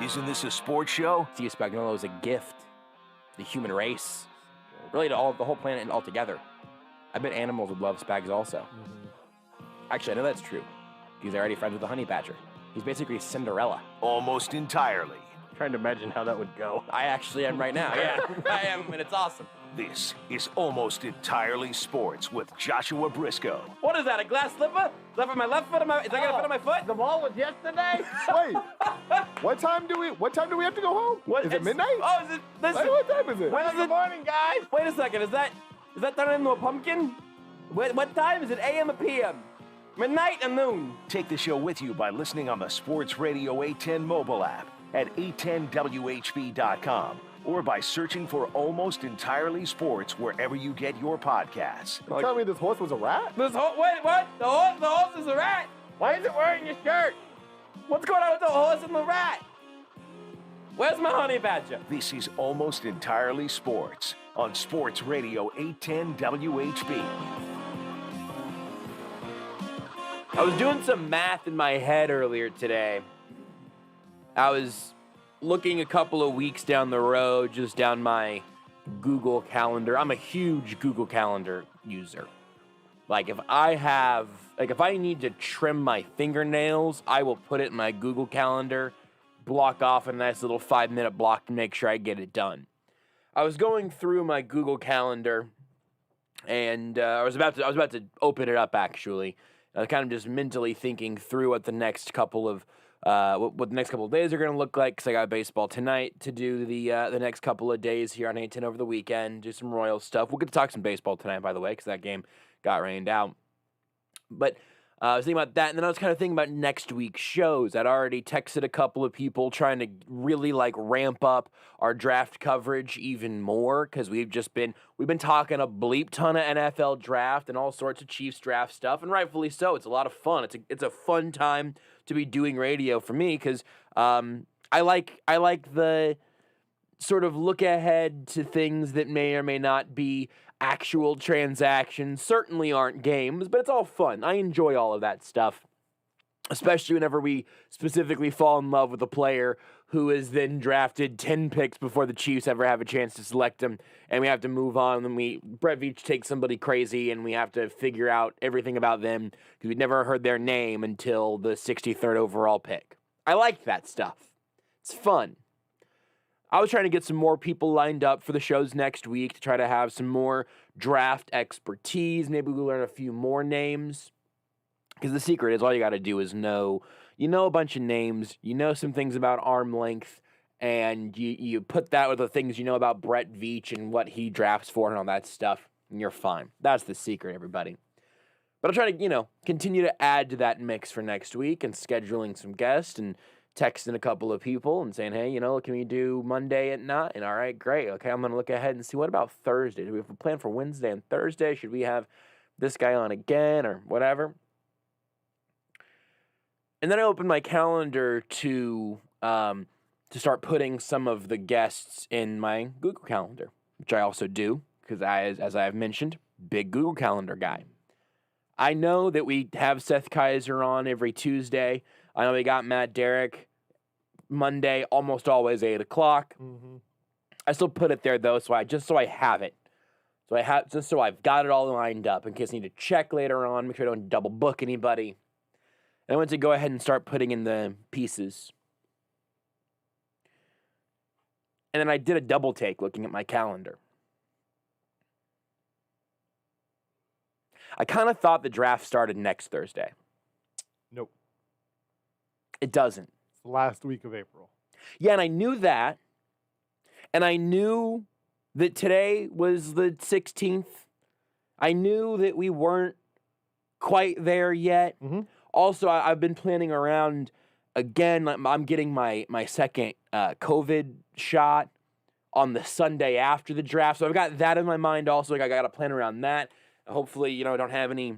Isn't this a sports show? See, Spagnuolo is a gift to the human race, really to the whole planet altogether. I bet animals would love Spags also. Actually, I know that's true. He's already friends with the honey badger. He's basically Cinderella. Almost entirely. Trying to imagine how that would go. I actually am right now, yeah. I am, and it's awesome. This is Almost Entirely Sports with Joshua Brisco. What is that, a glass slipper? Is that for my left foot? Is that gonna fit on my foot? The ball was yesterday? Wait, what time do we have to go home? Is it midnight? Oh, is it? Listen. Wait, what time is it? When is Good morning, guys. Wait a second, is that turned into a pumpkin? What time? Is it AM or PM? Midnight or noon? Take the show with you by listening on the Sports Radio 810 mobile app at 810WHB.com or by searching for Almost Entirely Sports wherever you get your podcasts. You tell me this horse was a rat? Wait, what? The horse is a rat? Why is it wearing your shirt? What's going on with the horse and the rat? Where's my honey badger? This is Almost Entirely Sports on Sports Radio 810 WHB. I was doing some math in my head earlier today. I was looking a couple of weeks down the road, just down my Google Calendar. I'm a huge Google Calendar user. If I need to trim my fingernails, I will put it in my Google Calendar, block off a nice little 5-minute block to make sure I get it done. I was going through my Google Calendar, and I was about to open it up actually. I was kind of just mentally thinking through what the next couple of what the next couple of days are going to look like, because I got baseball tonight to do the next couple of days here on 810 over the weekend, do some Royals stuff. We'll get to talk some baseball tonight, by the way, because that game got rained out. But I was thinking about that, and then I was kind of thinking about next week's shows. I'd already texted a couple of people trying to really ramp up our draft coverage even more, because we've been talking a bleep ton of NFL draft and all sorts of Chiefs draft stuff, and rightfully so. It's a lot of fun. It's a fun time to be doing radio for me, because I like the sort of look ahead to things that may or may not be actual transactions, certainly aren't games, but it's all fun. I enjoy all of that stuff, especially whenever we specifically fall in love with a player who is then drafted 10 picks before the Chiefs ever have a chance to select him, and we have to move on, and Brett Veach takes somebody crazy, and we have to figure out everything about them, because we'd never heard their name until the 63rd overall pick. I like that stuff. It's fun. I was trying to get some more people lined up for the shows next week to try to have some more draft expertise. Maybe we'll learn a few more names. Because the secret is all you got to do is know a bunch of names, some things about arm length, and you put that with the things you know about Brett Veach and what he drafts for and all that stuff, and you're fine. That's the secret, everybody. But I'll try to, continue to add to that mix for next week and scheduling some guests and texting a couple of people and saying, hey, can we do Monday at 9? And all right, great. Okay, I'm going to look ahead and see what about Thursday? Do we have a plan for Wednesday and Thursday? Should we have this guy on again or whatever? And then I opened my calendar to start putting some of the guests in my Google Calendar, which I also do because as I have mentioned, big Google Calendar guy. I know that we have Seth Kaiser on every Tuesday. I know we got Matt Derrick Monday, almost always 8 o'clock. Mm-hmm. I still put it there though, so I have it. So I've got it all lined up in case I need to check later on, make sure I don't double book anybody. And I went to go ahead and start putting in the pieces. And then I did a double take looking at my calendar. I kind of thought the draft started next Thursday. Nope. It doesn't. It's the last week of April. Yeah, and I knew that. And I knew that today was the 16th. I knew that we weren't quite there yet. Mm-hmm. Also, I've been planning around, again, I'm getting my second COVID shot on the Sunday after the draft. So I've got that in my mind also. I got to plan around that. Hopefully, I don't have any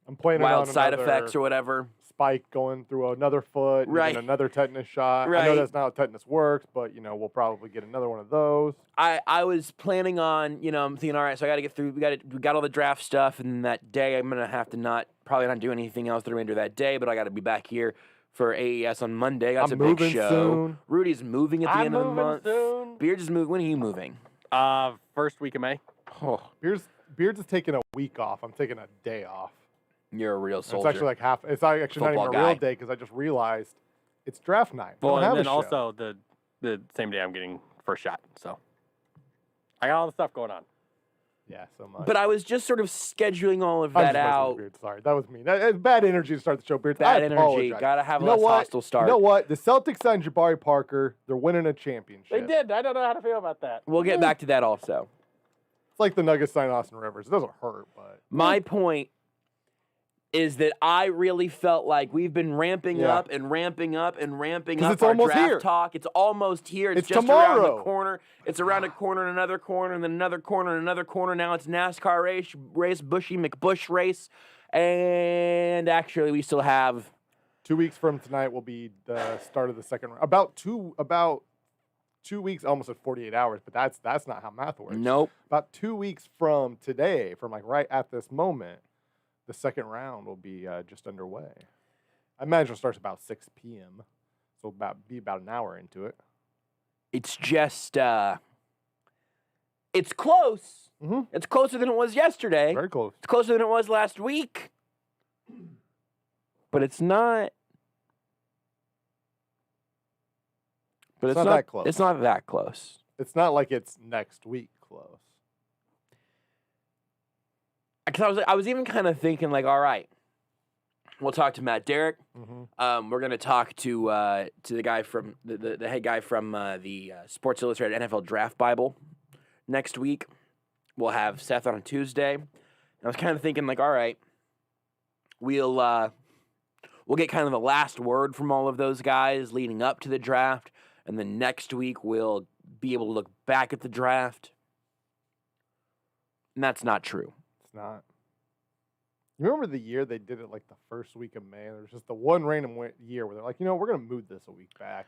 wild side effects or whatever. Spike going through another foot, right? And another tetanus shot. Right. I know that's not how tetanus works, but we'll probably get another one of those. I was planning on, I'm thinking, all right, so I got to get through. We got all the draft stuff, and then that day I'm gonna have to probably not do anything else the remainder of that day, but I got to be back here for AES on Monday. That's I'm a big moving show. soon. Rudy's moving at the end of the month. Soon. Beards is moving. When are you moving? First week of May. Oh, Beards is taking a week off. I'm taking a day off. you're a real It's soldier. actually like half. It's actually not even Football a real guy. day because I just realized it's draft night. We Well, don't have and then a show. also the same day I'm getting first shot. So I got all the stuff going on. Yeah, so much. But I was just sort of scheduling all of I'm that just messing with out. Beards. Sorry, that was me. That's bad energy to start the show, Beards. Bad I energy. apologize. Gotta have a You know less what? hostile start. You know what? The Celtics signed Jabari Parker. They're winning a championship. They did. I don't know how to feel about that. We'll get back to that also. It's like the Nuggets signed Austin Rivers. It doesn't hurt, but My point is that I really felt like we've been ramping Yeah. up and ramping up and ramping 'Cause up it's our almost draft here. talk. It's almost here. It's It's just around the tomorrow. corner. It's around a corner and another corner and then another corner and another corner. Now it's NASCAR race, Bushy McBush race. And actually, we still have 2 weeks from tonight will be the start of the second round. About 2 weeks, almost at 48 hours, but that's not how math works. nope. About 2 weeks from today, from like right at this moment, the second round will be just underway. I imagine it starts about 6 p.m., so be about an hour into it. It's just it's close. Mm-hmm. It's closer than it was yesterday. Very close. It's closer than it was last week. But it's not. But It's not that close. It's not that close. It's not like it's next week close. Because I was even kind of thinking like, all right, we'll talk to Matt Derrick. Mm-hmm. We're gonna talk to the guy from the head guy from the Sports Illustrated NFL Draft Bible next week. We'll have Seth on Tuesday. And I was kind of thinking like, all right, we'll get kind of the last word from all of those guys leading up to the draft, and then next week we'll be able to look back at the draft. And that's not true. It's not. You remember the year they did it like the first week of May? There was just the one random year where they're like, we're going to move this a week back.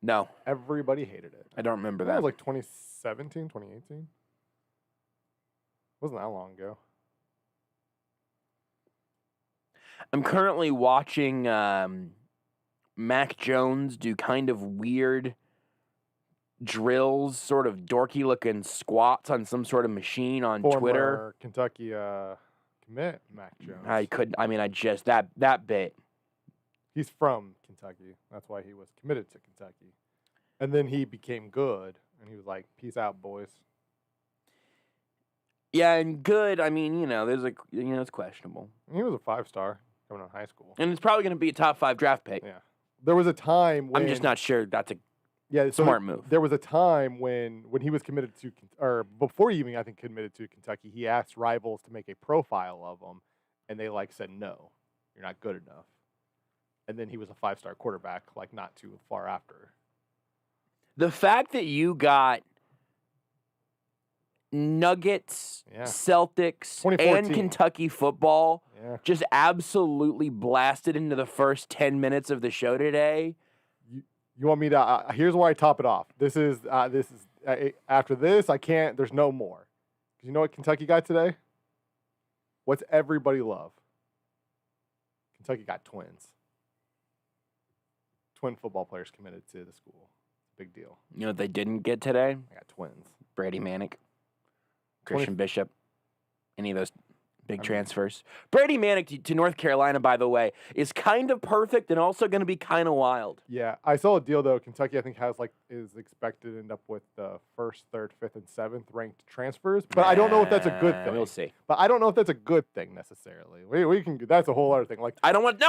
No, Everybody hated it. I don't remember That that. was like 2017, 2018. Wasn't that long ago. I'm currently watching Mac Jones do kind of weird drills, sort of dorky-looking squats on some sort of machine on Twitter. Former Kentucky commit, Mac Jones. That bit. He's from Kentucky. That's why he was committed to Kentucky. And then he became good, and he was like, peace out, boys. Yeah, and good. I mean, it's questionable. And he was a 5-star coming out of high school. And it's probably going to be a top 5 draft pick. Yeah. There was a time when... I'm just not sure that's a so smart move. There was a time when he was committed to, or before he even, I think, committed to Kentucky, he asked rivals to make a profile of him, and they said, no, you're not good enough. And then he was a 5-star quarterback, not too far after. The fact that you got Nuggets, Yeah. Celtics, 2014. and Kentucky football Yeah. just absolutely blasted into the first 10 minutes of the show today. You want me to? Here's where I top it off. This is after this. I can't. There's no more. You know what Kentucky got today? What's everybody love? Kentucky got twins. Twin football players committed to the school. Big deal. You know what they didn't get today? I got twins. Brady Manick, Christian Bishop, any of those big transfers. Brady Manick to North Carolina, by the way, is kind of perfect and also going to be kind of wild. Yeah, I saw a deal though. Kentucky, I think, is expected to end up with the 1st, 3rd, 5th, and 7th ranked transfers. But I don't know if that's a good thing. We'll see. But I don't know if that's a good thing necessarily. We can. That's a whole other thing. I don't want you.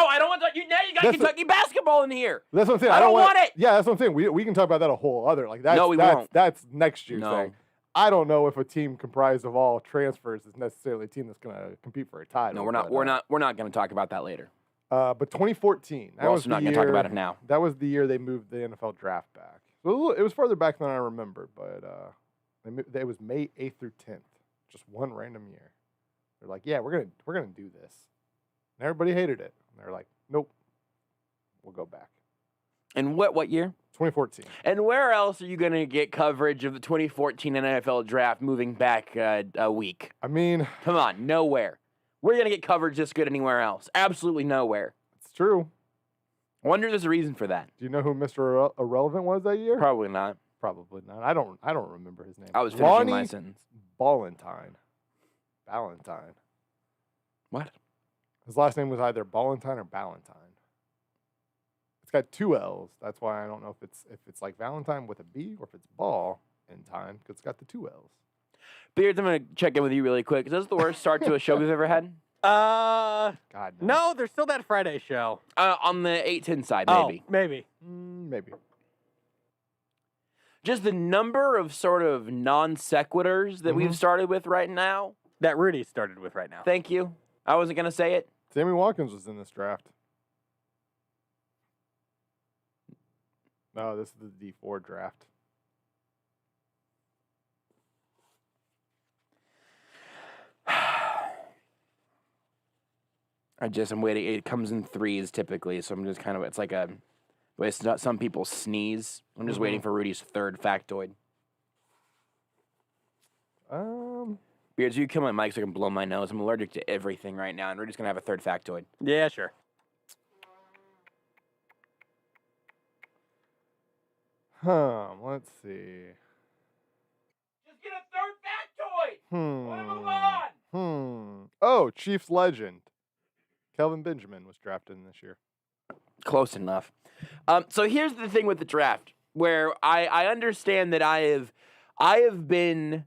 Now you got That's Kentucky basketball in here. That's what I'm saying. I don't want it. Yeah, that's what I'm saying. We can talk about that a whole other that's, No, we that's, won't. That's next year's No. thing. I don't know if a team comprised of all transfers is necessarily a team that's going to compete for a title. No, we're not. We're not going to talk about that later. But 2014. We're also not going to talk about it now. That was the year they moved the NFL draft back. So it was further back than I remember, but it was May 8th through 10th, just one random year. They're like, yeah, we're gonna do this, and everybody hated it. And they're like, nope, we'll go back. And what year? 2014. And where else are you going to get coverage of the 2014 NFL draft moving back a week? I mean, Come on, nowhere. We're going to get coverage this good anywhere else. Absolutely nowhere. it's true. I wonder if there's a reason for that. Do you know who Mr. Irrelevant was that year? Probably not. Probably not. I don't remember his name. I was finishing Lonnie my sentence. Ballantyne. What? His last name was either Ballantyne or Ballantyne. It's got 2 L's. That's why I don't know if it's like Valentine with a B or if it's ball in time because it's got the 2 L's. Beards, I'm going to check in with you really quick. Is this the worst start to a show we've ever had? God, no, there's still that Friday show. On the 810 side, maybe. Oh, maybe. Maybe. Just the number of sort of non sequiturs that we've started with right now. That Rudy started with right now. Thank you. I wasn't going to say it. Sammy Watkins was in this draft. No, this is the D4 draft. I'm waiting. It comes in 3s typically, so I'm just kind of, it's like a, it's not, some people sneeze. I'm just waiting for Rudy's 3rd factoid. Beards, you kill my mic so I can blow my nose. I'm allergic to everything right now, and Rudy's going to have a 3rd factoid. Yeah, sure. Let's see. Just get a 3rd factoid! Want to move on? Oh, Chiefs legend. Kelvin Benjamin was drafted in this year. Close enough. So here's the thing with the draft, where I understand that I have been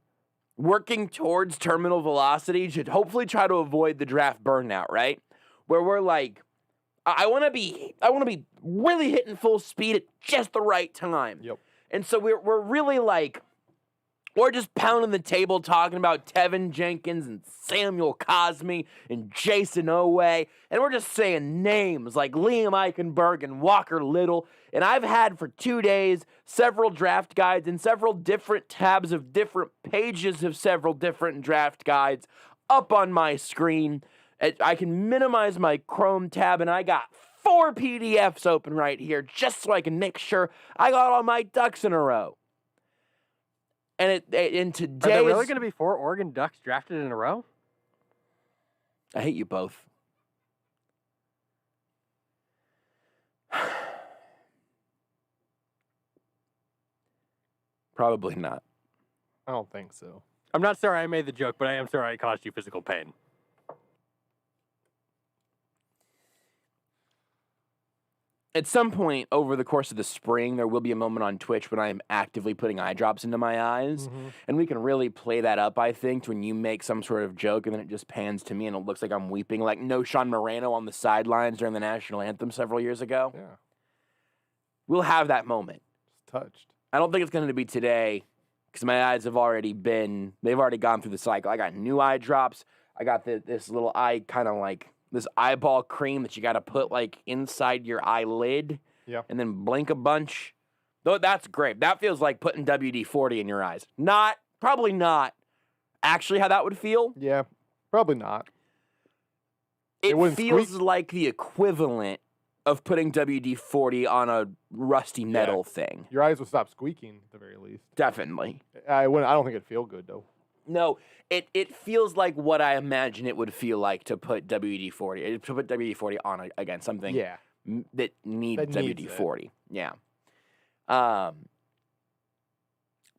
working towards terminal velocity to hopefully try to avoid the draft burnout, right? Where we're like, I want to be really hitting full speed at just the right time. Yep. And so we're really like, we're just pounding the table talking about Tevin Jenkins and Samuel Cosme and Jason Oweh. And we're just saying names like Liam Eichenberg and Walker Little. And I've had for 2 days several draft guides and several different tabs of different pages of several different draft guides up on my screen. I can minimize my Chrome tab, and I got 4 PDFs open right here just so I can make sure I got all my ducks in a row. And today Are there really going to be 4 Oregon Ducks drafted in a row? I hate you both. Probably not. I don't think so. I'm not sorry I made the joke, but I am sorry I caused you physical pain. At some point over the course of the spring, there will be a moment on Twitch when I am actively putting eye drops into my eyes. And we can really play that up, I think, to when you make some sort of joke and then it just pans to me and it looks like I'm weeping, like No Sean Moreno on the sidelines during the national anthem several years ago. Yeah. We'll have that moment. Just touched. I don't think it's going to be today because my eyes have already they've already gone through the cycle. I got new eye drops. I got this little eye kind of like, this eyeball cream that you got to put like inside your eyelid and then blink a bunch. Though that's great. That feels like putting WD-40 in your eyes. Probably not actually how that would feel. Yeah, probably not. It wouldn't feels squeak? like the equivalent of putting WD-40 on a rusty metal thing. Your eyes would stop squeaking at the very least. Definitely. I don't think it'd feel good though. No, it feels like what I imagine it would feel like to put WD-40, to put WD-40 on again something that needs WD-40. Yeah. But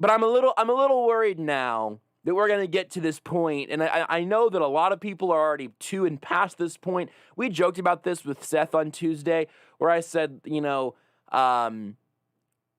I'm a little worried now that we're gonna get to this point, and I know that a lot of people are already to and past this point. We joked about this with Seth on Tuesday, where I said,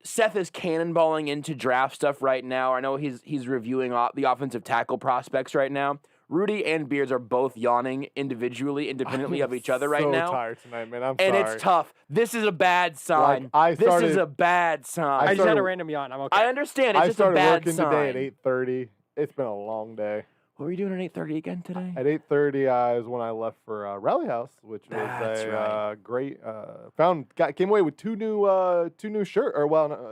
Seth is cannonballing into draft stuff right now. I know he's reviewing the offensive tackle prospects right now. Rudy and Beards are both yawning independently of each other right now. I'm so tired tonight, man. I'm and sorry. It's tough. This is a bad sign. This is a bad sign. I just had a random yawn. I'm okay. I understand. It's just a bad sign. I started working today at 8:30. It's been a long day. What were you doing at 8:30 again today? At 8:30 is when I left for Rally House, which was great. Came away with two new shirt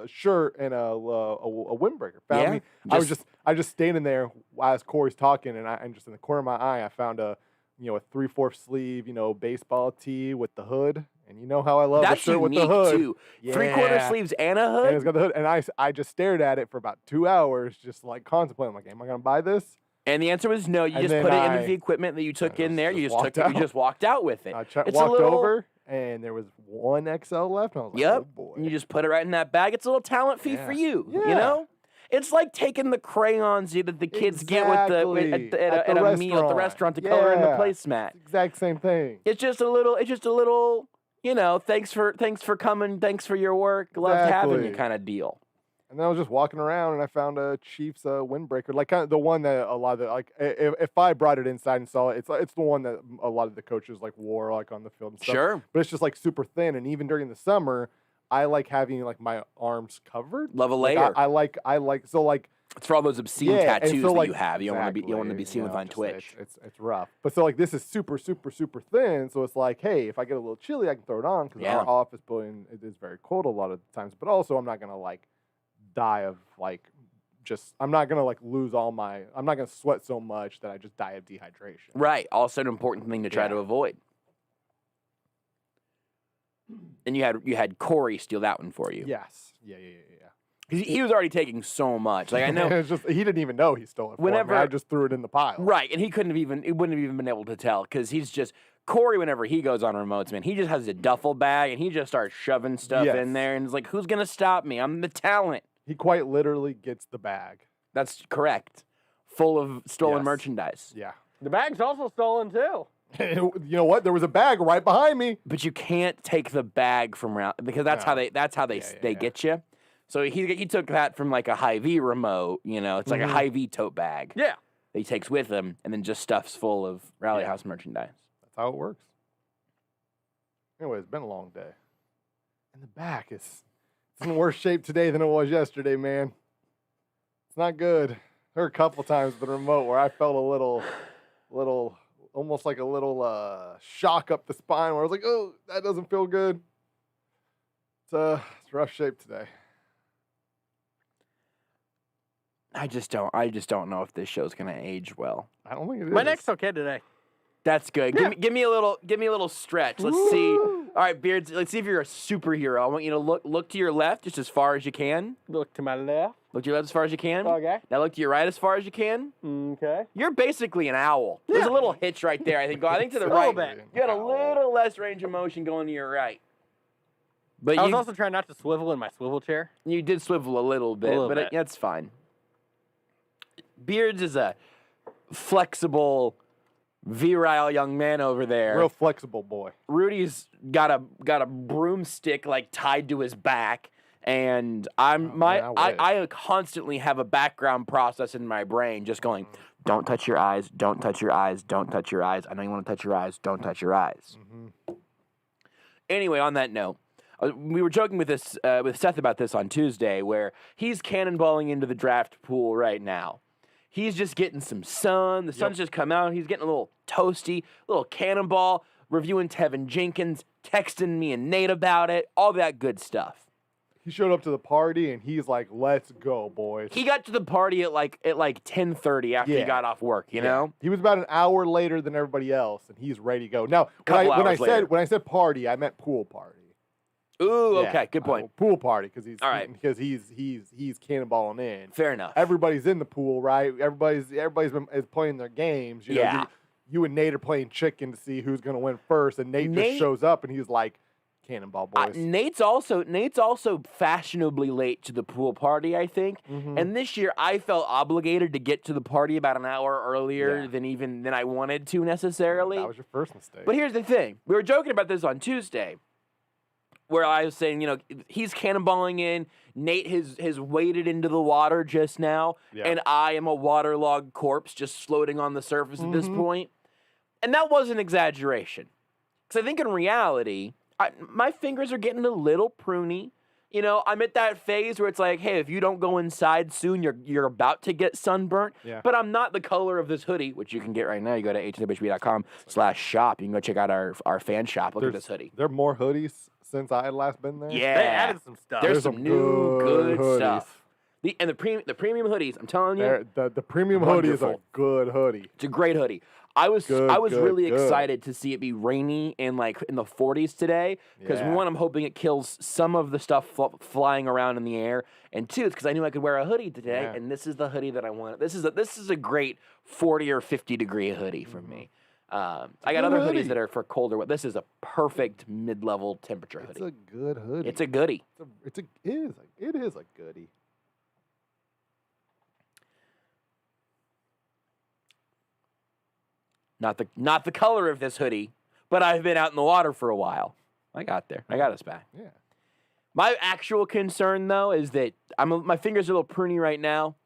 shirt and a windbreaker. I was just standing there as Corey's talking, and just in the corner of my eye, I found a 3/4 sleeve baseball tee with the hood. And you know how I love the shirt with the hood. Too. Yeah. 3/4 sleeves and a hood. And it's got the hood, and I just stared at it for about 2 hours, just like contemplating, like, am I gonna buy this? And the answer was no. You just put it into the equipment that you took in there. You just walked out with it. Walked over, and there was one XL left. And I was like, Yep. oh boy. And you just put it right in that bag. It's a little talent fee for you. You know? It's like taking the crayons that the kids get with at a meal at the restaurant to color in the placemat. Exact same thing. It's just a little, thanks for coming, thanks for your work, loved having you kind of deal. And then I was just walking around and I found a Chiefs windbreaker, like kind of the one that a lot of the, like if I brought it inside and saw it, it's the one that a lot of the coaches like wore like on the field and stuff. Sure. But it's just like super thin, and even during the summer, I like having like my arms covered. Love a like, layer. I like so like. It's for all those obscene tattoos so, that like, you have. You exactly, don't want to be seen with on Twitch. It's rough. But so like this is super thin. So it's like, hey, if I get a little chilly, I can throw it on because our office building it is very cold a lot of times. But also, I'm not gonna like die of like I'm not gonna like lose I'm not gonna sweat so much that I just die of dehydration. Right. Also an important thing to try to avoid. And you had Corey steal that one for you. Yes. Yeah. He was already taking so much. Like I know, it's just he didn't even know he stole it. Whenever I just threw it in the pile. Right, and he wouldn't have even been able to tell because he's just Corey. Whenever he goes on remotes, man, he just has a duffel bag and he just starts shoving stuff in there, and it's like, who's gonna stop me? I'm the talent. He quite literally gets the bag. That's correct, full of stolen merchandise. Yeah, The bag's also stolen too. You know what? There was a bag right behind me. But you can't take the bag from around because that's how they get you. So he took that from like a Hy-Vee remote, it's like a Hy-Vee tote bag. Yeah. That he takes with him and then just stuffs full of Rally House merchandise. That's how it works. Anyway, it's been a long day. And the back is in worse shape today than it was yesterday, man. It's not good. There were a couple times with the remote where I felt a little, almost like a little shock up the spine where I was like, oh, that doesn't feel good. It's rough shape today. I just don't know if this show's gonna age well. I don't think it is. My neck's okay today. That's good. Yeah. Give me a little stretch. Let's see. All right, Beards. Let's see if you're a superhero. I want you to look to your left just as far as you can. Look to my left. Look to your left as far as you can. Okay. Now look to your right as far as you can. Okay. You're basically an owl. There's a little hitch right there. I think to the right. You got a little less range of motion going to your right. But I was also trying not to swivel in my swivel chair. You did swivel a little bit, that's fine. Beards is a flexible, virile young man over there. Real flexible boy. Rudy's got a broomstick like tied to his back, and I constantly have a background process in my brain just going, don't touch your eyes, don't touch your eyes, don't touch your eyes. I know you want to touch your eyes, don't touch your eyes. Mm-hmm. Anyway, on that note, we were joking with Seth about this on Tuesday, where he's cannonballing into the draft pool right now. He's just getting some sun. The sun's just come out. He's getting a little toasty, a little cannonball, reviewing Tevin Jenkins, texting me and Nate about it, all that good stuff. He showed up to the party and he's like, "Let's go, boys." He got to the party at like 10:30 after he got off work. You know, he was about an hour later than everybody else, and he's ready to go. Now, when I said party, I meant pool party. Ooh, okay, good point. Pool party because he's cannonballing in. Fair enough. Everybody's in the pool, right? Everybody's is playing their games. You know, you and Nate are playing chicken to see who's going to win first, and Nate just shows up and he's like, "Cannonball, boys." Nate's also fashionably late to the pool party, I think. Mm-hmm. And this year, I felt obligated to get to the party about an hour earlier than I wanted to necessarily. That was your first mistake. But here's the thing: we were joking about this on Tuesday, where I was saying, he's cannonballing in. Nate has waded into the water just now, and I am a waterlogged corpse just floating on the surface at this point. And that was an exaggeration, because I think in reality, my fingers are getting a little pruny. I'm at that phase where it's like, hey, if you don't go inside soon, you're about to get sunburnt. Yeah. But I'm not the color of this hoodie, which you can get right now. You go to htwb.com/shop. You can go check out our fan shop. Look at this hoodie. There are more hoodies since I had last been there. Yeah, they added some stuff. There's some new good stuff. The premium hoodies, I'm telling you, the premium hoodie is a good hoodie. It's a great hoodie. I was really excited to see it be rainy and like in the 40s today because one, I'm hoping it kills some of the stuff flying around in the air, and two, it's because I knew I could wear a hoodie today, and this is the hoodie that I want. This is a great 40 or 50 degree hoodie for me. I got other hoodies that are for colder. This is a perfect mid-level temperature hoodie. It's a good hoodie. It's a goodie. It is a goodie. Not the color of this hoodie, but I've been out in the water for a while. I got there. I got us back. Yeah. My actual concern, though, is that my fingers are a little pruny right now.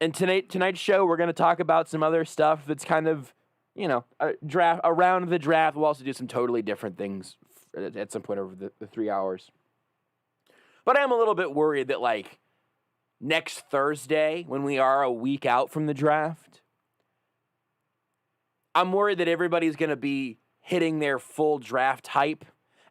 And tonight's show, we're going to talk about some other stuff that's kind of, around the draft. We'll also do some totally different things at some point over the 3 hours. But I am a little bit worried that, like, next Thursday, when we are a week out from the draft, I'm worried that everybody's going to be hitting their full draft hype,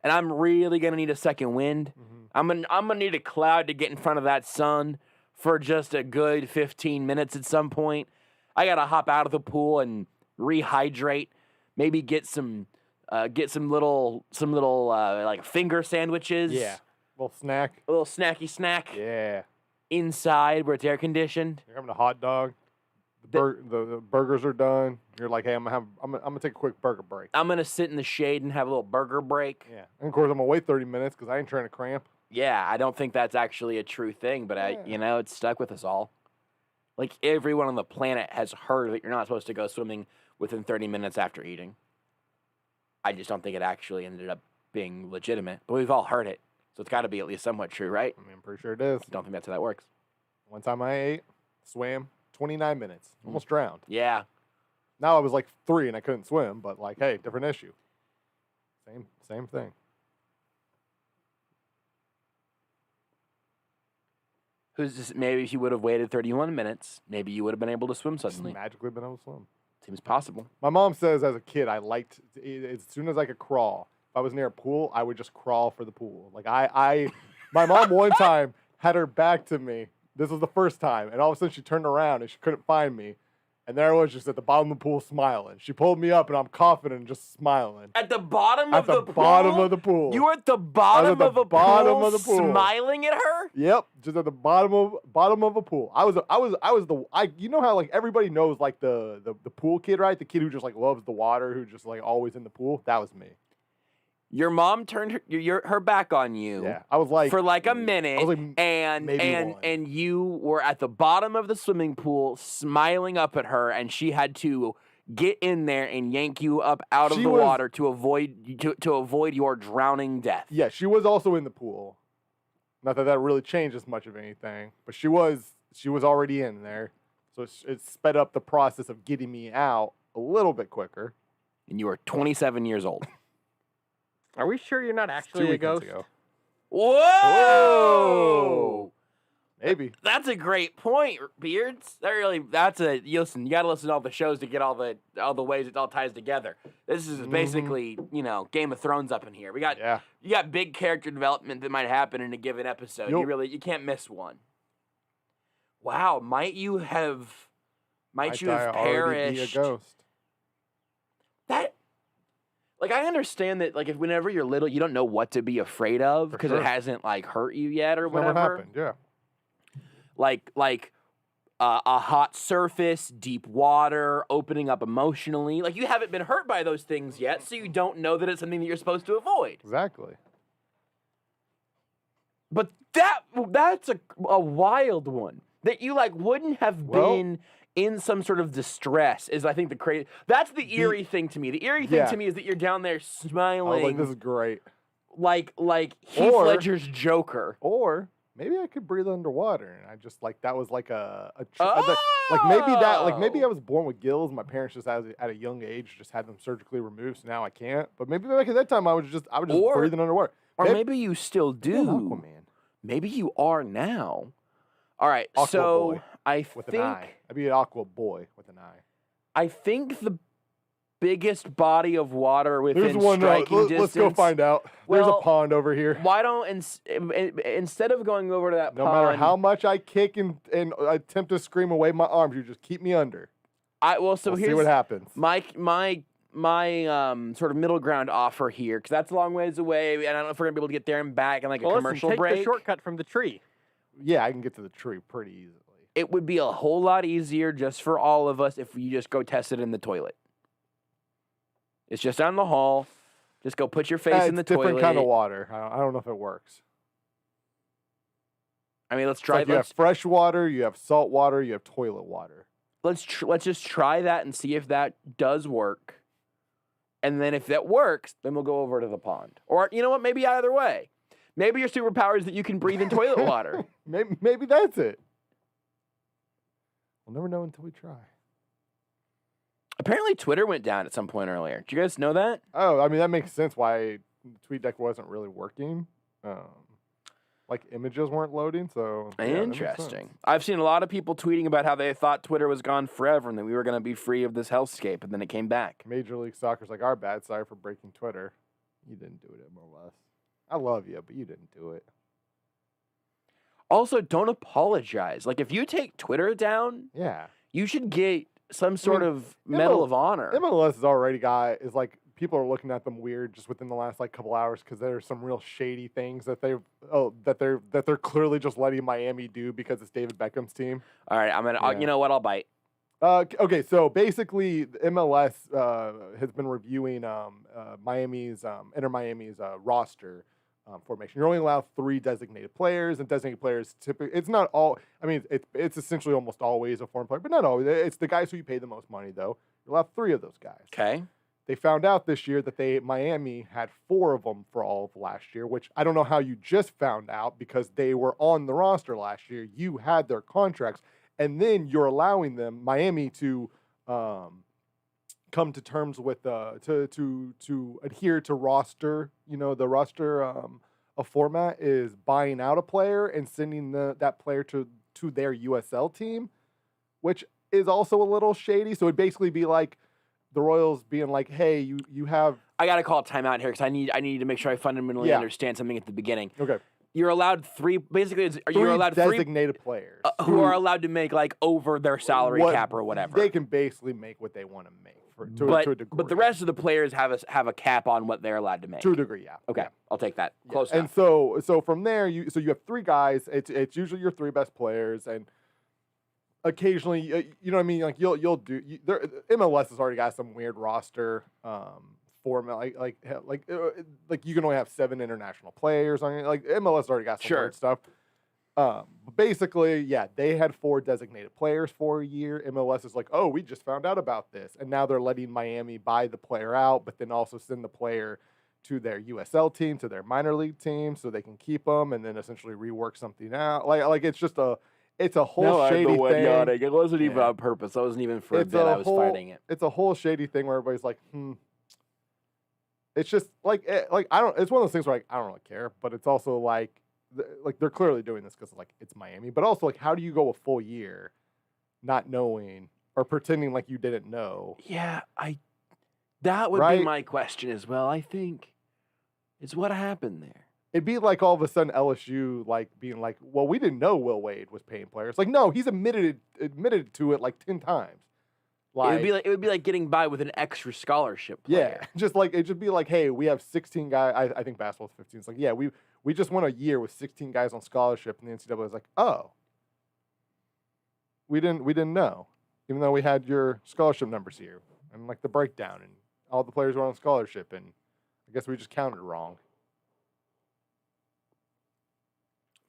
and I'm really going to need a second wind. Mm-hmm. I'm gonna need a cloud to get in front of that sun for just a good 15 minutes at some point. I got to hop out of the pool and rehydrate, maybe get some little like finger sandwiches. Yeah. A little snacky snack. Yeah. Inside where it's air conditioned. You're having a hot dog. The burgers are done. You're like, hey, I'm gonna take a quick burger break. I'm gonna sit in the shade and have a little burger break. Yeah. And of course I'm gonna wait 30 minutes because I ain't trying to cramp. Yeah, I don't think that's actually a true thing, but it's stuck with us all. Like, everyone on the planet has heard that you're not supposed to go swimming within 30 minutes after eating. I just don't think it actually ended up being legitimate, but we've all heard it, so it's got to be at least somewhat true, right? I mean, I'm pretty sure it is. Don't think that's how that works. One time I ate, swam 29 minutes, almost drowned. Yeah. Now I was like 3 and I couldn't swim, but like, hey, different issue. Same thing. Maybe if you would have waited 31 minutes, maybe you would have been able to swim suddenly. Just magically been able to swim. Seems possible. My mom says as a kid, I liked, as soon as I could crawl, if I was near a pool, I would just crawl for the pool. Like my mom one time had her back to me. This was the first time. And all of a sudden she turned around and she couldn't find me. And there I was just at the bottom of the pool smiling. She pulled me up and I'm confident and just smiling. At the bottom of the pool? At the bottom of the pool. You were at the bottom of a pool smiling at her? Yep, just at the bottom of a pool. You know how like everybody knows like the pool kid, right? The kid who just like loves the water, who just like always in the pool. That was me. Your mom turned her back on you. Yeah, I was like for like a minute, I was like and you were at the bottom of the swimming pool, smiling up at her, and she had to get in there and yank you up out of the water to avoid your drowning death. Yeah, she was also in the pool. Not that really changes much of anything, but she was already in there, so it sped up the process of getting me out a little bit quicker. And you were 27 years old. Are we sure you're not actually a ghost? Whoa! Whoa! Maybe. That's a great point, Beards. Listen, you gotta listen to all the shows to get all the ways it all ties together. This is basically, Game of Thrones up in here. You got big character development that might happen in a given episode. You can't miss one. Wow, might you have perished? Be a ghost. Like, I understand that, like, if whenever you're little, you don't know what to be afraid of because it hasn't, like, hurt you yet or whatever. What happened, yeah. Like a hot surface, deep water, opening up emotionally. Like, you haven't been hurt by those things yet, so you don't know that it's something that you're supposed to avoid. Exactly. But that's a wild one. That you, like, wouldn't have been in some sort of distress is, I think, the crazy. That's the eerie thing to me. The eerie thing to me is that you're down there smiling. I was like, this is great. Like Heath Ledger's Joker. Or maybe I could breathe underwater, and I just like that was like maybe I was born with gills. My parents just at a young age just had them surgically removed, so now I can't. But maybe back at that time I was just breathing underwater. Or maybe you still do. Aquaman. Maybe you are now. All right, Aqua so boy I with think an eye. I'd be an aqua boy with an eye. I think the biggest body of water within striking distance. Let's go find out. There's a pond over here. Why don't instead of going over to that pond? No matter how much I kick and attempt to scream away my arms, you just keep me under. We'll see what happens. My sort of middle ground offer here, because that's a long ways away, and I don't know if we're gonna be able to get there and back in like a commercial take break. The shortcut from the tree. Yeah, I can get to the tree pretty easily. It would be a whole lot easier just for all of us if you just go test it in the toilet. It's just down the hall. Just go put your face in the toilet. Different kind of water. I don't know if it works. I mean, let's try. You have fresh water, you have salt water, you have toilet water. Let's just try that and see if that does work. And then if that works, then we'll go over to the pond. Or you know what? Maybe either way. Maybe your superpower is that you can breathe in toilet water. Maybe that's it. We'll never know until we try. Apparently, Twitter went down at some point earlier. Did you guys know that? Oh, I mean, that makes sense why TweetDeck wasn't really working. Like, images weren't loading, so... Yeah, interesting. I've seen a lot of people tweeting about how they thought Twitter was gone forever and that we were going to be free of this hellscape, and then it came back. Major League Soccer's like, our bad, sorry for breaking Twitter. You didn't do it, MLS. I love you, but you didn't do it. Also, don't apologize. Like, if you take Twitter down, yeah, you should get some sort of Medal of Honor. MLS has already people are looking at them weird just within the last couple hours because there's some real shady things that they're clearly just letting Miami do because it's David Beckham's team. All right, you know what? I'll bite. Okay, so basically, the MLS has been reviewing Inter Miami's roster formation. You're only allowed 3 designated players, and designated players typically it's not all. I mean, it's essentially almost always a foreign player, but not always. It's the guys who you pay the most money, though. You're allowed 3 of those guys. Okay. They found out this year that Miami had 4 of them for all of last year, which I don't know how you just found out because they were on the roster last year. You had their contracts, and then you're allowing them, Miami, to come to terms with to adhere to roster. You know, the roster a format is buying out a player and sending that player to their USL team, which is also a little shady. So it'd basically be like the Royals being like, "Hey, you have." I got to call a timeout here because I need to make sure I fundamentally understand something at the beginning. Okay. You're allowed 3. Basically, you're allowed 3 designated players who are allowed to make like over their salary cap or whatever. They can basically make what they want to make to a degree. But the rest of the players have a cap on what they're allowed to make. To a degrry, yeah. Okay, yeah. I'll take that. Close enough. And so from there, you have 3 guys. It's usually your 3 best players, and occasionally, you know what I mean. Like you'll do. MLS has already got some weird roster format, like you can only have 7 international players on it. Like MLS already got some weird stuff. But basically, yeah, they had 4 designated players for a year. MLS is like, oh, we just found out about this, and now they're letting Miami buy the player out, but then also send the player to their USL team, to their minor league team, so they can keep them, and then essentially rework something out. Like it's just it's a whole shady thing. Yawning. It wasn't even on purpose. I wasn't even for a bit. I was fighting it. It's a whole shady thing where everybody's like, It's just like I don't. It's one of those things where I don't really care, but it's also like they're clearly doing this because it's Miami, but also like how do you go a full year not knowing or pretending like you didn't know? Yeah, that would be my question as well. I think it's what happened there. It'd be like all of a sudden LSU like being like, well, we didn't know Will Wade was paying players. Like, no, he's admitted to it like 10 times. Like, it would be like getting by with an extra scholarship player. Yeah, it'd just be like, hey, we have 16 guys. I think basketball's 15. It's like, yeah, we just won a year with 16 guys on scholarship, and the NCAA was like, oh, we didn't know, even though we had your scholarship numbers here and like the breakdown, and all the players were on scholarship, and I guess we just counted wrong.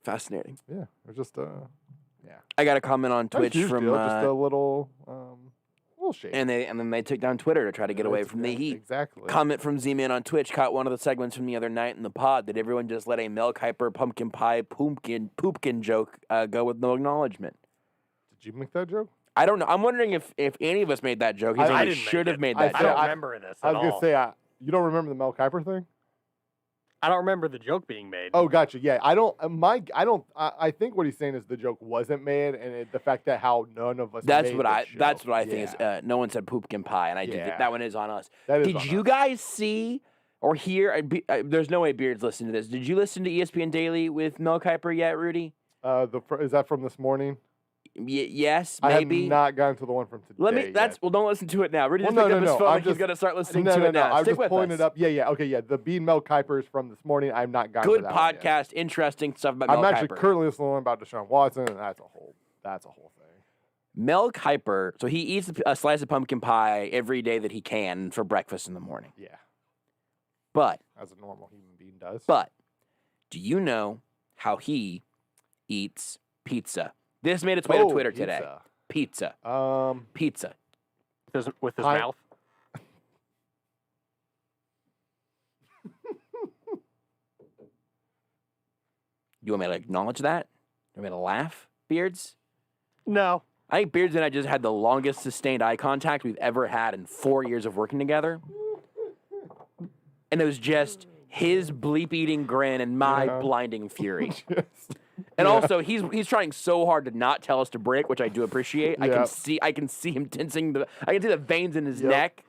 Fascinating. Yeah, it was just yeah. I got a comment on Twitch from just a little shady. And then they took down Twitter to try to get away from the heat. Exactly. Comment from Z-Man on Twitch caught one of the segments from the other night in the pod. Did everyone just let a Mel Kiper pumpkin pie poopkin joke go with no acknowledgement? Did you make that joke? I don't know. I'm wondering if any of us made that joke. I should have made that joke. I don't remember this at all. I was going to say, you don't remember the Mel Kiper thing? I don't remember the joke being made. Oh, gotcha. Yeah, I think what he's saying is the joke wasn't made, and the fact that how none of us. That's what I think is. No one said poopkin pie, and I did that one is on us. Did you guys see or hear? There's no way Beard's listened to this. Did you listen to ESPN Daily with Mel Kiper yet, Rudy? Is that from this morning? Yes, maybe. I have not gotten to the one from today. Don't listen to it now. Rudy just picked up his phone like he's going to start listening to it now. I'm Stick just pulling it up. Yeah. Okay, yeah. The Bean Mel Kiper's from this morning. I've not gotten to that podcast, one interesting stuff about Mel Kiper. I'm actually currently listening to one about Deshaun Watson, and that's a whole thing. Mel Kiper, so he eats a slice of pumpkin pie every day that he can for breakfast in the morning. Yeah, But, as a normal human being does. do you know how he eats pizza? This made its way to Twitter today. Pizza. Pizza. With his mouth. You want me to acknowledge that? You want me to laugh, Beards? No. I think Beards and I just had the longest sustained eye contact we've ever had in 4 years of working together. And it was just his bleep-eating grin and my blinding fury. And also, he's trying so hard to not tell us to break, which I do appreciate. I can see him tensing. I can see the veins in his neck.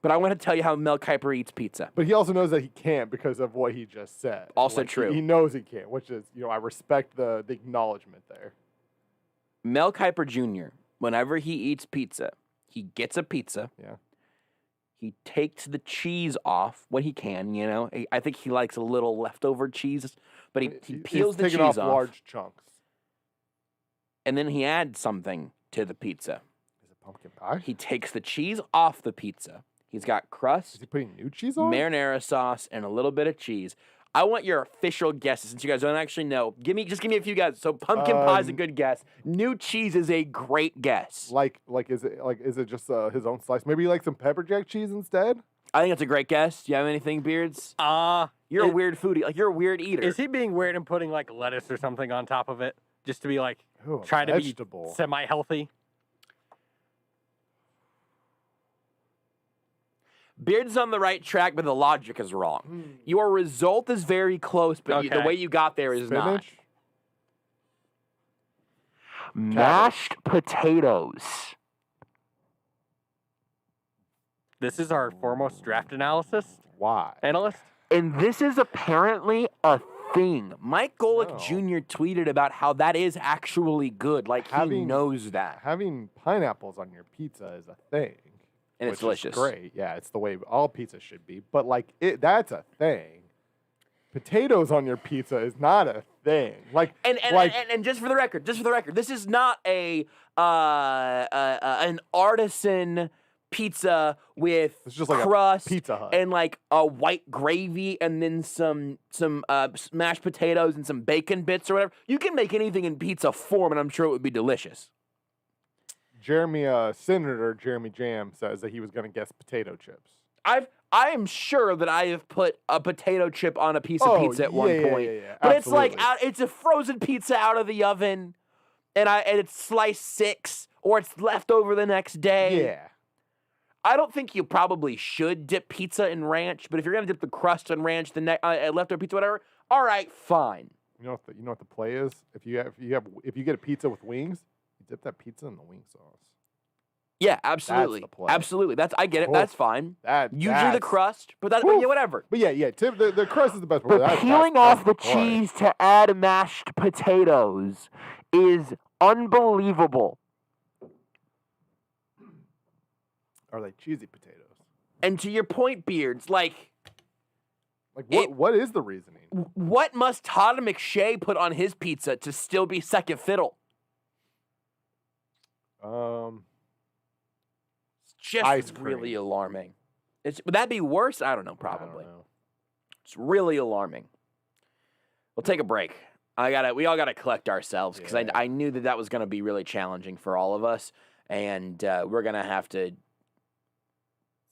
But I want to tell you how Mel Kiper eats pizza. But he also knows that he can't because of what he just said. Also true. He knows he can't, which is, I respect the acknowledgement there. Mel Kiper Jr., whenever he eats pizza, he gets a pizza. Yeah. He takes the cheese off when he can, I think he likes a little leftover cheese, but he peels the cheese off. Taking off large chunks. And then he adds something to the pizza. Is it pumpkin pie? He takes the cheese off the pizza. He's got crust. Is he putting new cheese on? Marinara sauce and a little bit of cheese. I want your official guesses since you guys don't actually know. Just give me a few guesses. So pumpkin pie is a good guess. New cheese is a great guess. Is it just his own slice? Maybe like some pepper jack cheese instead? I think it's a great guess. Do you have anything, Beards? You're a weird foodie. Like you're a weird eater. Is he being weird and putting like lettuce or something on top of it just to be like trying to be semi-healthy? Beards is on the right track, but the logic is wrong. Your result is very close, but the way you got there is not. Mashed potatoes. This is our foremost draft analyst. Why? Analyst? And this is apparently a thing. Mike Golick Jr. tweeted about how that is actually good. Like, he knows that. Having pineapples on your pizza is a thing. And it's delicious. Great. Yeah, it's the way all pizza should be. But, that's a thing. Potatoes on your pizza is not a thing. And just for the record, this is not an artisan pizza with just like crust a Pizza Hut. and like a white gravy and then some mashed potatoes and some bacon bits or whatever. You can make anything in pizza form, and I'm sure it would be delicious. Senator Jeremy Jam says that he was going to guess potato chips. I am sure that I have put a potato chip on a piece of pizza at one point. Yeah. But Absolutely. it's a frozen pizza out of the oven, and it's slice 6, or it's left over the next day. Yeah. I don't think you probably should dip pizza in ranch, but if you're gonna dip the crust in ranch, the leftover pizza, whatever, all right, fine. You know what the play is? If you get a pizza with wings, you dip that pizza in the wing sauce. Yeah, absolutely. That's the play. Absolutely. I get it. That's fine. Usually the crust, but whatever. But yeah. The crust is the best part. But peeling off the cheese to add mashed potatoes is unbelievable. Are they cheesy potatoes? And to your point, Beards, what is the reasoning? What must Todd McShay put on his pizza to still be second fiddle? It's just really alarming. Would that be worse? I don't know, probably. I don't know. It's really alarming. We'll take a break. We all gotta collect ourselves because I knew that was gonna be really challenging for all of us, and we're gonna have to.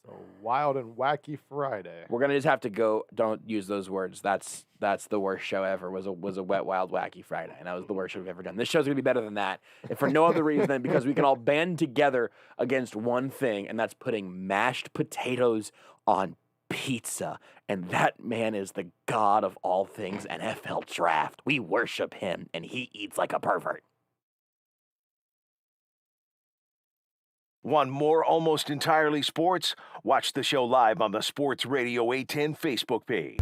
So wild and wacky Friday. We're gonna just have to go. Don't use those words. That's the worst show ever. Was a wet, wild, wacky Friday, and that was the worst show we've ever done. This show's gonna be better than that, if for no other reason than because we can all band together against one thing, and that's putting mashed potatoes on pizza. And that man is the god of all things NFL draft. We worship him, and he eats like a pervert. Want more Almost Entirely Sports? Watch the show live on the Sports Radio 810 Facebook page.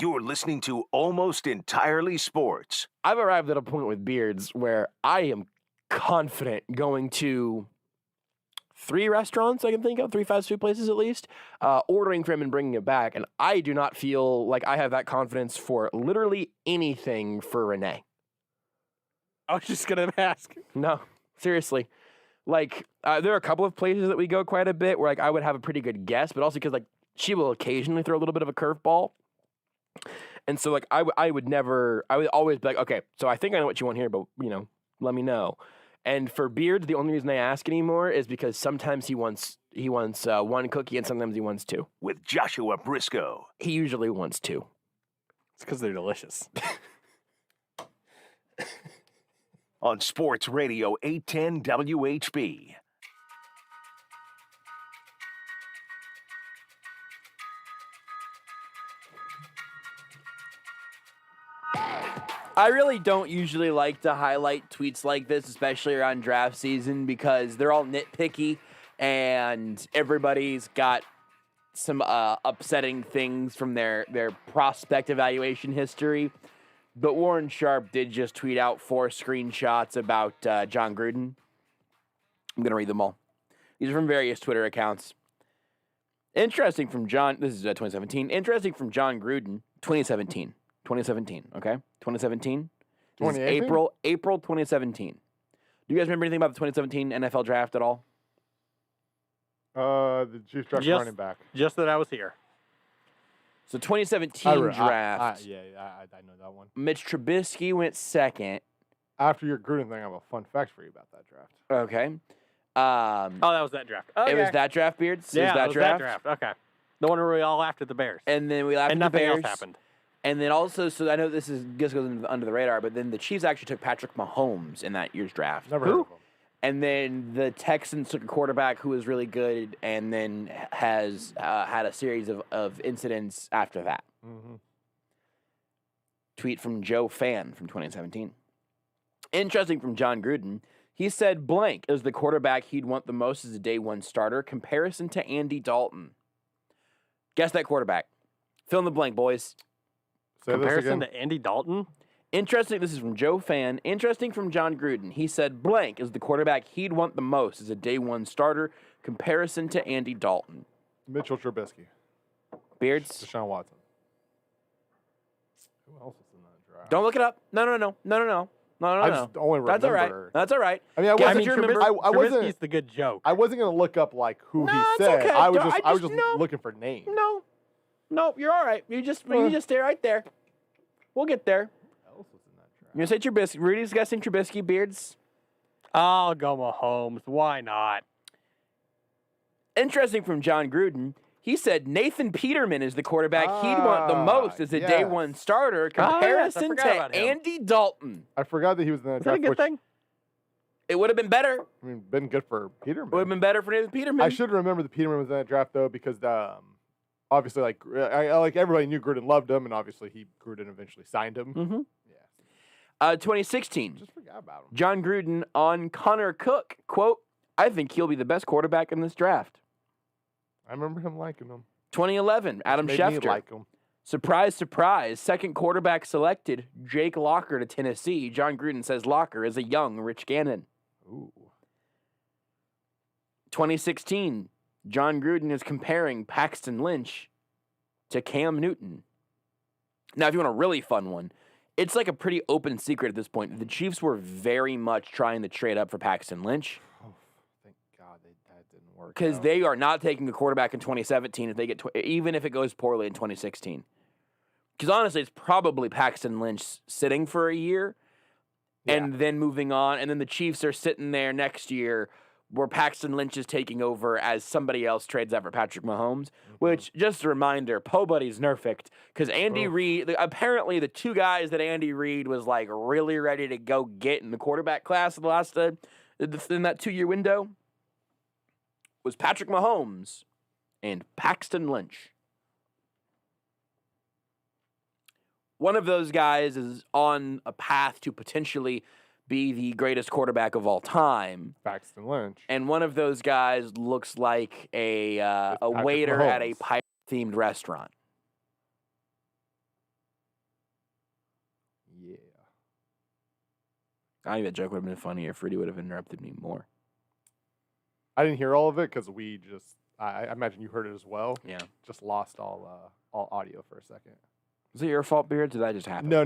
You're listening to Almost Entirely Sports. I've arrived at a point with Beards where I am confident going to 3 restaurants I can think of, 3 fast food places at least, ordering from him and bringing it back. And I do not feel like I have that confidence for literally anything for Renee. I was just going to ask. No, seriously. Like, there are a couple of places that we go quite a bit where like I would have a pretty good guess, but also because like she will occasionally throw a little bit of a curveball. And so like I would always be like, okay, so I think I know what you want here, but let me know. And for Beards, the only reason I ask anymore is because sometimes he wants 1 cookie and sometimes he wants 2. With Joshua Brisco. He usually wants 2. It's because they're delicious. On Sports Radio 810 WHB. I really don't usually like to highlight tweets like this, especially around draft season, because they're all nitpicky and everybody's got some upsetting things from their prospect evaluation history. But Warren Sharp did just tweet out 4 screenshots about John Gruden. I'm going to read them all. These are from various Twitter accounts. Interesting from John. This is 2017. Interesting from John Gruden. 2017, okay? 2017. This is April 2017. Do you guys remember anything about the 2017 NFL draft at all? The Chiefs draft running back. Just that I was here. So 2017 draft. I know that one. Mitch Trubisky went second. After your Gruden thing, I have a fun fact for you about that draft. Okay. That was that draft. Okay. It was that draft, Beards? Yeah, it was that draft? Okay. The one where we all laughed at the Bears. And then we laughed and at the nothing Bears. else happened. And then also, so I know this goes under the radar, but then the Chiefs actually took Patrick Mahomes in that year's draft. Never heard of him. And then the Texans took a quarterback who was really good and then has had a series of incidents after that. Mm-hmm. Tweet from Joe Fan from 2017. Interesting from John Gruden. He said blank is the quarterback he'd want the most as a day 1 starter. Comparison to Andy Dalton. Guess that quarterback. Fill in the blank, boys. Say Comparison to Andy Dalton? Interesting, this is from Joe Fan. Interesting from John Gruden. He said blank is the quarterback he'd want the most as a day 1 starter. Comparison to Andy Dalton. Mitchell Trubisky. Beards? Deshaun Watson. Who else is in that draft? Don't look it up. No. I just only remember. That's all right. That's all right. I mean, I wasn't. Trubisky's the good joke. I wasn't going to look up like who No, he it's said. okay. I was I just just looking for names. No, you're all right. You just stay right there. We'll get there. Who else was in that draft? You're going to say Trubisky. Rudy's guessing Trubisky. Beards? I'll go Mahomes. Why not? Interesting from John Gruden. He said Nathan Peterman is the quarterback he'd want the most as a day 1 starter. Comparison to Andy Dalton. I forgot that he was in that Is that draft. a good thing? It would have been better. I mean, been good for Peterman. Would have been better for Nathan Peterman. I should remember that Peterman was in that draft though, because obviously, like everybody knew Gruden loved him, and obviously Gruden eventually signed him. Mm-hmm. Yeah. 2016. Just forgot about him. John Gruden on Connor Cook, quote, I think he'll be the best quarterback in this draft. I remember him liking him. 2011, Adam Made Schefter. me like him. Surprise, surprise. Second quarterback selected, Jake Locker to Tennessee. John Gruden says Locker is a young Rich Gannon. Ooh. 2016, John Gruden is comparing Paxton Lynch to Cam Newton. Now, if you want a really fun one, it's like a pretty open secret at this point. The Chiefs were very much trying to trade up for Paxton Lynch. Oh, thank God that didn't work. Because out. they are not taking a quarterback in 2017 if they get even if it goes poorly in 2016. Because honestly, it's probably Paxton Lynch sitting for a year and then moving on. And then the Chiefs are sitting there next year where Paxton Lynch is taking over as somebody else trades out for Patrick Mahomes. Which, just a reminder, Po Buddy's nerfed. Because Andy Reid, apparently the 2 guys that Andy Reid was like really ready to go get in the quarterback class in the last in that 2-year window was Patrick Mahomes and Paxton Lynch. One of those guys is on a path to potentially be the greatest quarterback of all time. Paxton Lynch. And one of those guys looks like a waiter Mahomes. at a pirate-themed restaurant. I think that joke would have been funnier if Rudy would have interrupted me more. I didn't hear all of it because I imagine you heard it as well. Yeah. Just lost all audio for a second. Is it your fault, Beard? Did that just happen? No.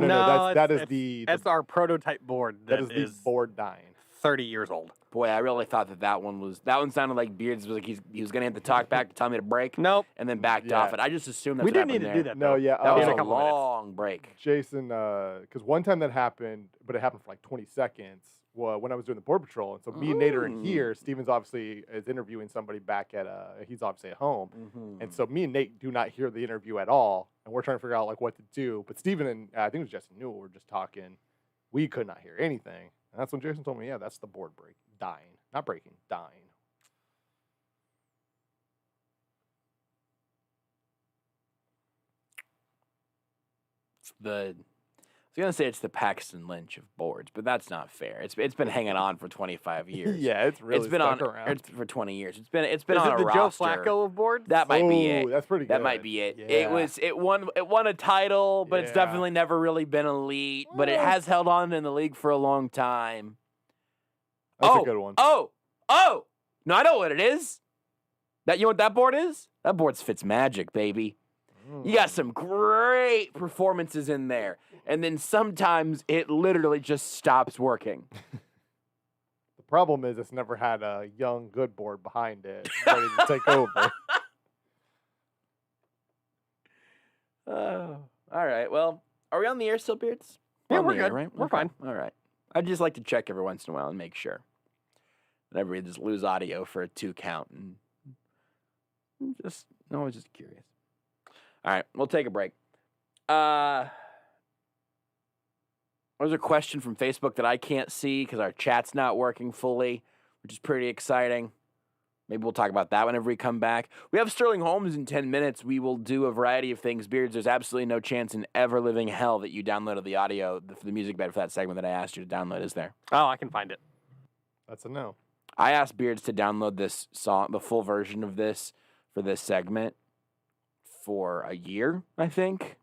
That is That's our prototype board. That is the board dying. 30 years old. Boy, I really thought that one sounded like Beards was like he was gonna have to talk back to tell me to break. Nope. And then backed Yeah. off it. I just assumed that's We what didn't need happened to do there. that. No, though. yeah. That was in a a couple minutes. long break. Jason, because one time that happened, but it happened for like 20 seconds. When I was doing the board patrol, and so me and Nate are in here. Steven's obviously is interviewing somebody back at he's obviously at home, and so me and Nate do not hear the interview at all, and we're trying to figure out like what to do. But Steven and I think it was Jesse Newell were just talking. We could not hear anything, and that's when Jason told me, yeah, that's the board dying, not breaking, dying. I was gonna say it's the Paxton Lynch of boards, but that's not fair. It's been hanging on for 25 years. Yeah, it's really it's been stuck on around. It's for 20 years. It's been Is on it a the roster. Joe Flacco of boards? That might be it. That's pretty good. That might be it. Yeah. It won a title, but it's Yeah. definitely never really been elite. But it has held on in the league for a long time. That's a good one. Oh! No, I know what it is. You know what that board is? That board's Fitzmagic, baby. You got some great performances in there. And then sometimes it literally just stops working. The problem is it's never had a young good board behind it ready to take over. Oh, all right. Well, are we on the air still, Beards? Yeah, On we're the air, good. right? We're fine. All right. I'd just like to check every once in a while and make sure that everybody just lose audio for a 2 count. And I was just curious. All right, we'll take a break. There's a question from Facebook that I can't see because our chat's not working fully, which is pretty exciting. Maybe we'll talk about that whenever we come back. We have Sterling Holmes in 10 minutes. We will do a variety of things. Beards, there's absolutely no chance in ever living hell that you downloaded the audio, the music bed for that segment that I asked you to download, is there? Oh, I can find it. That's a no. I asked Beards to download this song, the full version of this, for this segment for a year, I think.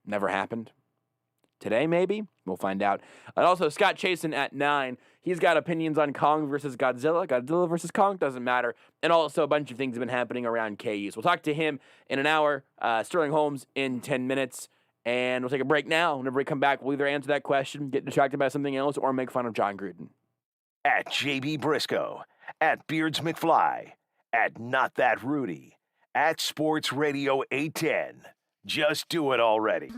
Never happened. Today, maybe? We'll find out. And also, Scott Chasen at 9. He's got opinions on Kong versus Godzilla. Godzilla versus Kong, doesn't matter. And also a bunch of things have been happening around KUs. We'll talk to him in an hour. Sterling Holmes in 10 minutes. And we'll take a break now. Whenever we come back, we'll either answer that question, get distracted by something else, or make fun of John Gruden. At JB Brisco, at Beards McFly, at Not That Rudy, at Sports Radio 810. Just do it already.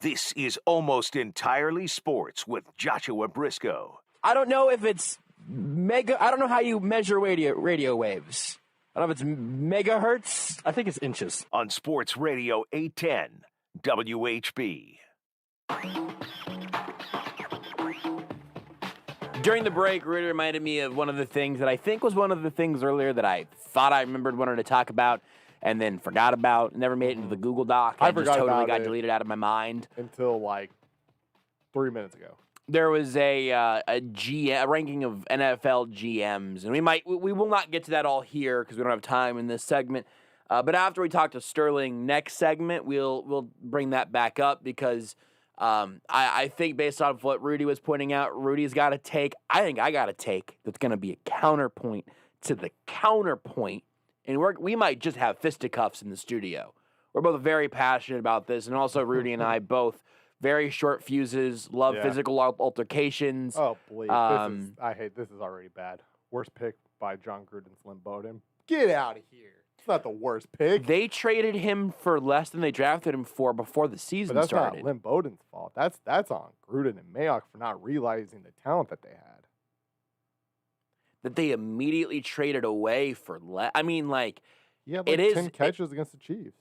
This is Almost Entirely Sports with Joshua Brisco. I don't know if it's I don't know how you measure radio waves. I don't know if it's megahertz. I think it's inches. On Sports Radio 810 WHB. During the break, Rudy reminded me of one of the things that I think was one of the things earlier that I thought I remembered wanted to talk about and then forgot about. Never made it into the Google Doc. I and just forgot totally about got it. deleted out of my mind. Until like 3 minutes ago. There was a ranking of NFL GMs, and we will not get to that all here because we don't have time in this segment. But after we talk to Sterling next segment, we'll bring that back up because I think based off what Rudy was pointing out, Rudy's got a take. I think I got a take that's going to be a counterpoint to the counterpoint, and we might just have fisticuffs in the studio. We're both very passionate about this, and also Rudy and I both. Very short fuses, love physical altercations. Oh, please. This is already bad. Worst pick by John Gruden's Lynn Bowden. Get out of here. It's not the worst pick. They traded him for less than they drafted him for before the season But that's started. not Lynn Bowden's fault. That's on Gruden and Mayock for not realizing the talent that they had. That they immediately traded away for less. I mean, like, He had it is 10 catches against the Chiefs.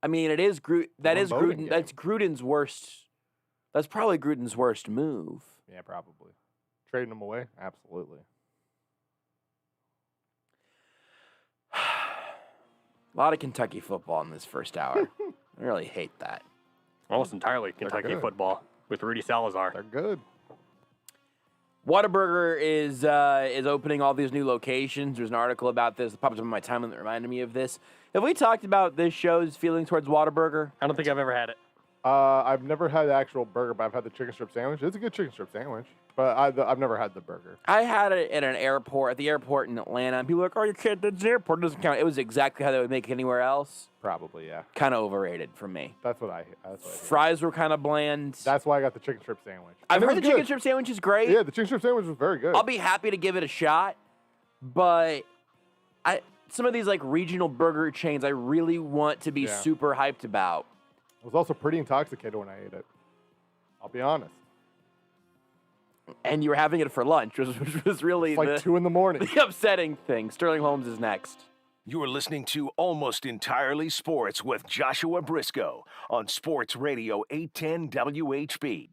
I mean, it is that is Bowden Gruden. game. That's Gruden's worst. That's probably Gruden's worst move. Yeah, probably. Trading him away? Absolutely. A lot of Kentucky football in this first hour. I really hate that. Almost entirely Kentucky good. football with Rudy Salazar. They're good. Whataburger is opening all these new locations. There's an article about this that popped up in my timeline that reminded me of this. Have we talked about this show's feeling towards Whataburger? I don't think I've ever had it. I've never had the actual burger, but I've had the chicken strip sandwich. It's a good chicken strip sandwich, but I've never had the burger. I had it at the airport in Atlanta, and people were like, "Oh, you can't. The airport doesn't count." It was exactly how they would make it anywhere else. Probably, yeah. Kind of overrated for me. That's what I hear. Fries were kind of bland. That's why I got the chicken strip sandwich. I've And it heard was the chicken good. strip sandwich is great. Yeah, the chicken strip sandwich was very good. I'll be happy to give it a shot, but some of these like regional burger chains I really want to be Yeah. super hyped about. I was also pretty intoxicated when I ate it. I'll be honest. And you were having it for lunch, which was really It's like 2 in the morning. the upsetting thing. Sterling Holmes is next. You are listening to Almost Entirely Sports with Joshua Brisco on Sports Radio 810 WHB.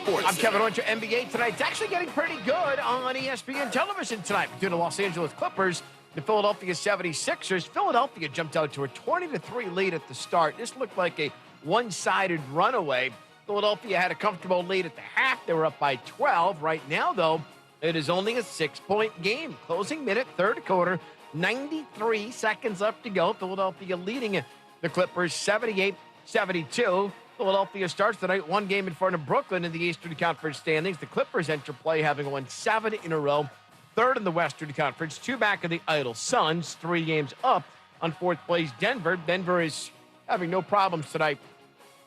Sports. I'm Kevin Hunter. NBA tonight. It's actually getting pretty good on ESPN television tonight between the Los Angeles Clippers and the Philadelphia 76ers. Philadelphia jumped out to a 20-3 lead at the start. This looked like a one-sided runaway. Philadelphia had a comfortable lead at the half. They were up by 12. Right now, though, it is only a 6-point game. Closing minute, third quarter, 93 seconds left to go. Philadelphia leading the Clippers 78-72. Philadelphia starts tonight one game in front of Brooklyn in the Eastern Conference standings. The Clippers enter play having won 7 in a row, third in the Western Conference, 2 back of the idle Suns, 3 games up on fourth place Denver. Denver is having no problems tonight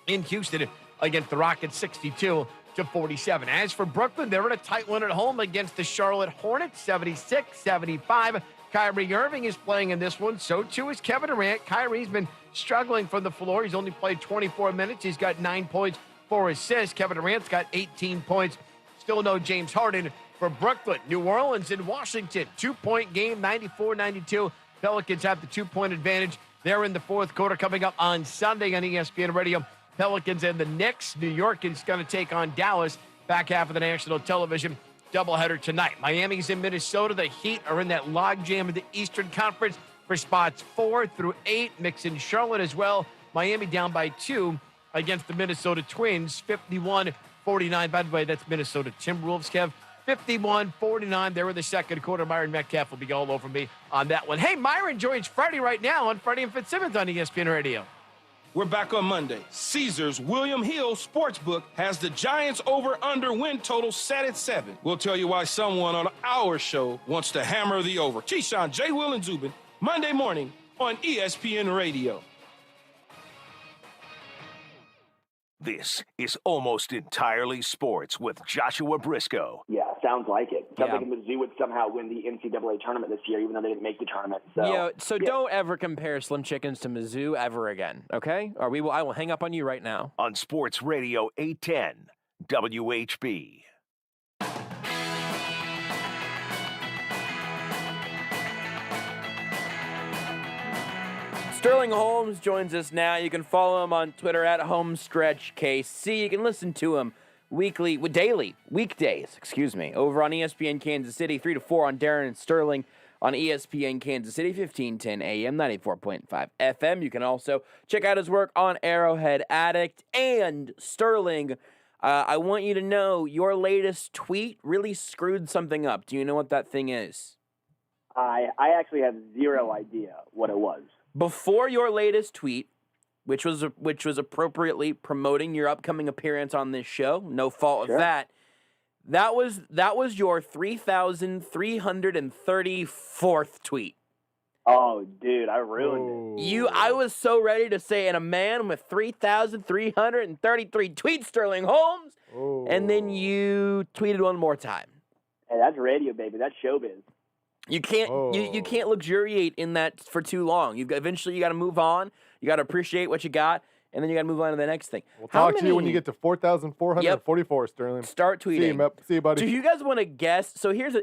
in Houston against the Rockets 62-47. As for Brooklyn, they're in a tight one at home against the Charlotte Hornets 76-75. Kyrie Irving is playing in this one. So too is Kevin Durant. Kyrie's been struggling from the floor. He's only played 24 minutes. He's got 9 points, 4 assists. Kevin Durant's got 18 points. Still no James Harden for Brooklyn. New Orleans and Washington, 2-point game, 94-92. Pelicans have the 2-point advantage. They're in the fourth quarter coming up on Sunday on ESPN Radio. Pelicans and the Knicks. New York is going to take on Dallas. Back half of the national television doubleheader tonight. Miami's in Minnesota. The Heat are in that logjam of the Eastern Conference for spots 4 through 8. Knicks in Charlotte as well. Miami down by 2 against the Minnesota Twins, 51-49. By the way, that's Minnesota Timberwolves, Kev. 51-49. There in the second quarter. Myron Metcalf will be all over me on that one. Hey, Myron joins Freddie right now on Freddie and Fitzsimmons on ESPN Radio. We're back on Monday. Caesars William Hill Sportsbook has the Giants over-under win total set at 7. We'll tell you why someone on our show wants to hammer the over. Keyshawn, J. Will, and Zubin, Monday morning on ESPN Radio. This is Almost Entirely Sports with Joshua Brisco. Yeah, sounds like it. Sounds like Mizzou would somehow win the NCAA tournament this year, even though they didn't make the tournament. So, don't ever compare Slim Chickens to Mizzou ever again, okay? Or I will hang up on you right now. On Sports Radio 810 WHB. Sterling Holmes joins us now. You can follow him on Twitter at HomestretchKC. You can listen to him weekdays, over on ESPN Kansas City, 3 to 4 on Darren and Sterling on ESPN Kansas City, 1510 AM, 94.5 FM. You can also check out his work on Arrowhead Addict. And Sterling, I want you to know your latest tweet really screwed something up. Do you know what that thing is? I actually have zero idea what it was. Before your latest tweet, which was appropriately promoting your upcoming appearance on this show, no fault of that. That was your 3,334th tweet. Oh, dude, I ruined it. I was so ready to say, and a man with 3,333 tweets, Sterling Holmes, and then you tweeted one more time. Hey, that's radio, baby. That's showbiz. You can't you can't luxuriate in that for too long. Eventually you got to move on. You got to appreciate what you got, and then you got to move on to the next thing. We'll talk to you when you get to 4,444, Sterling. Start tweeting. See you, buddy. Do you guys want to guess? So here's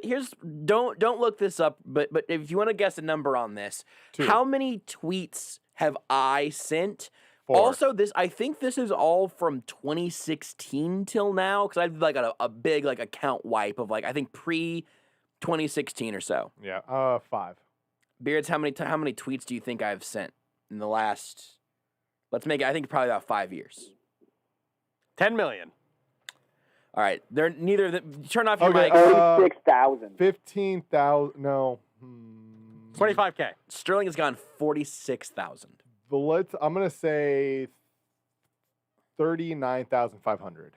don't look this up, but if you want to guess a number on this, 2. How many tweets have I sent? 4. Also, I think this is all from 2016 till now, because I did like a big account wipe of I think pre 2016 or so. Yeah, 5. Beards, how many tweets do you think I've sent in the last? Let's make it. I think probably about 5 years. 10 million. All right, they're neither of them. Turn off your mic. 46,000. 15,000. No. 25K. Sterling has gone 46,000. I'm gonna say 39,500.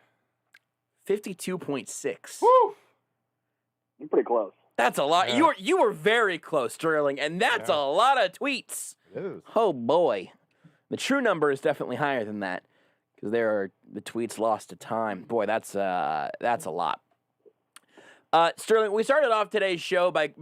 52.6. Woo! You're pretty close. That's a lot. Yeah. You were very close, Sterling, and that's a lot of tweets. It is. Oh boy, the true number is definitely higher than that because there are the tweets lost to time. Boy, that's a lot. Sterling, we started off today's show by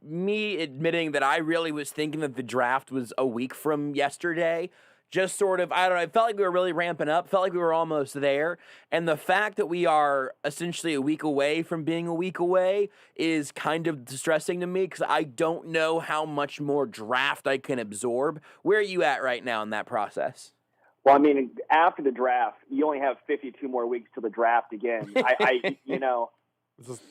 me admitting that I really was thinking that the draft was a week from yesterday. Just sort of, I don't know, it felt like we were really ramping up, felt like we were almost there. And the fact that we are essentially a week away from being a week away is kind of distressing to me because I don't know how much more draft I can absorb. Where are you at right now in that process? Well, I mean, after the draft, you only have 52 more weeks till the draft again.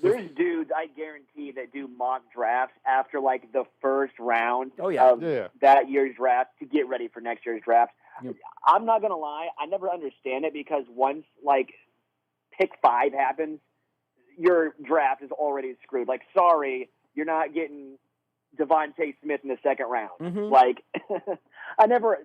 There's dudes I guarantee that do mock drafts after like the first round of that year's draft to get ready for next year's draft. Yep. I'm not gonna lie, I never understand it because once like pick 5 happens, your draft is already screwed. Like, sorry, you're not getting Devontae Smith in the second round. Mm-hmm. Like,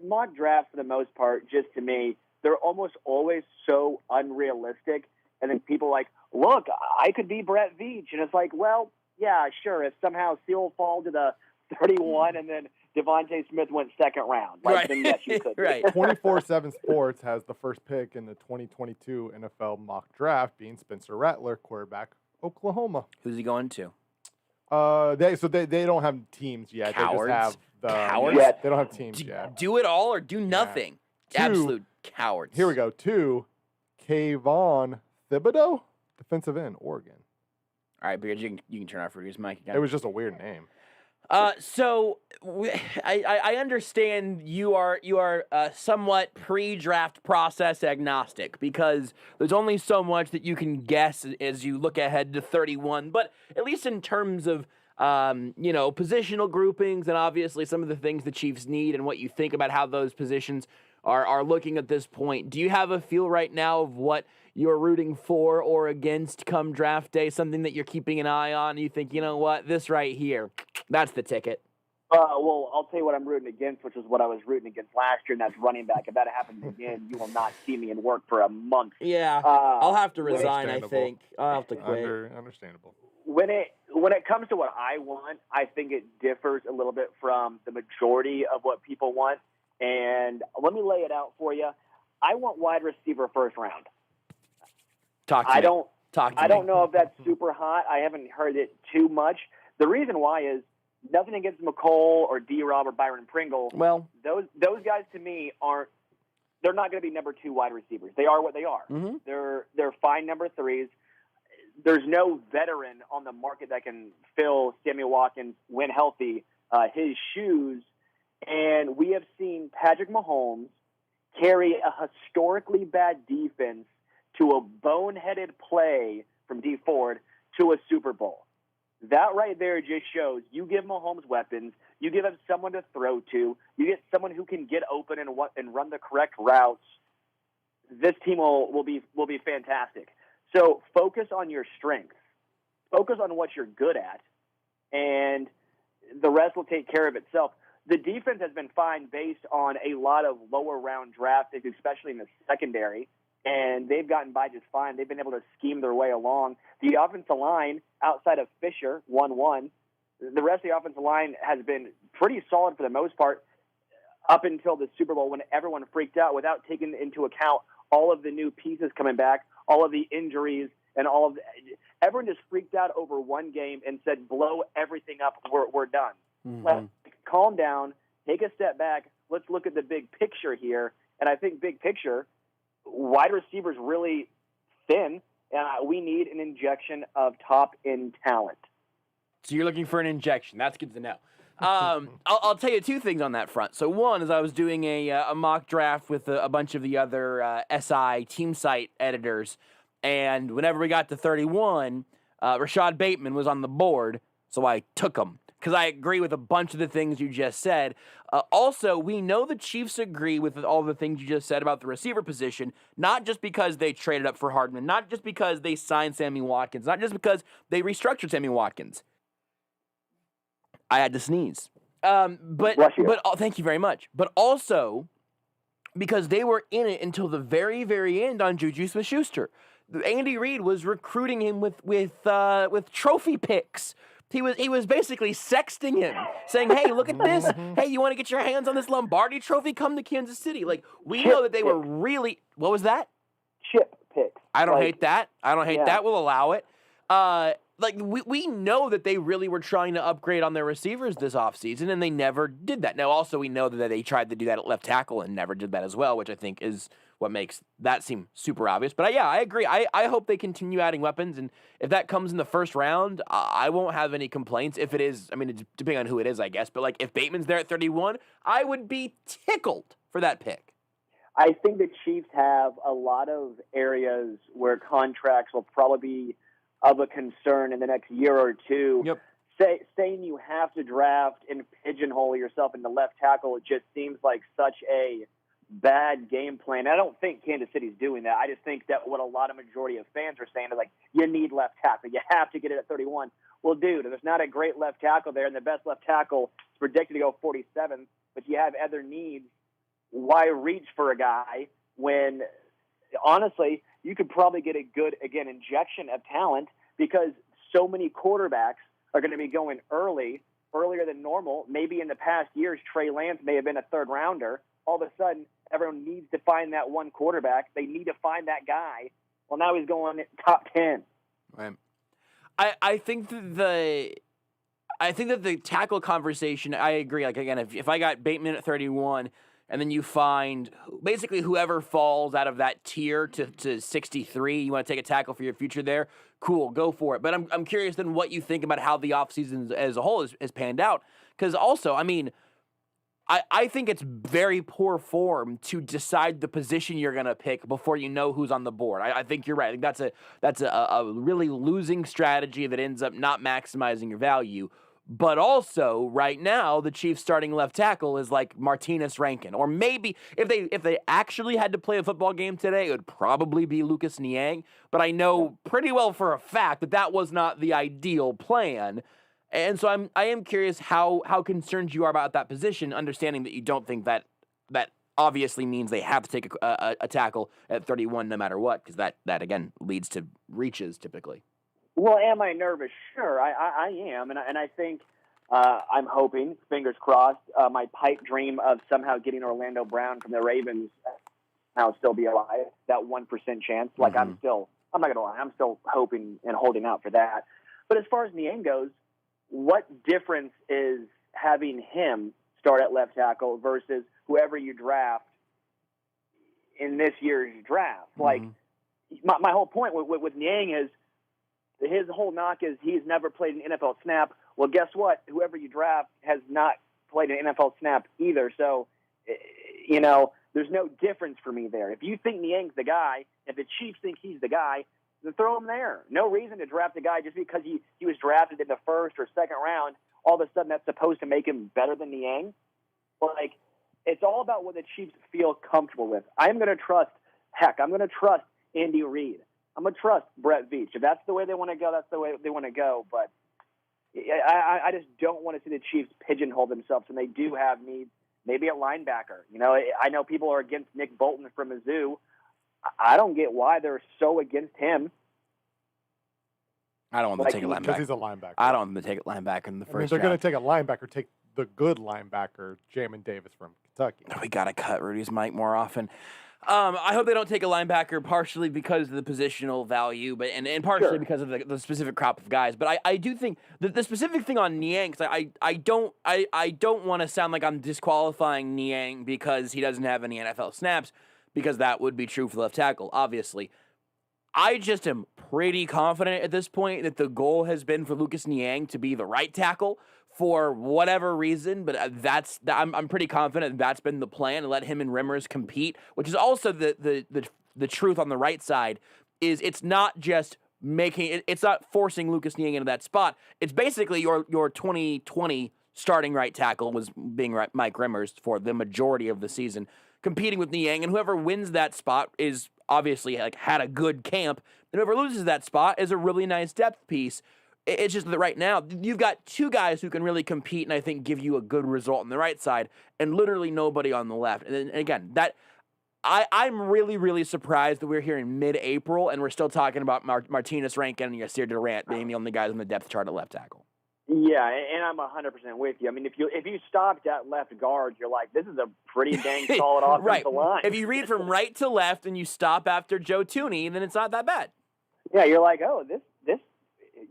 mock drafts for the most part, just to me, they're almost always so unrealistic. And then people are like, look, I could be Brett Veach. And it's like, well, yeah, sure. If somehow Seal fall to the 31 and then Devontae Smith went second round, like, then yes, you could. Right. 24/7 Sports has the first pick in the 2022 NFL mock draft being Spencer Rattler, quarterback, Oklahoma. Who's he going to? They don't have teams yet. Cowards. They just have the Cowards? Yeah, they don't have teams yet. Do it all or do nothing. Yeah. Absolute cowards. Here we go. 2, Kayvon Thibodeau, defensive end, Oregon. All right, Beard, you can turn off Rudy's mic again. It was just a weird name. So I understand you are somewhat pre-draft process agnostic because there's only so much that you can guess as you look ahead to 31. But at least in terms of positional groupings and obviously some of the things the Chiefs need and what you think about how those positions are looking at this point, do you have a feel right now of what you're rooting for or against come draft day, something that you're keeping an eye on? You think, you know what, this right here, that's the ticket. Well, I'll tell you what I'm rooting against, which is what I was rooting against last year, and that's running back. If that happens again, you will not see me in work for a month. Yeah, I'll have to resign, I think. I'll have to quit. Understandable. When it comes to what I want, I think it differs a little bit from the majority of what people want. And let me lay it out for you. I want wide receiver first round. I don't know if that's super hot. I haven't heard it too much. The reason why is nothing against McCole or D-Rob or Byron Pringle. Well, those guys to me they're not going to be number 2 wide receivers. They are what they are. Mm-hmm. They're fine number 3s. There's no veteran on the market that can fill Sammy Watkins, when healthy, his shoes. And we have seen Patrick Mahomes carry a historically bad defense to a boneheaded play from Dee Ford to a Super Bowl. That right there just shows you give Mahomes weapons, you give him someone to throw to, you get someone who can get open and run the correct routes. This team will be fantastic. So focus on your strengths. Focus on what you're good at, and the rest will take care of itself. The defense has been fine based on a lot of lower round draft picks, especially in the secondary, and they've gotten by just fine. They've been able to scheme their way along. The offensive line, outside of Fisher, 1-1, the rest of the offensive line has been pretty solid for the most part up until the Super Bowl when everyone freaked out without taking into account all of the new pieces coming back, all of the injuries, and everyone just freaked out over one game and said, blow everything up, we're done. Mm-hmm. Calm down, take a step back, let's look at the big picture here. And I think big picture, wide receivers really thin, and we need an injection of top-end talent. So you're looking for an injection. That's good to know. I'll tell you 2 things on that front. So one is I was doing a mock draft with a bunch of the other SI team site editors, and whenever we got to 31, Rashad Bateman was on the board, so I took him because I agree with a bunch of the things you just said. Also, we know the Chiefs agree with all the things you just said about the receiver position, not just because they traded up for Hardman, not just because they signed Sammy Watkins, not just because they restructured Sammy Watkins. I had to sneeze. But thank you very much. But also because they were in it until the very, very end on Juju Smith-Schuster. Andy Reid was recruiting him with trophy picks. He was basically sexting him, saying, "Hey, look at this. Hey, you want to get your hands on this Lombardi trophy? Come to Kansas City." Like, we know that they were really. What was that? Chip picks. I don't hate that. I don't hate that. We'll allow it. We know that they really were trying to upgrade on their receivers this offseason, and they never did that. Now, also, we know that they tried to do that at left tackle and never did that as well, which I think is what makes that seem super obvious. But yeah, I agree. I hope they continue adding weapons, and if that comes in the first round, I won't have any complaints. If it is, I mean, it's depending on who it is, I guess. But like, if Bateman's there at 31, I would be tickled for that pick. I think the Chiefs have a lot of areas where contracts will probably be of a concern in the next year or two. Yep. Saying you have to draft and pigeonhole yourself into left tackle, it just seems like such a bad game plan. I don't think Kansas City's doing that. I just think that what a lot of majority of fans are saying is like, you need left tackle. You have to get it at 31. Well, dude, there's not a great left tackle there, and the best left tackle is predicted to go 47th, but you have other needs. Why reach for a guy when, honestly, you could probably get a good, again, injection of talent because so many quarterbacks are going to be going earlier than normal. Maybe in the past years, Trey Lance may have been a third-rounder. All of a sudden, everyone needs to find that one quarterback. They need to find that guy. Well, now he's going top 10. Right. I think that the tackle conversation, I agree. Like, again, if I got Bateman at 31 and then you find basically whoever falls out of that tier to 63, you want to take a tackle for your future there, cool, go for it. But I'm curious then what you think about how the offseason as a whole has panned out. Because also, I mean, I think it's very poor form to decide the position you're going to pick before you know who's on the board. I think you're right. I think that's a really losing strategy that ends up not maximizing your value. But also, right now, the Chiefs' starting left tackle is like Martinez Rankin. Or maybe, if they actually had to play a football game today, it would probably be Lucas Niang. But I know pretty well for a fact that was not the ideal plan. And so I am curious how concerned you are about that position, understanding that you don't think that obviously means they have to take a tackle at 31 no matter what, because that, again, leads to reaches typically. Well, am I nervous? Sure, I am, and I think I'm hoping, fingers crossed, my pipe dream of somehow getting Orlando Brown from the Ravens now still be alive. That 1% chance, like I'm not gonna lie, I'm still hoping and holding out for that. But as far as Niang goes, what difference is having him start at left tackle versus whoever you draft in this year's draft? Like my whole point with Niang is, his whole knock is he's never played an NFL snap. Well, guess what? Whoever you draft has not played an NFL snap either. So, there's no difference for me there. If you think Niang's the guy, if the Chiefs think he's the guy, then throw him there. No reason to draft a guy just because he was drafted in the first or second round. All of a sudden, that's supposed to make him better than Niang. Like, it's all about what the Chiefs feel comfortable with. I'm going to trust Andy Reid. I'm going to trust Brett Veach. If that's the way they want to go, that's the way they want to go. But I just don't want to see the Chiefs pigeonhole themselves, and they do have needs, maybe at linebacker. I know people are against Nick Bolton from Mizzou. I don't get why they're so against him. I don't want to take a linebacker. Because he's a linebacker. I don't want them to take a linebacker in the first they're round. going to take a linebacker, take the good linebacker, Jamin Davis from Kentucky. We got to cut Rudy's mic more often. I hope they don't take a linebacker partially because of the positional value, but and partially because of the specific crop of guys. But I do think the specific thing on Niang, because I don't want to sound like I'm disqualifying Niang because he doesn't have any NFL snaps, because that would be true for the left tackle, obviously. I just am pretty confident at this point that the goal has been for Lucas Niang to be the right tackle for whatever reason, but I'm pretty confident that's been the plan, to let him and Rimmers compete, which is also the truth on the right side. Is it's not just it's not forcing Lucas Niang into that spot. It's basically your 2020 starting right tackle was being Mike Rimmers for the majority of the season, competing with Niang, and whoever wins that spot is obviously had a good camp, and whoever loses that spot is a really nice depth piece. It's just that right now, you've got two guys who can really compete and I think give you a good result on the right side, and literally nobody on the left. And again, I'm really, really surprised that we're here in mid-April and we're still talking about Martinez Rankin and Yasir Durant being the only guys on the depth chart at left tackle. Yeah, and I'm 100% with you. I mean, if you stopped at left guard, you're like, this is a pretty dang solid offensive line. If you read from right to left and you stop after Joe Thuney, then it's not that bad. Yeah, you're like, oh, this.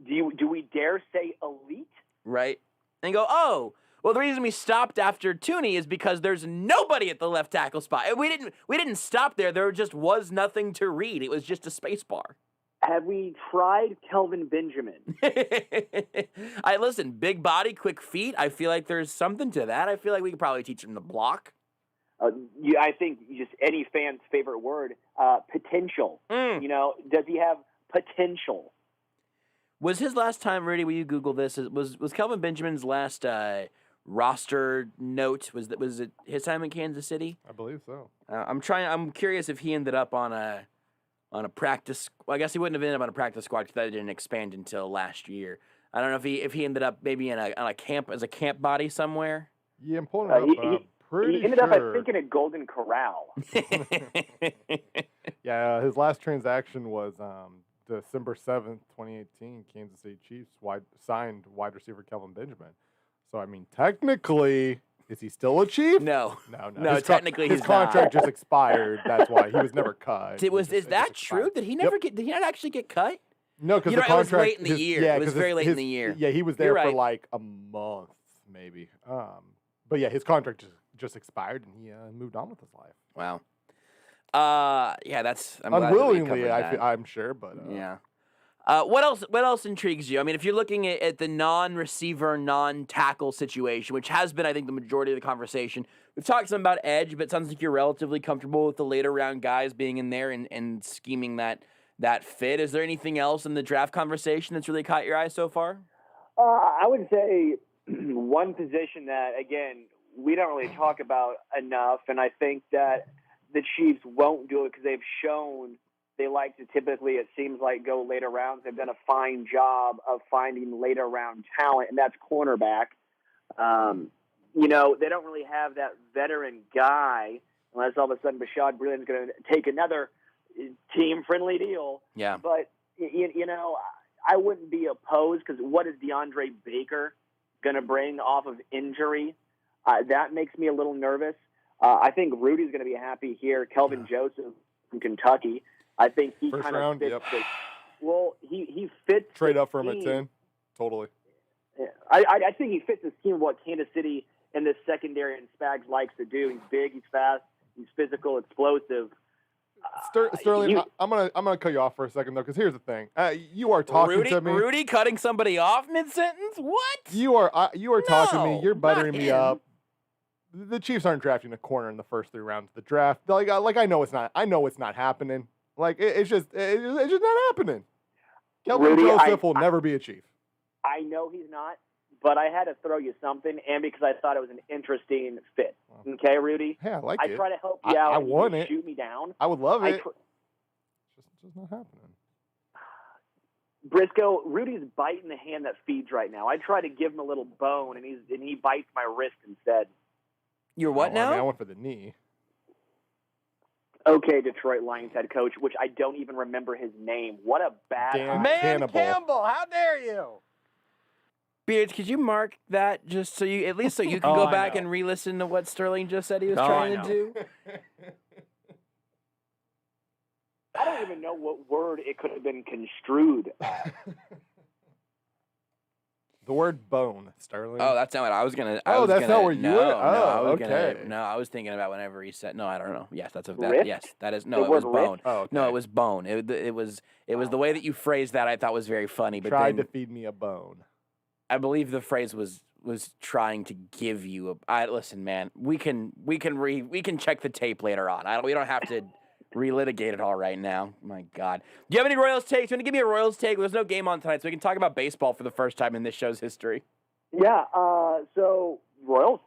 Do we dare say elite? Right. And go, oh, well, the reason we stopped after Thuney is because there's nobody at the left tackle spot. And we didn't stop there. There just was nothing to read. It was just a space bar. Have we tried Kelvin Benjamin? Listen, big body, quick feet. I feel like there's something to that. I feel like we could probably teach him to block. I think just any fan's favorite word, potential. Mm. You know, does he have potential? Was his last time, Rudy? Will you Google this? Was Kelvin Benjamin's last roster note? Was it his time in Kansas City? I believe so. I'm curious if he ended up on a practice. Well, I guess he wouldn't have ended up on a practice squad because that didn't expand until last year. I don't know if he ended up maybe on a camp as a camp body somewhere. Yeah, I'm pulling it up. But I'm pretty he ended up, sure. I think, in a Golden Corral. Yeah, his last transaction was December 7th, 2018. Kansas City Chiefs signed wide receiver Kelvin Benjamin. So, I mean, technically, is he still a Chief? No. No. Technically, his he's contract not. just expired. That's why he was never cut. Is that true? Did he never get? Did he not actually get cut? No, because You the know, it was contract late in the year. Yeah, It was 'cause very late in the year. Yeah, he was there You're for right. like a month, maybe. But yeah, his contract just expired, and he moved on with his life. Wow. Yeah, that's I'm glad that we Unwillingly, covered that. I'm sure, but Yeah. What else intrigues you? I mean, if you're looking at the non-receiver, non-tackle situation, which has been, I think, the majority of the conversation, we've talked some about edge, but it sounds like you're relatively comfortable with the later round guys being in there and scheming that fit. Is there anything else in the draft conversation that's really caught your eye so far? I would say one position that, again, we don't really talk about enough, and I think that the Chiefs won't do it because they've shown they like to typically, it seems like, go later rounds. They've done a fine job of finding later round talent, and that's cornerback. You know, they don't really have that veteran guy unless all of a sudden Bashad Breeland's going to take another team-friendly deal. Yeah. But, you know, I wouldn't be opposed because what is DeAndre Baker going to bring off of injury? That makes me a little nervous. I think Rudy's going to be happy here. Kelvin Joseph from Kentucky. I think he First kind of round, fits. yep. Well, he fits. trade the up for him at scheme. 10. Totally. I think he fits the scheme of what Kansas City and this secondary and Spags likes to do. He's big, he's fast, he's physical, explosive. Sterling, I'm gonna cut you off for a second though, because here's the thing. You are talking to me. Rudy cutting somebody off mid-sentence? What? You are talking to me. No, You're buttering not me him. up. The Chiefs aren't drafting a corner in the first 3 rounds of the draft. Like I know it's not. I know it's not happening. Like it's just not happening. Kelvin Rudy, Joseph will never be a Chief. I know he's not, but I had to throw you something, and because I thought it was an interesting fit. Okay, Rudy? Yeah, I like I it. try to help you out. I and you want it. shoot me down. I would love it. It's just not happening. Brisco, Rudy's biting the hand that feeds right now. I try to give him a little bone, and he bites my wrist instead. You're what I now? mean, I went for the knee. Okay, Detroit Lions head coach, which I don't even remember his name. What a bad Dan eye. Cannibal. Campbell, how dare you? Beards, could you mark that just so you, at least so you can Oh, go I back know. and re-listen to what Sterling just said he was Oh, trying I to know. do? I don't even know what word it could have been construed as. The word bone, Sterling. Oh, that's not what I was gonna. Oh, that's not where you no, were? No, I was okay. no, I was thinking about whenever he said. No, I don't know. Yes, that's a Ripped? yes. That is no. The It was word ripped? bone. Oh, okay. No, it was bone. It was the way that you phrased that I thought was very funny. But Tried then to feed me a bone. I believe the phrase was trying to give you a. Listen, man. We can check the tape later on. We don't have to relitigate it all right now. My God. Do you have any Royals takes? You want to give me a Royals take? There's no game on tonight, so we can talk about baseball for the first time in this show's history. Yeah, so Royals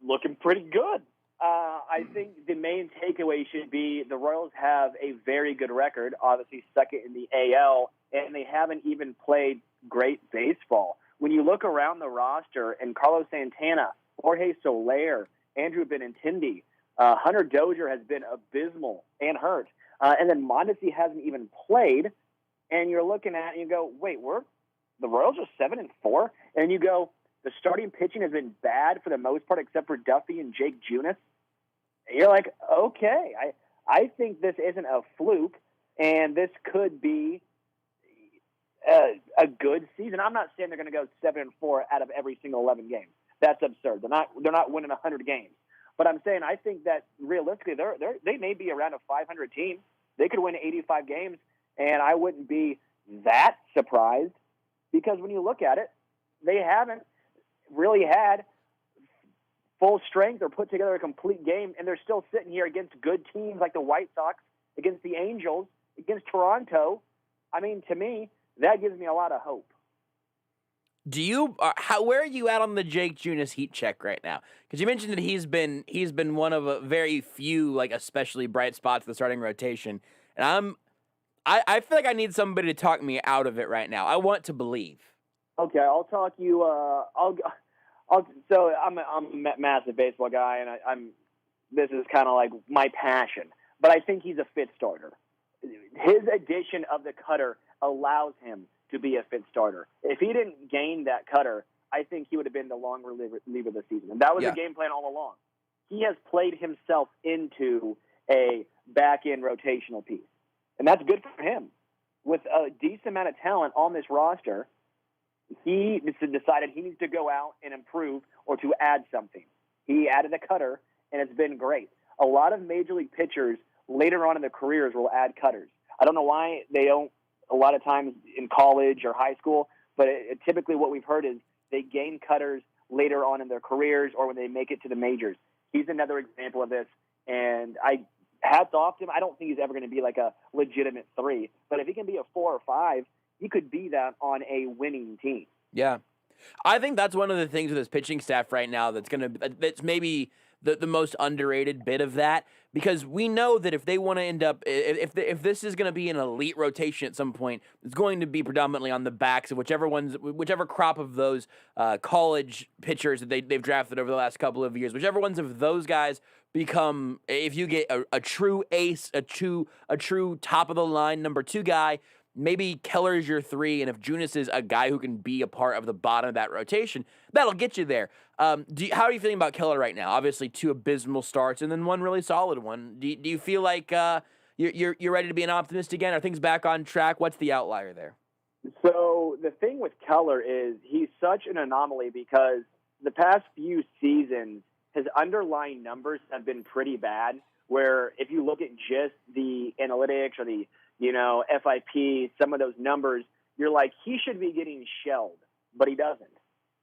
looking pretty good. I think the main takeaway should be the Royals have a very good record, obviously second in the AL, and they haven't even played great baseball. When you look around the roster, and Carlos Santana, Jorge Soler, Andrew Benintendi, Hunter Dozier has been abysmal and hurt. And then Mondesi hasn't even played, and you're looking at it and you go, wait, the Royals are 7-4? And you go, the starting pitching has been bad for the most part, except for Duffy and Jake Junis. You're like, okay, I think this isn't a fluke, and this could be a good season. I'm not saying they're going to go 7-4 out of every single 11 games. That's absurd. They're not winning 100 games. But I'm saying I think that realistically they may be around a 500 team. They could win 85 games, and I wouldn't be that surprised because when you look at it, they haven't really had full strength or put together a complete game, and they're still sitting here against good teams like the White Sox, against the Angels, against Toronto. I mean, to me, that gives me a lot of hope. Do you where are you at on the Jake Junis heat check right now? Because you mentioned that he's been one of a very few, like, especially bright spots in the starting rotation, and I feel like I need somebody to talk me out of it right now. I want to believe. Okay, I'll talk you. So I'm a massive baseball guy, and this is kind of like my passion. But I think he's a fit starter. His addition of the cutter allows him to be a fit starter. If he didn't gain that cutter, I think he would have been the long reliever this season. And that was the game plan all along. He has played himself into a back-end rotational piece. And that's good for him. With a decent amount of talent on this roster, he decided he needs to go out and improve or to add something. He added a cutter, and it's been great. A lot of major league pitchers later on in their careers will add cutters. I don't know why they don't a lot of times in college or high school, but typically what we've heard is they gain cutters later on in their careers or when they make it to the majors. He's another example of this, and hats off to him. I don't think he's ever going to be like a legitimate 3, but if he can be a 4 or 5, he could be that on a winning team. Yeah. I think that's one of the things with this pitching staff right now that's maybe the most underrated bit of that, because we know that if they want to end up, if this is going to be an elite rotation at some point, it's going to be predominantly on the backs of whichever crop of those college pitchers that they've drafted over the last couple of years, whichever ones of those guys become, if you get a true ace, a true top of the line number 2 guy. Maybe Keller's your 3, and if Junis is a guy who can be a part of the bottom of that rotation, that'll get you there. How are you feeling about Keller right now? Obviously, 2 abysmal starts and then 1 really solid one. Do you feel like you're ready to be an optimist again? Are things back on track? What's the outlier there? So the thing with Keller is he's such an anomaly because the past few seasons, his underlying numbers have been pretty bad, where if you look at just the analytics or the FIP, some of those numbers, you're like, he should be getting shelled, but he doesn't.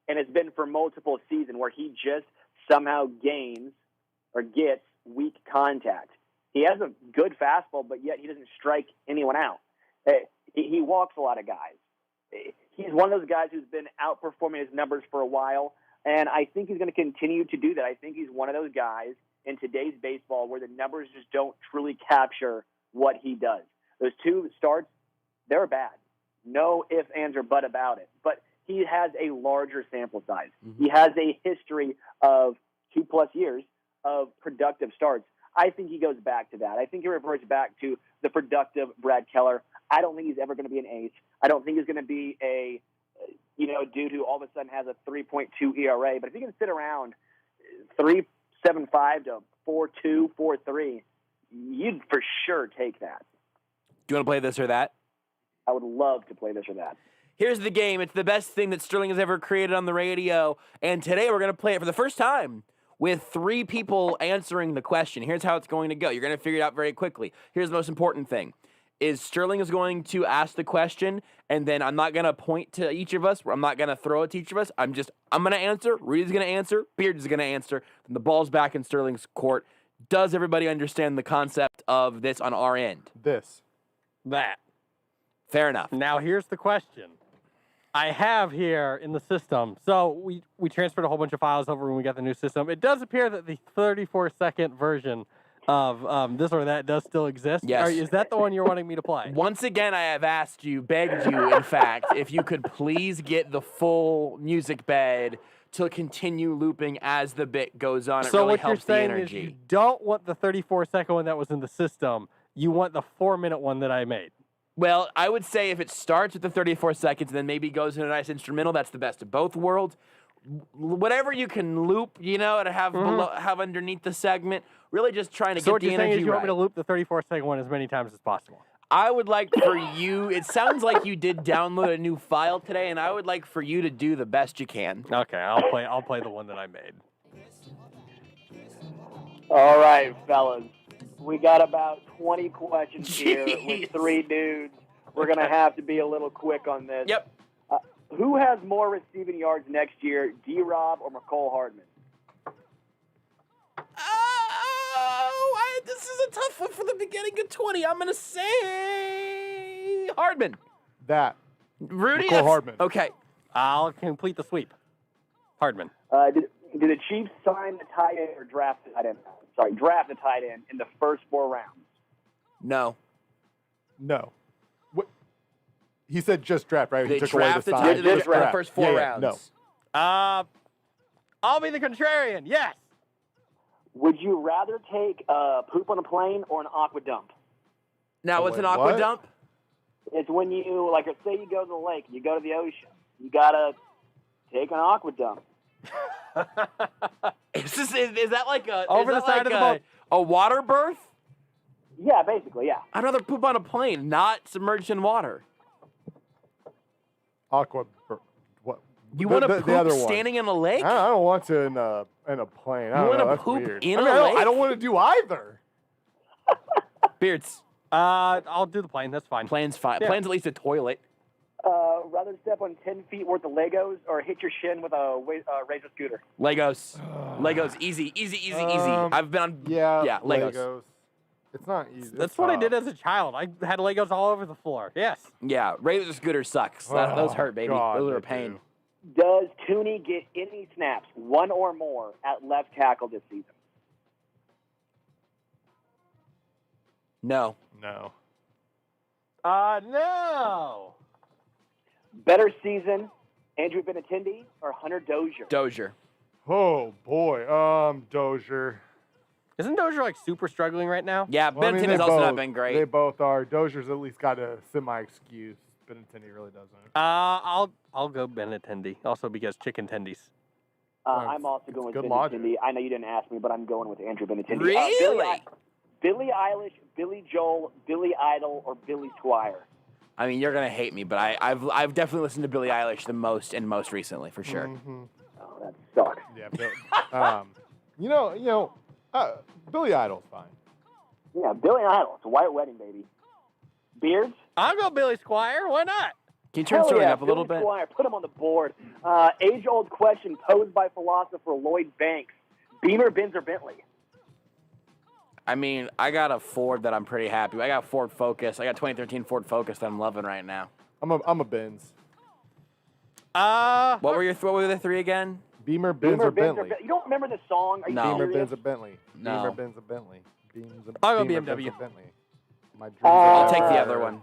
And it's been for multiple seasons where he just somehow gains or gets weak contact. He has a good fastball, but yet he doesn't strike anyone out. He walks a lot of guys. He's one of those guys who's been outperforming his numbers for a while, and I think he's going to continue to do that. I think he's one of those guys in today's baseball where the numbers just don't truly capture what he does. Those 2 starts, they're bad. No ifs, ands, or but about it. But he has a larger sample size. Mm-hmm. He has a history of 2+ years of productive starts. I think he goes back to that. I think he reverts back to the productive Brad Keller. I don't think he's ever going to be an ace. I don't think he's going to be a dude who all of a sudden has a 3.2 ERA. But if he can sit around 3.75 to 4.2, 4.3, you'd for sure take that. Do you want to play this or that? I would love to play this or that. Here's the game. It's the best thing that Sterling has ever created on the radio. And today we're going to play it for the first time with 3 people answering the question. Here's how it's going to go. You're going to figure it out very quickly. Here's the most important thing. Is Sterling is going to ask the question, and then I'm not going to point to each of us. I'm not going to throw it to each of us. I'm going to answer. Rudy's going to answer. Beard is going to answer. Then the ball's back in Sterling's court. Does everybody understand the concept of this on our end? That. Fair enough. Now, here's the question. I have here in the system, so we transferred a whole bunch of files over when we got the new system. It does appear that the 34-second version of this or that does still exist. Yes. Is that the one you're wanting me to play? Once again, I have begged you, in fact, if you could please get the full music bed to continue looping as the bit goes on. It so really what helps you're saying the energy. Is you don't want the 34-second one that was in the system. You want the 4-minute one that I made. Well, I would say if it starts with the 34 seconds and then maybe goes into a nice instrumental, that's the best of both worlds. Whatever you can loop, and have underneath the segment, really just trying to get the energy right. So what you're saying is you want me to loop the 34-second one as many times as possible? I would like for you, it sounds like you did download a new file today, and I would like for you to do the best you can. Okay, I'll play the one that I made. All right, fellas. We got about 20 questions here with 3 dudes. We're going to have to be a little quick on this. Yep. Who has more receiving yards next year, D-Rob or McCole Hardman? for the beginning of 20. I'm going to say Hardman. That. Rudy? Nicole Hardman. Okay. I'll complete the sweep. Hardman. Did the Chiefs sign the tight end or draft the tight end? Sorry, draft the tight end in the first 4 rounds? No. No. What? He said just draft, right? They He took away the drafted sign. the Just draft. first 4 rounds. No. I'll be the contrarian. Yes. Would you rather take poop on a plane or an aqua dump? Now, what's wait, an aqua what? dump? It's when you, like, say you go to the lake, you go to the ocean, you got to take an aqua dump. Is that like a Over is the that side like of the boat. a water birth? Yeah, basically, yeah. I'd rather poop on a plane, not submerged in water. What? You want to the other poop one. standing in a lake? I don't want to in a plane. I You don't wanna know. That's poop weird. in I mean, a I lake? don't want to do either. Beards. I'll do the plane. That's fine. Plane's fine. Yeah. Plane's at least a toilet. Rather step on 10 feet worth of Legos or hit your shin with a razor scooter? Legos. Legos. Easy. I've been on. Yeah. Legos. It's not easy. That's what I did as a child. I had Legos all over the floor. Yes. Yeah. Razor scooter sucks. Those hurt, baby. God, Those are a they pain. do. Does Tooney get any snaps, 1 or more, at left tackle this season? No. No. No. Better season, Andrew Benintendi or Hunter Dozier? Dozier. Oh boy. Dozier. Isn't Dozier like super struggling right now? Yeah, Well, I mean, Benton has they also not both- been great. They both are. Dozier's at least got a semi-excuse. Benintendi really doesn't. I'll go Benintendi. Also because chicken tendies. I'm also going with good Benintendi. logic. I know you didn't ask me, but I'm going with Andrew Benintendi. Really? Billie Eilish, Billy Joel, Billy Idol, or Billy Squire? I mean, you're gonna hate me, but I've definitely listened to Billie Eilish the most and most recently for sure. Mm-hmm. Oh, that sucks. Yeah. Billy Idol's fine. Yeah, Billy Idol. It's a white wedding, baby. Beards? I'll go Billy Squire. Why not? Can you turn Hell something yeah, up a little Billy bit? Squire. Put him on the board. Age-old question posed by philosopher Lloyd Banks. Beamer, Benz, or Bentley? I mean, I got a Ford that I'm pretty happy with. I got Ford Focus. I got 2013 Ford Focus that I'm loving right now. I'm a Benz. What were the 3 again? Beamer, Benz, or Bentley. You don't remember the song? Are you No. Beamer, serious? Benz, or Bentley. No. Beamer, Benz, or Bentley. I'll go Beamer, BMW. Benz, or Bentley. My dreams I'll are take the better. other one.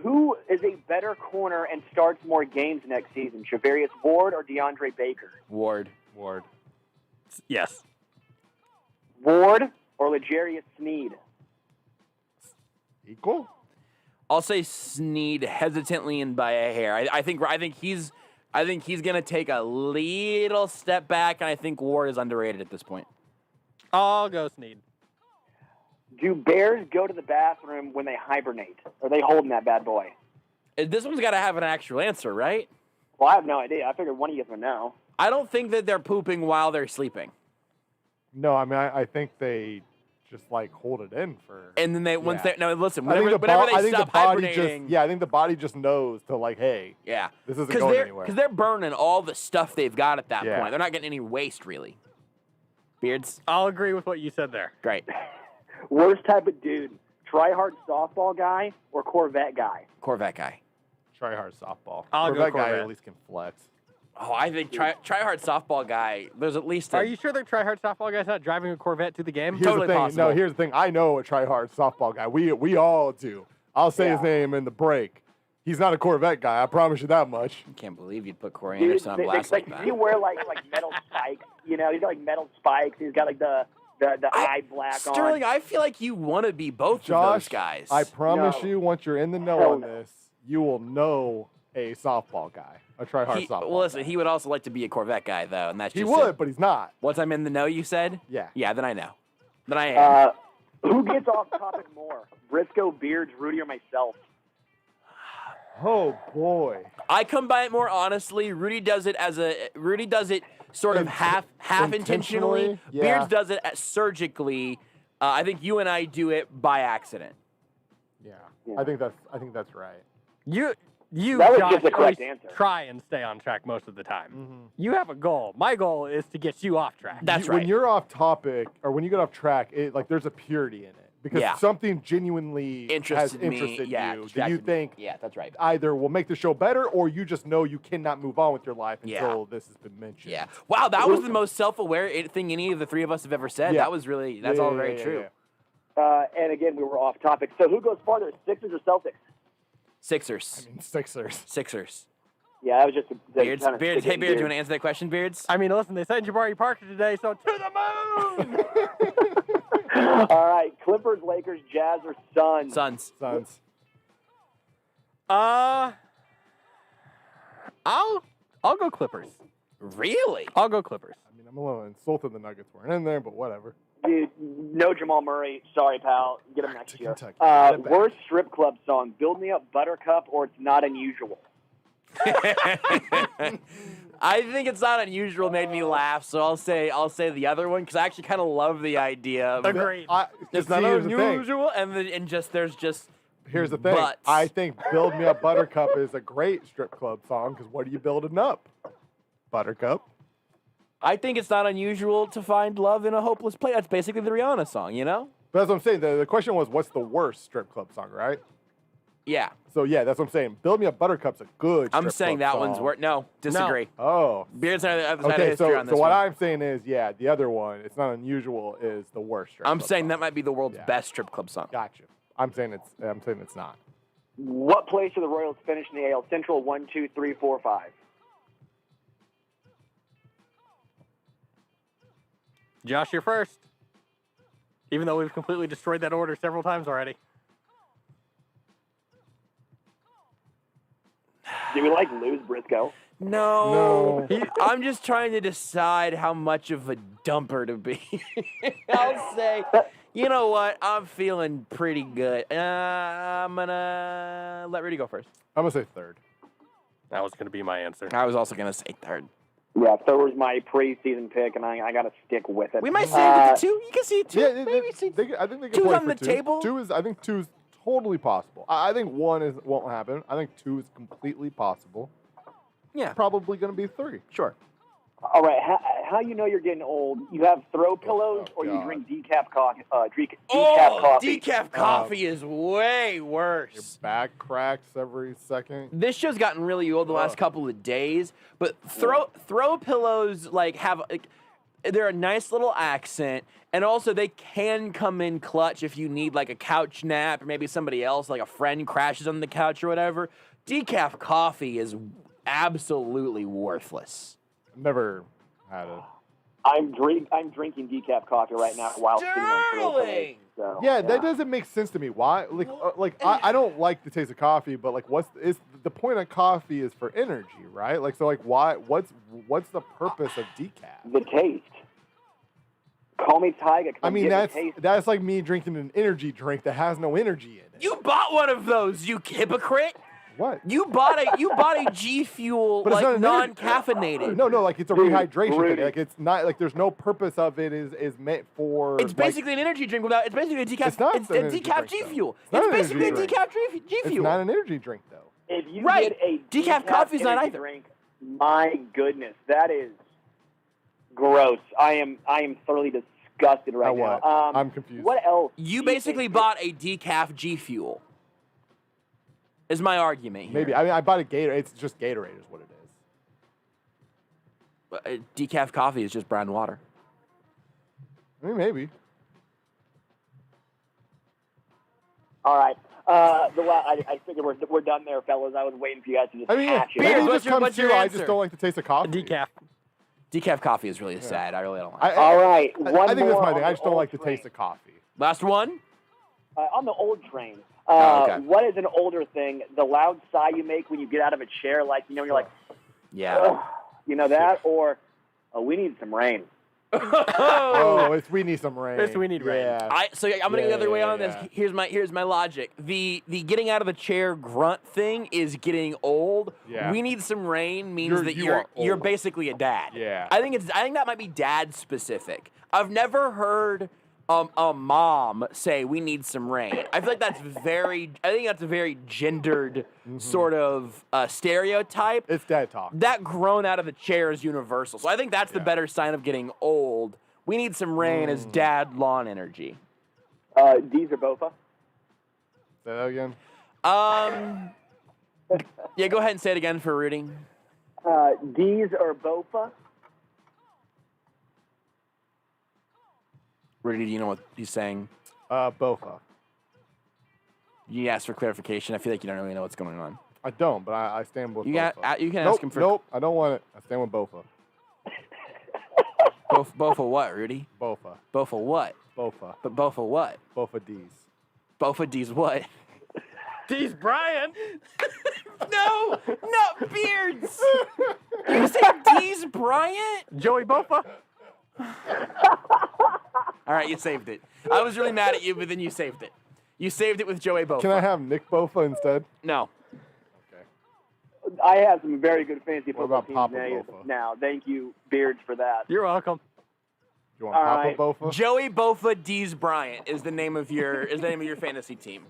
Who is a better corner and starts more games next season? Travarius Ward or DeAndre Baker? Ward. Yes. Ward or L'Jarius Sneed? Equal? I'll say Sneed hesitantly and by a hair. I think he's gonna take a little step back, and I think Ward is underrated at this point. I'll go Sneed. Do bears go to the bathroom when they hibernate? Are they holding that bad boy? This one's got to have an actual answer, right? Well, I have no idea. I figured one of you would know. I don't think that they're pooping while they're sleeping. No, I mean, I think they just like hold it in for. And then once Yeah. they no listen, I think whenever the they stop body hibernating, just I think the body just knows to like, hey, yeah, this isn't going anywhere. because they're burning all the stuff they've got at that Yeah. point. They're not getting any waste really. Beards, I'll agree with what you said there. great. Worst type of dude, try-hard softball guy or Corvette guy? Corvette guy. Try hard softball. I'll go Corvette guy Corvette. at least can flex. Oh, I think try hard softball guy. There's at least Are you sure the tryhard softball guy's not driving a Corvette to the game? Here's Totally the thing. possible. No, here's the thing. I know a try hard softball guy. We all do. I'll say his Yeah. name in the break. He's not a Corvette guy. I promise you that much. I can't believe you'd put Corey Dude, Anderson on blast like that. he wear like metal spikes. You know, he's got like metal spikes. He's got like the eye black Sterling, on. I feel like you want to be both Josh, of those guys. I promise No. you, once you're in the know Hell on no. this, you will know a softball guy, a try hard softball. Well, listen, guy. he would also like to be a Corvette guy, though, and that's He just would, it. but he's not. Once I'm in the know, you said? Yeah. Yeah, then I know. Then I am. Who gets off topic more? Brisco, Beards, Rudy, or myself? Oh boy. I come by it more honestly. Rudy does it sort of half intentionally. intentionally? Yeah. Beards does it surgically. I think you and I do it by accident. Yeah. Yeah. I think that's right. You That was Josh, just the correct always answer. try and stay on track most of the time. You have a goal. My goal is to get you off track. That's When right. you're off topic or when you get off track, it like there's a purity in it. because Yeah. something genuinely has Interested me. interested Yeah, you that distracted you me. think Yeah, that's right. either will make the show better or you just know you cannot move on with your life Yeah. until this has been mentioned. Yeah. Wow, that was the most self-aware thing any of the three of us have ever said. Yeah. That was really, that's all very true. And again, we were off topic. So who goes farther, Sixers or Celtics? Sixers. I mean, Sixers. Sixers. Yeah, I was just Beards. kind of Beards. Hey, Beards, do you want to answer that question, Beards? I mean, listen, they signed Jabari Parker today, so to the moon! All right, Clippers, Lakers, Jazz, or Suns? Suns. Suns. I'll go Clippers. Really? I'll go Clippers. I mean, I'm a little insulted the Nuggets weren't in there, but whatever. Dude, no Jamal Murray. Sorry, pal. Get him next year. Kentucky. Get it back. Worst strip club song, Build Me Up Buttercup, or It's Not Unusual? I think It's Not Unusual made me laugh, so I'll say the other one because I actually kind of love the idea of Agreed. it's See, not here's the thing. unusual, and there's just Here's the thing. butts. I think Build Me Up Buttercup is a great strip club song because what are you building up? Buttercup. I think it's not unusual to find love in a hopeless place. That's basically the Rihanna song, you know? But that's what I'm saying. The question was, what's the worst strip club song, right? Yeah. So, yeah, that's what I'm saying. Build Me Up Buttercup's a good strip I'm saying that club one's song. worth. No, disagree. Oh. Beards on the other side of Okay, history on so this what one. I'm saying is, yeah, the other one, It's Not Unusual, is the worst strip I'm club saying song. that might be the world's Yeah. best strip club song. Gotcha. I'm saying it's not. What place are the Royals finish in the AL Central? 1, 2, 3, 4, 5. Josh, you're first. Even though we've completely destroyed that order several times already. Do we lose Brisco? No. No. I'm just trying to decide how much of a dumper to be. I'll say, you know what? I'm feeling pretty good. I'm going to let Rudy go first. I'm going to say third. That was going to be my answer. I was also going to say third. Yeah, third was my preseason pick, and I got to stick with it. We might save it to two. You can see it two. Yeah, Maybe see I think they can two's play on for the two. table. I think two is totally possible. I think one won't happen. I think two is completely possible. Yeah. Probably going to be three. Sure. All right, how you know you're getting old? You have throw pillows, or you God. drink decaf coffee? Decaf coffee is way Your worse. back cracks every second. This show's gotten really old the last couple of days, but throw pillows they're a nice little accent, and also they can come in clutch if you need like a couch nap or maybe somebody else, like a friend crashes on the couch or whatever. Decaf coffee is absolutely worthless. Never had it. I'm drinking decaf coffee right now while sitting on throw pillows. Sterling! So, Yeah, that doesn't make sense to me. Why? I don't like the taste of coffee, but like, what's the point of coffee is for energy, right? Like, so like, why? What's the purpose of decaf? The taste. Call me Tyga. I mean, that's like me drinking an energy drink that has no energy in it. You bought one of those, you hypocrite! What? You bought a G Fuel But it's like not an non-caffeinated. No, like it's a rehydration Rudy. thing. Like it's not like there's no purpose of it is meant for. It's basically an energy drink without. It's basically a decaf. It's not It's an a energy decaf drink, G though. Fuel. It's not It's an basically a energy decaf G It's Fuel. not an energy drink though. If you Right. get a Decaf coffee's not energy either. drink, my goodness, that is gross. I am thoroughly disgusted right Now what? now. I'm confused. What else? You do basically think- bought a decaf G Fuel. Is my argument here. Maybe. I mean, I bought a Gatorade. It's just Gatorade is what it is. Decaf coffee is just brown water. I mean, maybe. All right. I figured we're done there, fellas. I was waiting for you guys to just I mean, yeah, hatch it. maybe Beers, it what's just your- comes what's your to I answer? just don't like the taste of coffee. Decaf. Decaf coffee is really sad. I really don't like it. All right. I One think more that's my on thing. I just don't old like the train. taste of coffee. Last one. On the old train. Okay. What is an older thing? The loud sigh you make when you get out of a chair, like you're like, Yeah. ugh, you know that, or we need some rain. Oh, we need some rain. Yes, we need rain. Yeah. I'm gonna go the other way Yeah, on this. yeah. Here's my logic. The getting out of the chair grunt thing is getting old. Yeah. We need some rain means You're- that you you're are you're old. basically a dad. Yeah. I think that might be dad specific. I've never heard a mom say we need some rain. I feel like that's a very gendered sort of stereotype. It's dad talk. That grown out of the chair is universal. So I think that's the Yeah. better sign of getting old. We need some rain as dad lawn energy. D's or Bofa? Say that again. Yeah, go ahead and say it again for Rudy. D's or Bofa? Rudy, do you know what he's saying? Bofa. You asked for clarification. I feel like you don't really know what's going on. I don't, but I stand with You Bofa. can Nope, ask him for Nope, I don't want it. I stand with Bofa. Bofa what, Rudy? Bofa. Bofa what? Bofa. But Bofa what? Bofa D's. Bofa D's what? D's Brian. No, Beards. You say D's Bryant? Joey Bofa. All right, you saved it. I was really mad at you, but then you saved it. You saved it with Joey Bofa. Can I have Nick Bofa instead? No. I have some very good fantasy What football about teams Papa now. Bofa? Now, thank you, Beards, for that. You're welcome. You want All Papa right. Bofa? Joey Bofa D's Bryant is the name of your fantasy team.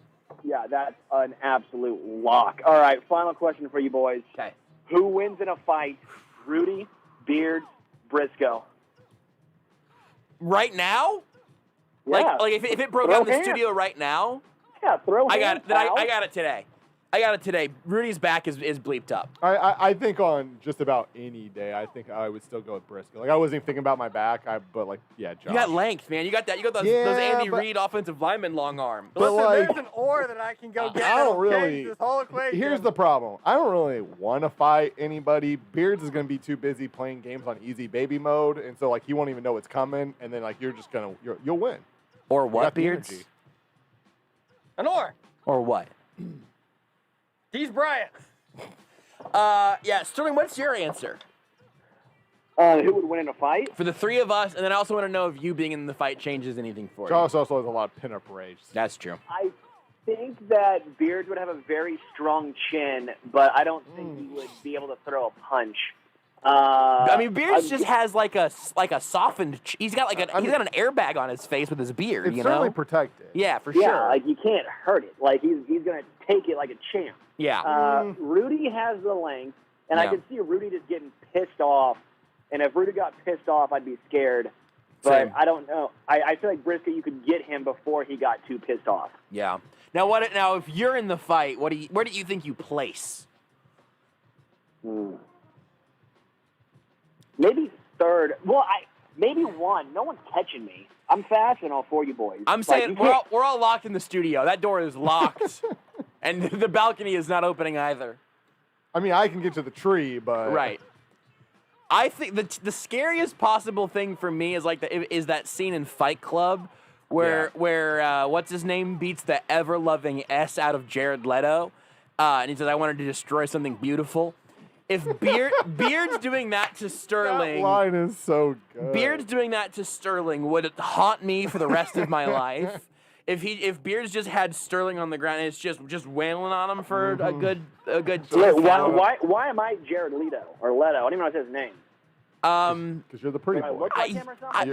Yeah, that's an absolute lock. All right, final question for you boys. Okay. Who wins in a fight? Rudy, Beards, Brisco? Right now? Yeah. Like if it broke Throw out in the hands. studio right now, Yeah, throw I got hands, it. Then pal. I got it today. I got it today. Rudy's back is bleeped up. I think on just about any day, I think I would still go with Brisco. Like I wasn't even thinking about my back, but like yeah, Josh. You got length, man. You got that. You got those Yeah, Andy but- Reid offensive lineman long arm. But Listen, like, there's an ore that I can go get. I don't that'll really. change this whole equation. Here's the problem. I don't really want to fight anybody. Beards is gonna be too busy playing games on easy baby mode, and so like he won't even know it's coming, and then like you'll win. Or You what, got the Beards? energy. An ore. Or what? D's Bryant. Yeah, Sterling, what's your answer? Who would win in a fight? For the three of us, and then I also want to know if you being in the fight changes anything for you. Josh also has a lot of pinup rage. That's true. I think that Beards would have a very strong chin, but I don't think he would be able to throw a punch. I mean, Beards just has like a softened. He's got he's got an airbag on his face with his beard. It's You certainly know? protected. Yeah, for Yeah, sure. like you can't hurt it. Like he's gonna take it like a champ. Yeah. Rudy has the length, and I Yeah. could see Rudy just getting pissed off. And if Rudy got pissed off, I'd be scared. But Same. I don't know. I feel like Brisco, you could get him before he got too pissed off. Yeah. Now what? Now, if you're in the fight, where do you think you place? Maybe third. Well, maybe one. No one's catching me. I'm fast and all for you boys. I'm Like, saying you we're can't- all locked in the studio. That door is locked, and the balcony is not opening either. I mean, I can get to the tree, but Right. I think the scariest possible thing for me is is that scene in Fight Club where what's his name beats the ever loving S out of Jared Leto, and he says, "I wanted to destroy something beautiful." If Beard's doing that to that Sterling, line is so good. Beard's doing that to Sterling would haunt me for the rest of my life. If Beards just had Sterling on the ground and it's just wailing on him for a good Wait, 10 rounds. why am I Jared Leto or Leto? I don't even know what's his name. Because you're the pretty Do I boy. look like him or something?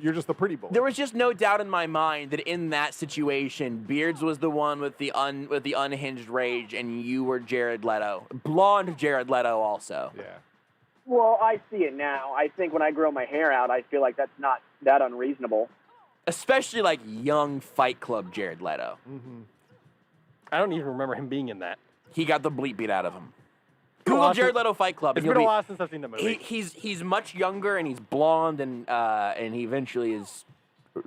You're just the pretty boy. There was just no doubt in my mind that in that situation, Beards was the one with the unhinged rage, and you were Jared Leto, blonde Jared Leto, also. Yeah. Well, I see it now. I think when I grow my hair out, I feel like that's not that unreasonable. Especially like young Fight Club Jared Leto. I don't even remember him being in that. He got the bleep beat out of him. been a Google while Jared since- Leto Fight Club. It's and been a you'll while since I've seen the movie. He's much younger and he's blonde and he eventually is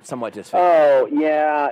somewhat disfigured. Oh yeah.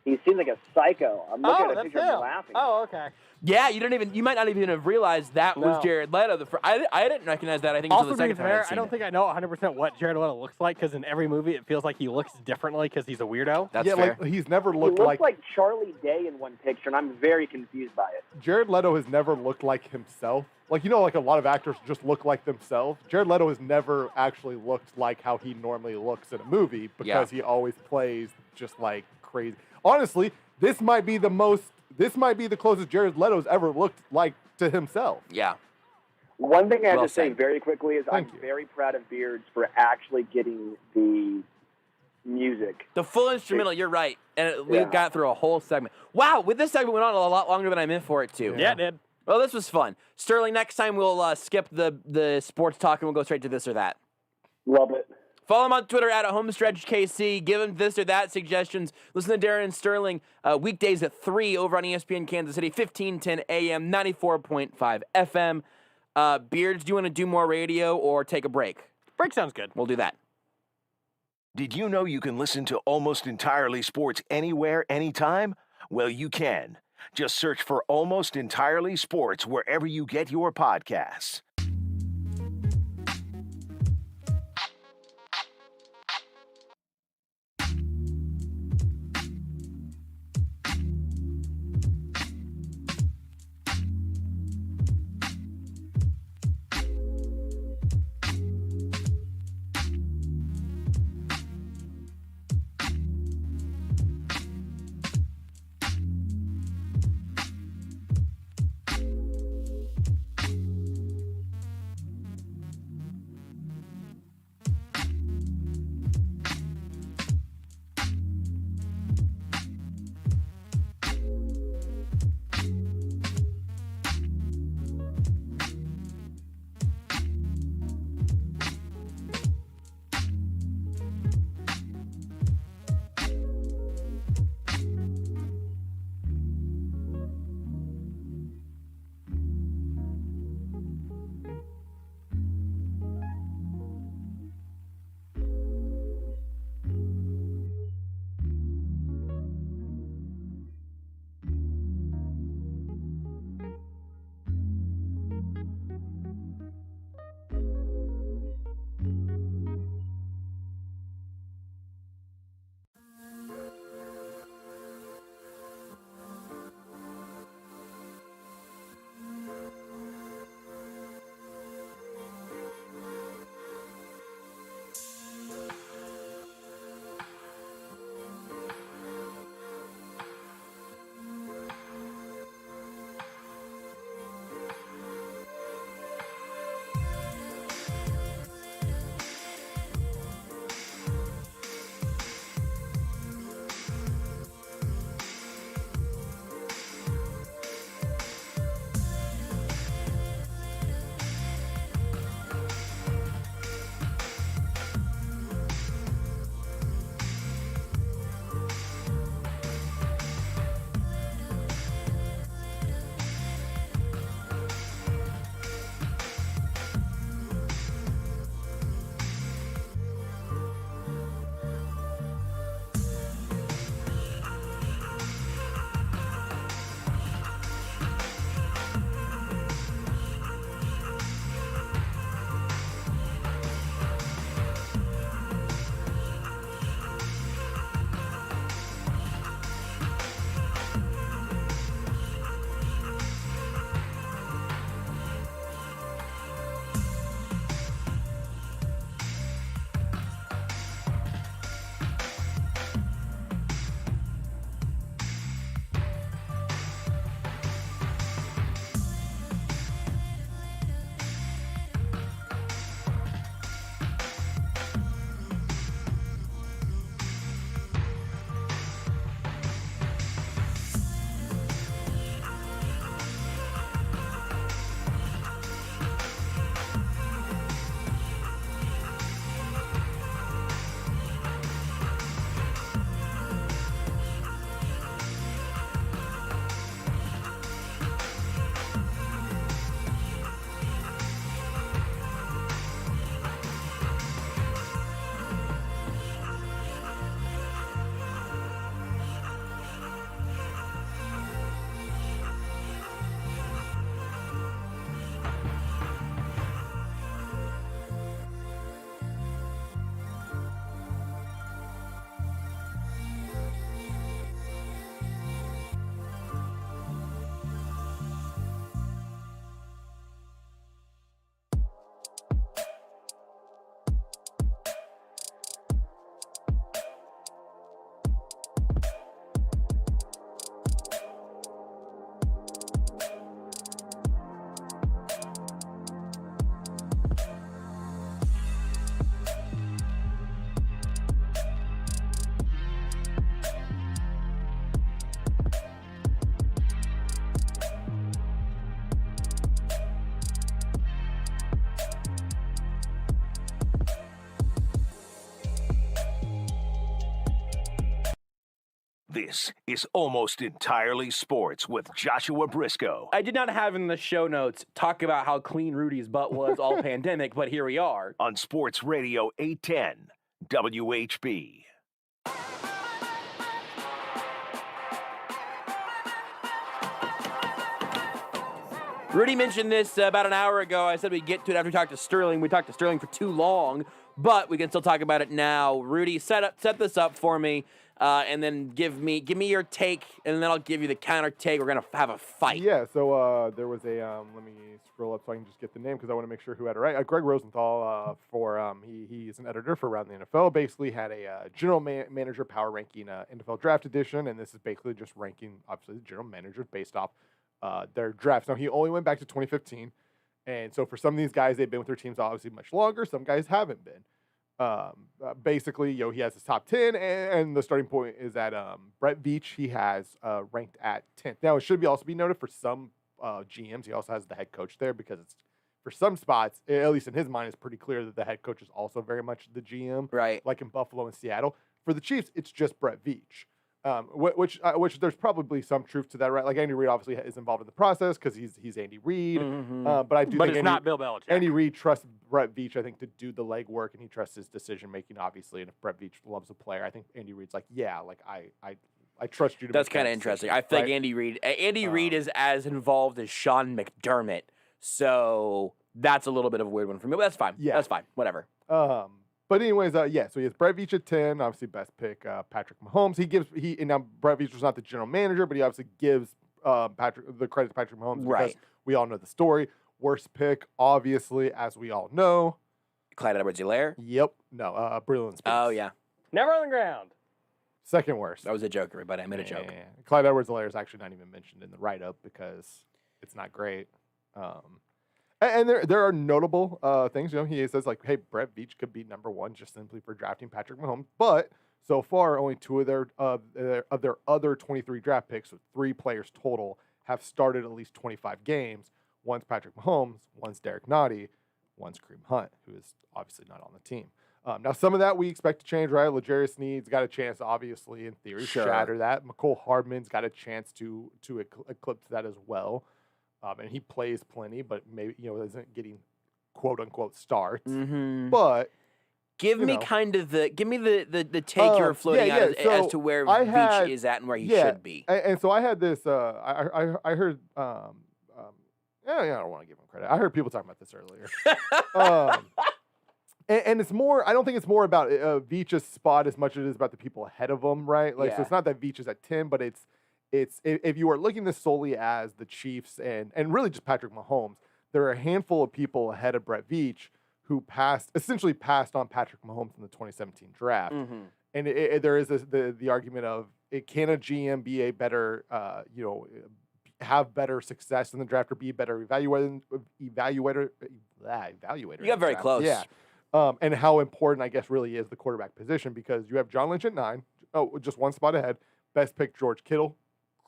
He seems like a psycho. I'm looking at a picture of him laughing. Oh, okay. Yeah, you might not even have realized that was No. Jared Leto. I didn't recognize that. I think until Also, the to be second time fair, I'd seen I don't it. think I know 100% what Jared Leto looks like because in every movie it feels like he looks differently because he's a weirdo. That's yeah, fair. like he's never He looked looks like Charlie Day in one picture, and I'm very confused by it. Jared Leto has never looked like himself. Like, like a lot of actors just look like themselves. Jared Leto has never actually looked like how he normally looks in a movie because he always plays just like crazy. Honestly, this might be the closest Jared Leto's ever looked like to himself. Yeah. One thing I have Well to say said. very quickly is Thank I'm you. very proud of Beards for actually getting the music. The full instrumental, you're right. And we Yeah. got through a whole segment. Wow, this segment went on a lot longer than I meant for it to. Yeah, it did. Well, this was fun. Sterling, next time we'll skip the sports talk and we'll go straight to this or that. Love it. Follow him on Twitter at HomestretchKC. Give him this or that suggestions. Listen to Darren Sterling weekdays at 3 over on ESPN Kansas City, 1510 AM, 94.5 FM. Beards, do you want to do more radio or take a break? Break sounds good. We'll do that. Did you know you can listen to Almost Entirely Sports anywhere, anytime? Well, you can. Just search for Almost Entirely Sports wherever you get your podcasts. This is Almost Entirely Sports with Joshua Brisco. I did not have in the show notes talk about how clean Rudy's butt was all pandemic, but here we are. On Sports Radio 810 WHB. Rudy mentioned this about an hour ago. I said we'd get to it after we talked to Sterling. We talked to Sterling for too long, but we can still talk about it now. Rudy, set this up for me, and then give me your take, and then I'll give you the counter take. We're gonna have a fight. Yeah, so there was a, let me scroll up so I can just get the name because I want to make sure who had it right. Greg Rosenthal, he's an editor for Around the NFL, basically had a general manager power ranking NFL draft edition, and this is basically just ranking, obviously, the general managers based off their drafts. Now, he only went back to 2015, and so for some of these guys, they've been with their teams obviously much longer. Some guys haven't been. Basically, he has his top 10, and the starting point is at Brett Veach. He has ranked at 10th. Now, it should also be noted for some GMs, he also has the head coach there because it's for some spots, at least in his mind, it's pretty clear that the head coach is also very much the GM, Right. like in Buffalo and Seattle. For the Chiefs, it's just Brett Veach. Which there's probably some truth to that, right? Like Andy Reid obviously is involved in the process because he's Andy Reid, but I do think it's not Bill Belichick. Andy Reid trusts Brett Veach, I think, to do the legwork, and he trusts his decision making, obviously. And if Brett Veach loves a player, I think Andy Reid's like, yeah, like I trust you to. That's make kind of that interesting. decision, I think right? Andy Reid is as involved as Sean McDermott, so that's a little bit of a weird one for me. But that's fine. Yeah. That's fine. Whatever. But anyways, so he has Brett Veach at 10, obviously best pick, Patrick Mahomes. And now Brett Veach was not the general manager, but he obviously gives the credit to Patrick Mahomes because Right. we all know the story. Worst pick, obviously, as we all know. Clyde Edwards-Helaire. Yep. No, Breland Speaks. Oh yeah, Never on the ground. Second worst. that was a joke, everybody. I made a joke. Yeah. Clyde Edwards-Helaire is actually not even mentioned in the write-up because it's not great. And there are notable things. He says, like, hey, Brett Veach could be number one just simply for drafting Patrick Mahomes. But so far, only two of their other 23 draft picks, with 3 players total, have started at least 25 games. One's Patrick Mahomes, one's Derek Nottie, one's Kareem Hunt, who is obviously not on the team. Now, some of that we expect to change, right? L'Jarius Sneed's got a chance, obviously, in theory, Sure. shatter that. McCole Hardman's got a chance to eclipse that as well. And he plays plenty, but maybe, isn't getting quote unquote starts. Mm-hmm. But Give me know. the take you're floating yeah, out yeah. as So to where I Veach had- is at and where he yeah, should be. And so I had this. I heard. I don't want to give him credit. I heard people talking about this earlier. And it's more. I don't think it's more about Veach's spot as much as it is about the people ahead of him, right? Like, so Yeah. it's not that Veach is at 10, but it's if you are looking this solely as the Chiefs and really just Patrick Mahomes, there are a handful of people ahead of Brett Veach who essentially passed on Patrick Mahomes in the 2017 draft. Mm-hmm. And there is the argument of, can a GM be a better, have better success in the draft or be a better evaluator? You in got the very draft? close. Yeah. And how important, I guess, really is the quarterback position, because you have John Lynch at 9. Oh, just one spot ahead. Best pick, George Kittle.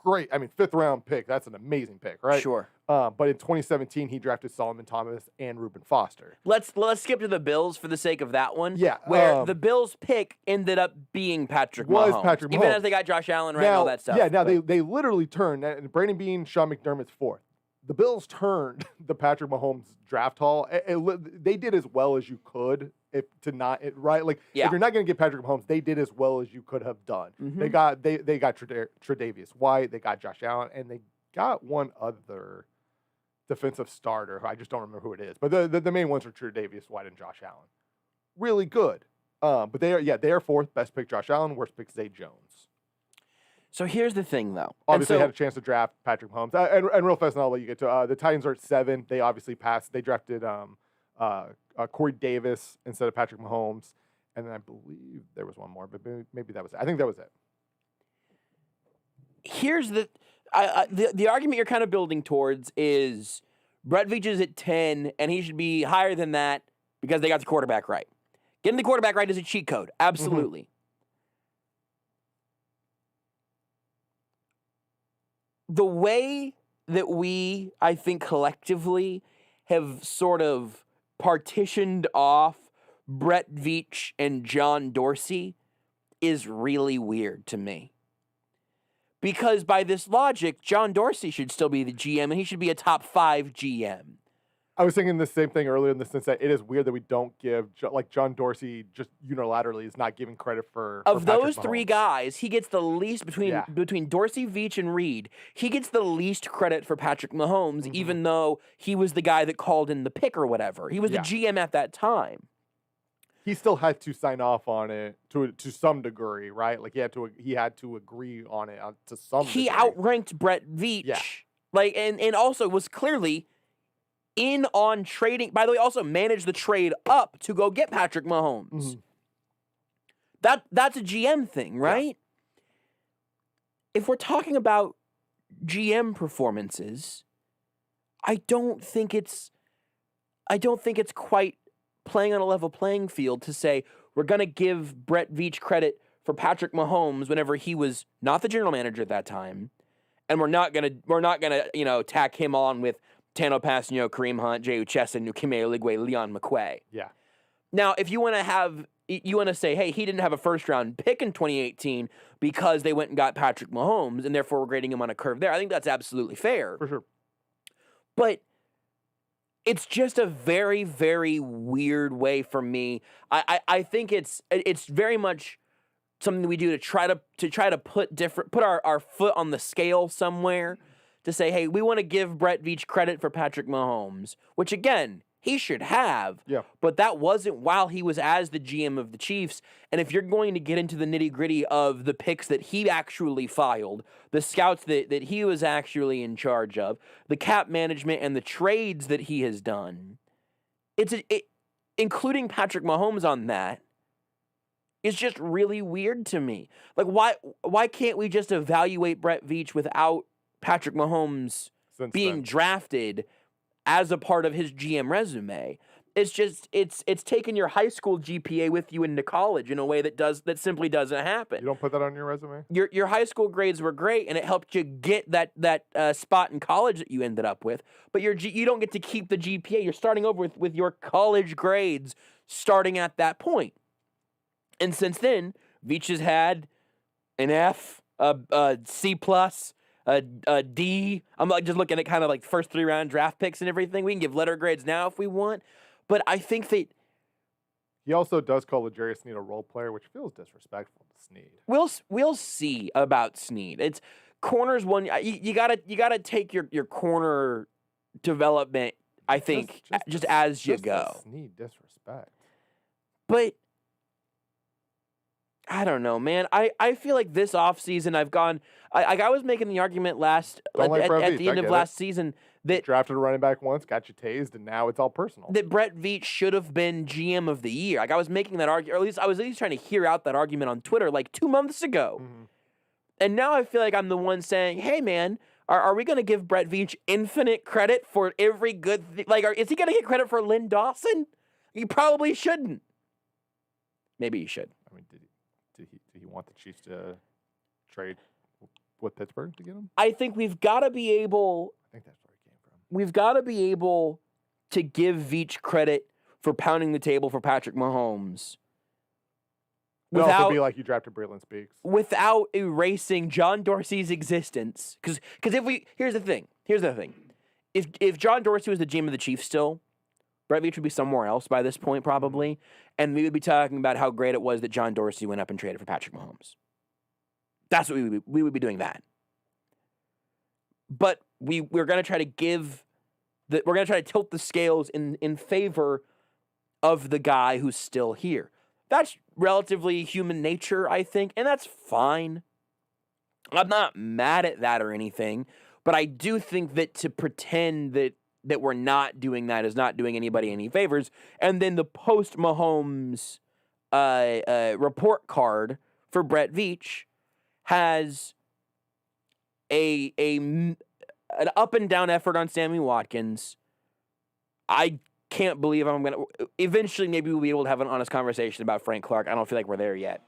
Great. I mean, 5th round pick. That's an amazing pick, right? Sure. But in 2017, he drafted Solomon Thomas and Reuben Foster. Let's skip to the Bills for the sake of that one. Yeah, Where the Bills pick ended up being Patrick Was Mahomes. Patrick Even Mahomes. as they got Josh Allen, right, and all that stuff. Yeah, now But- they literally turned, and Brandon Beane, Sean McDermott's 4th. The Bills turned the Patrick Mahomes draft haul. They did as well as you could, right? Like, Yeah. if you're not going to get Patrick Mahomes, they did as well as you could have done. Mhm. They got Tre'Davious White, they got Josh Allen, and they got one other defensive starter who I just don't remember who it is. But the main ones are Tre'Davious White and Josh Allen. Really good. But they are 4th. Best pick Josh Allen. Worst pick Zay Jones. So here's the thing, though. Obviously, And so- had a chance to draft Patrick Mahomes. And real fast, and I'll let you get to the Titans are at 7. They obviously passed. They drafted Corey Davis instead of Patrick Mahomes. And then I believe there was one more, but maybe that was it. I think that was it. Here's the argument you're kind of building towards is Brett Veach is at 10, and he should be higher than that because they got the quarterback right. Getting the quarterback right is a cheat code. Absolutely. The way that we, I think, collectively have sort of partitioned off Brett Veach and John Dorsey is really weird to me. Because by this logic, John Dorsey should still be the GM, and he should be a top 5 GM. I was thinking the same thing earlier in the sense that it is weird that we don't give, like John Dorsey just unilaterally is not giving credit for Of Patrick those 3 Mahomes. guys, he gets the least between Yeah. Dorsey, Veach, and Reed. He gets the least credit for Patrick Mahomes, even though he was the guy that called in the pick or whatever. He was the GM at that time. He still had to sign off on it to some degree, right? Like he had to agree on it to some He degree. outranked Brett Veach. Yeah. Like and also was clearly in on trading. By the way, also managed the trade up to go get Patrick Mahomes. That's a GM thing, right? If we're talking about GM performances, I don't think it's quite playing on a level playing field to say we're going to give Brett Veach credit for Patrick Mahomes whenever he was not the general manager at that time, and we're not gonna tack him on with Tano Passanio, Kareem Hunt, J.U. Chesson, Kime Oligwe, Leon McQuay. Yeah. Now, if you want to say, hey, he didn't have a first round pick in 2018 because they went and got Patrick Mahomes, and therefore we're grading him on a curve there. I think that's absolutely fair. For sure. But it's just a very, very weird way for me. I think it's very much something we do to try to put our foot on the scale somewhere to say, hey, we want to give Brett Veach credit for Patrick Mahomes, which again, he should have. Yeah. But that wasn't while he was as the GM of the Chiefs. And if you're going to get into the nitty-gritty of the picks that he actually filed, the scouts that he was actually in charge of, the cap management and the trades that he has done, including Patrick Mahomes on that, is just really weird to me. Like, why can't we just evaluate Brett Veach without Patrick Mahomes being drafted as a part of his GM resume? It's just it's taking your high school GPA with you into college in a way that simply doesn't happen. You don't put that on your resume? Your high school grades were great, and it helped you get that spot in college that you ended up with. But you don't get to keep the GPA. You're starting over with your college grades starting at that point. And since then, Veach has had an F, a C+, a D. I'm like just looking at kind of like first 3-round draft picks and everything. We can give letter grades now if we want, but I think that he also does call L'Jarius Sneed a role player, which feels disrespectful to Sneed. We'll see about Sneed. It's corners one. You gotta take your corner development. I think just as you go. Sneed disrespect, but. I don't know, man. I feel like this offseason I've gone. I was making the argument at the end of last season that drafted a running back once, got you tased, and now it's all personal. That Brett Veach should have been GM of the year. Like I was making that argument, or at least I was trying to hear out that argument on Twitter like 2 months ago. And now I feel like I'm the one saying, "Hey, man, are we going to give Brett Veach infinite credit for every good thing? Like, is he going to get credit for Lynn Dawson? He probably shouldn't. Maybe he should. I mean, did he want the Chiefs to trade with Pittsburgh to get him? I think we've got to be able. I think that's where he came from. We've got to be able to give Veach credit for pounding the table for Patrick Mahomes. It would also be like you drafted Braylon Speaks. Without erasing John Dorsey's existence. Because here's the thing. If John Dorsey was the GM of the Chiefs still, Brett Veach would be somewhere else by this point probably, and we would be talking about how great it was that John Dorsey went up and traded for Patrick Mahomes. That's what we would be doing that. But we're going to try to tilt the scales in favor of the guy who's still here. That's relatively human nature, I think, and that's fine. I'm not mad at that or anything, but I do think that to pretend that we're not doing that is not doing anybody any favors. And then the post-Mahomes report card for Brett Veach has an up and down effort on Sammy Watkins. I can't believe eventually maybe we'll be able to have an honest conversation about Frank Clark. I don't feel like we're there yet.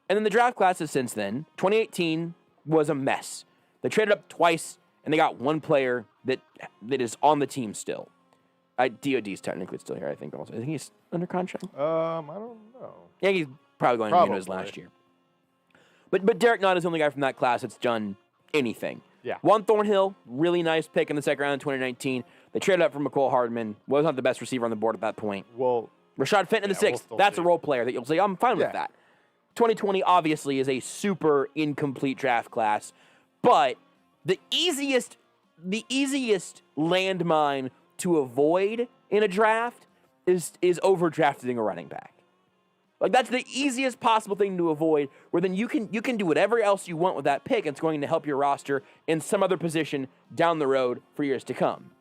And then the draft classes since then, 2018 was a mess. They traded up twice, and they got one player that is on the team still. DOD's technically still here, I think, also. I think he's under contract. I don't know. Yeah, he's probably going to his last year. But Derek Nunn is the only guy from that class that's done anything. Yeah. Juan Thornhill, really nice pick in the second round in 2019. They traded up for McCole Hardman. Was not the best receiver on the board at that point. Well, Rashad Fenton in the yeah, we'll sixth. still That's see. a role player that you'll say, I'm fine with Yeah. that. 2020 obviously is a super incomplete draft class, but the easiest landmine to avoid in a draft is overdrafting a running back. Like, that's the easiest possible thing to avoid, where then you can do whatever else you want with that pick, and it's going to help your roster in some other position down the road for years to come.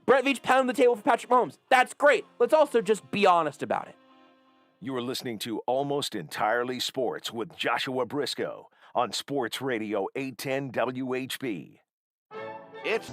Brett Veach pounded the table for Patrick Mahomes. That's great. Let's also just be honest about it. You are listening to Almost Entirely Sports with Joshua Brisco on Sports Radio 810 WHB. It's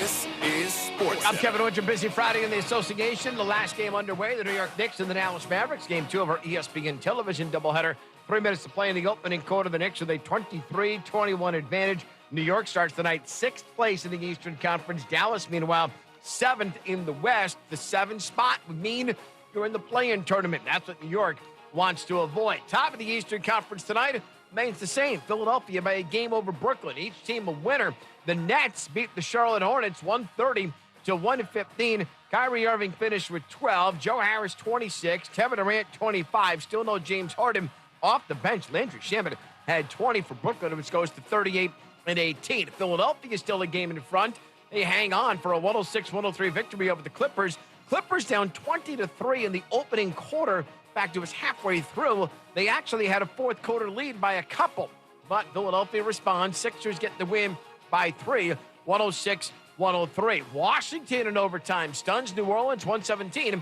This is Sports. I'm Kevin Winter. Busy Friday in the association. The last game underway. The New York Knicks and the Dallas Mavericks. Game 2 of our ESPN television doubleheader. 3 minutes to play in the opening quarter. The Knicks with a 23-21 advantage. New York starts the night 6th place in the Eastern Conference. Dallas, meanwhile, 7th in the West. The 7th spot would mean you're in the play-in tournament. That's what New York wants to avoid. Top of the Eastern Conference tonight remains the same. Philadelphia by a game over Brooklyn. Each team a winner. The Nets beat the Charlotte Hornets 130-115. Kyrie Irving finished with 12. Joe Harris 26. Kevin Durant 25. Still no James Harden off the bench. Landry Shamet had 20 for Brooklyn, which goes to 38-18. Philadelphia is still a game in front. They hang on for a 106-103 victory over the Clippers. Clippers down 20-3 in the opening quarter. In fact, it was halfway through. They actually had a fourth quarter lead by a couple. But Philadelphia responds. Sixers get the win by 3, 106-103. Washington in overtime stuns New Orleans 117-115.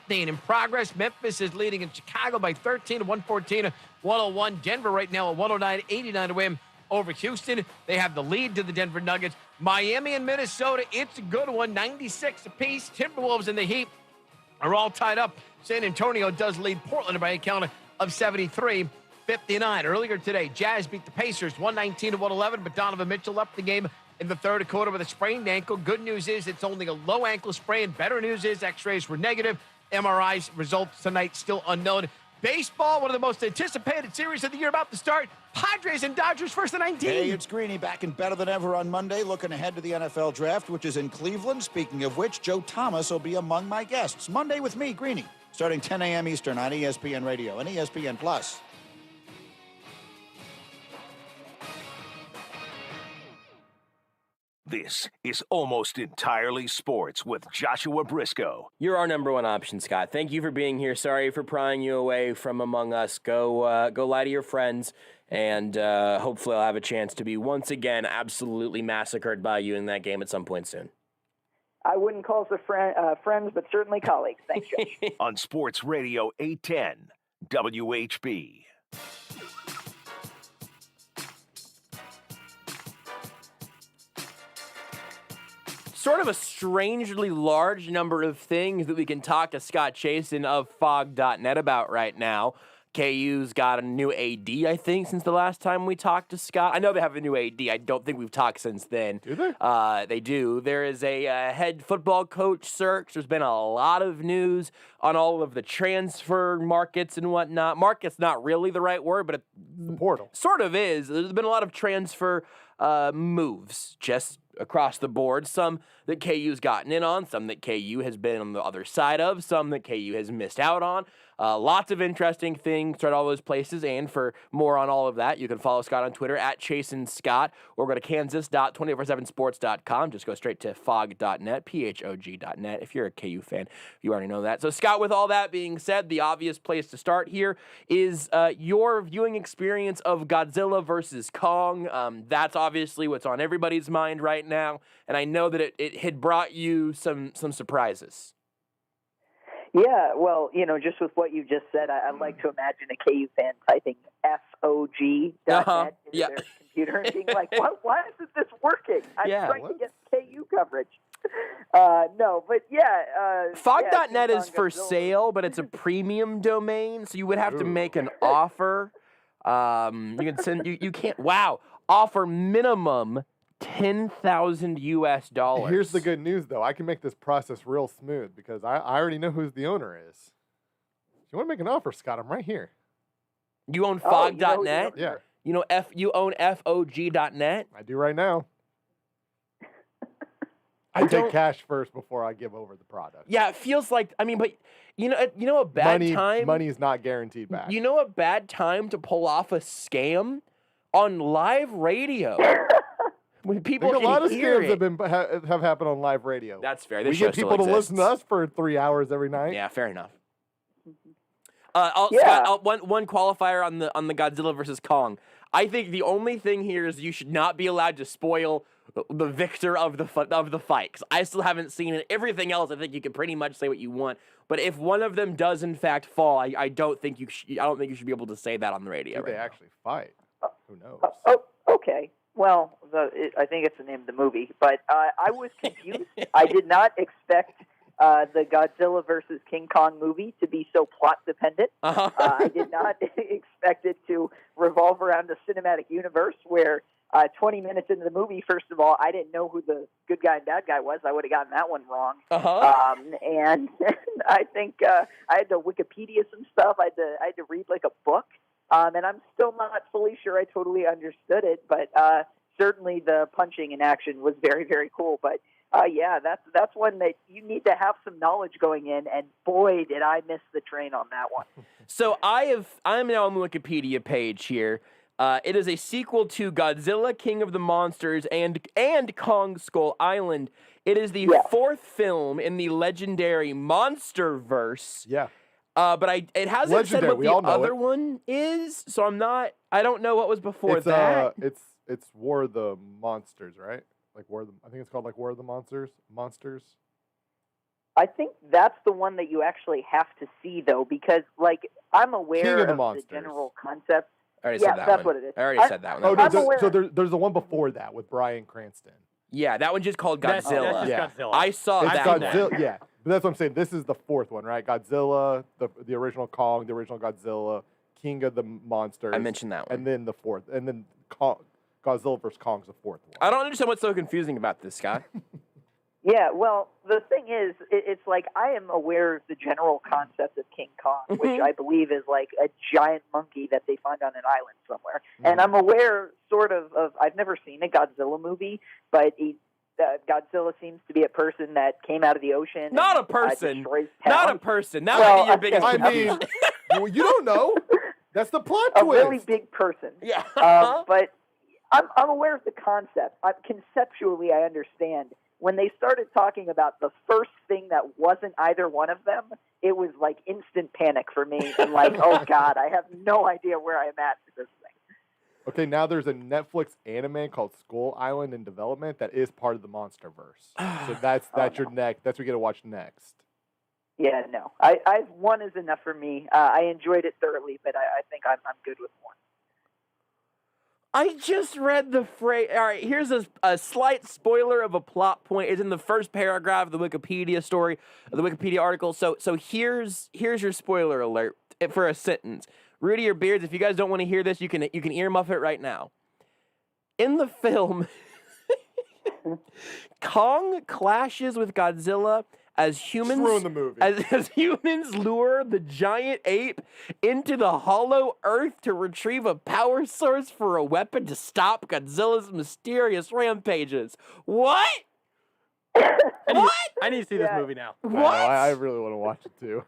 In progress, Memphis is leading in Chicago by 13, 114-101. Denver right now a 109-89 to win over Houston. They have the lead to the Denver Nuggets. Miami and Minnesota, it's a good one, 96 apiece. Timberwolves and the Heat are all tied up. San Antonio does lead Portland by a count of 73-59. Earlier today, Jazz beat the Pacers 119-111, but Donovan Mitchell left the game in the third quarter with a sprained ankle. Good news is it's only a low ankle sprain. Better news is x-rays were negative. MRI's results tonight still unknown. Baseball, one of the most anticipated series of the year about to start. Padres and Dodgers first and 19. Hey, it's Greeny back and better than ever on Monday, looking ahead to the NFL Draft, which is in Cleveland. Speaking of which, Joe Thomas will be among my guests. Monday with me, Greeny, starting 10 a.m. Eastern on ESPN Radio and ESPN Plus. This is Almost Entirely Sports with Joshua Brisco. You're our number one option, Scott. Thank you for being here. Sorry for prying you away from among us. Go lie to your friends, and hopefully I'll have a chance to be once again absolutely massacred by you in that game at some point soon. I wouldn't call us friends, but certainly colleagues. Thanks, Josh. On Sports Radio 810 WHB. Sort of a strangely large number of things that we can talk to Scott Chasen of Fog.net about right now. KU's got a new AD, I think, since the last time we talked to Scott. I know they have a new AD. I don't think we've talked since then. Do they? They do. There is a head football coach search. There's been a lot of news on all of the transfer markets and whatnot. Market's not really the right word, but it portal sort of is. There's been a lot of transfer moves just across the board. Some that KU's gotten in on, some that KU has been on the other side of, some that KU has missed out on. Lots of interesting things at all those places, and for more on all of that, you can follow Scott on Twitter at ChasenScott, or go to kansas.247sports.com. Just go straight to fog.net, phog.net, if you're a KU fan. You already know that. So, Scott, with all that being said, the obvious place to start here is your viewing experience of Godzilla versus Kong. That's obviously what's on everybody's mind right now, and I know that it had brought you some surprises. Yeah, well, just with what you just said, I'd like to imagine a KU fan typing FOG.net into their computer and being like, why isn't this working? I'm trying to get KU coverage. No, but yeah. Fog.net is for sale, but it's a premium domain, so you would have to make an offer. You can send, you can't, offer minimum $10,000 US. Here's the good news, though. I can make this process real smooth because I already know who the owner is. If you want to make an offer, Scott, I'm right here. You own Fog.net? Yeah. You own FOG.net? I do right now. I take cash first before I give over the product. Yeah, it feels like, but you know a bad time? Money is not guaranteed back. You know a bad time to pull off a scam? On live radio. When people a lot of scams it. have happened on live radio. That's fair. We get people to listen to us for 3 hours every night. Yeah, fair enough. Scott, one qualifier on the Godzilla versus Kong. I think the only thing here is you should not be allowed to spoil the victor of the fight, because I still haven't seen it. Everything else, I think you can pretty much say what you want. But if one of them does in fact fall, I don't think you should be able to say that on the radio. Do they actually fight? Who knows? Okay. Well, I think it's the name of the movie, but I was confused. I did not expect the Godzilla versus King Kong movie to be so plot dependent. I did not expect it to revolve around the cinematic universe where 20 minutes into the movie, first of all, I didn't know who the good guy and bad guy was. I would have gotten that one wrong. And I think I had to Wikipedia some stuff. I had to read like a book. And I'm still not fully sure I totally understood it, but certainly the punching in action was very, very cool. But yeah, that's one that you need to have some knowledge going in, and boy, did I miss the train on that one. So I'm now on the Wikipedia page here. It is a sequel to Godzilla, King of the Monsters, and Kong Skull Island. It is the fourth film in the legendary Monsterverse. Yeah. But it hasn't Legendary, said what the other one is, so I don't know what was before that. It's War of the Monsters, right? Like I think it's called like War of the Monsters. I think that's the one that you actually have to see, though, because like I'm aware of the general concept. I already said that that's one. what it is. I already said that one. So there's the one before that with Bryan Cranston. Yeah, that one's just called Godzilla. That's Godzilla. I saw It's that Godzilla, one. yeah. But that's what I'm saying. This is the fourth one, right? Godzilla, the original Kong, the original Godzilla, King of the Monsters. I mentioned that one. And then the fourth. And then Godzilla vs. Kong's the fourth one. I don't understand what's so confusing about this, Scott. Yeah, well, the thing is, it's like I am aware of the general concept of King Kong, which I believe is like a giant monkey that they find on an island somewhere. And I'm aware sort of I've never seen a Godzilla movie, but Godzilla seems to be a person that came out of the ocean. Not a person. Destroys Not towns. a person. That would be your biggest I confusion. mean, well, you don't know. That's the plot a twist. really big person. Yeah. But I'm aware of the concept. Conceptually, I understand. When they started talking about the first thing that wasn't either one of them, it was like instant panic for me. And like, oh God, I have no idea where I'm at with this thing. Okay, now there's a Netflix anime called Skull Island in development that is part of the Monsterverse. So that's your next. That's what you got to watch next. Yeah, no. One is enough for me. I enjoyed it thoroughly, but I think I'm good with one. I just read the phrase. All right, here's a slight spoiler of a plot point. It's in the first paragraph of the Wikipedia story, of the Wikipedia article. So here's your spoiler alert for a sentence. Rudy or Beards, if you guys don't want to hear this, you can earmuff it right now. In the film, Kong clashes with Godzilla as humans ruin the movie. As humans lure the giant ape into the hollow earth to retrieve a power source for a weapon to stop Godzilla's mysterious rampages. What? I need to see this movie now. What? I really want to watch it too.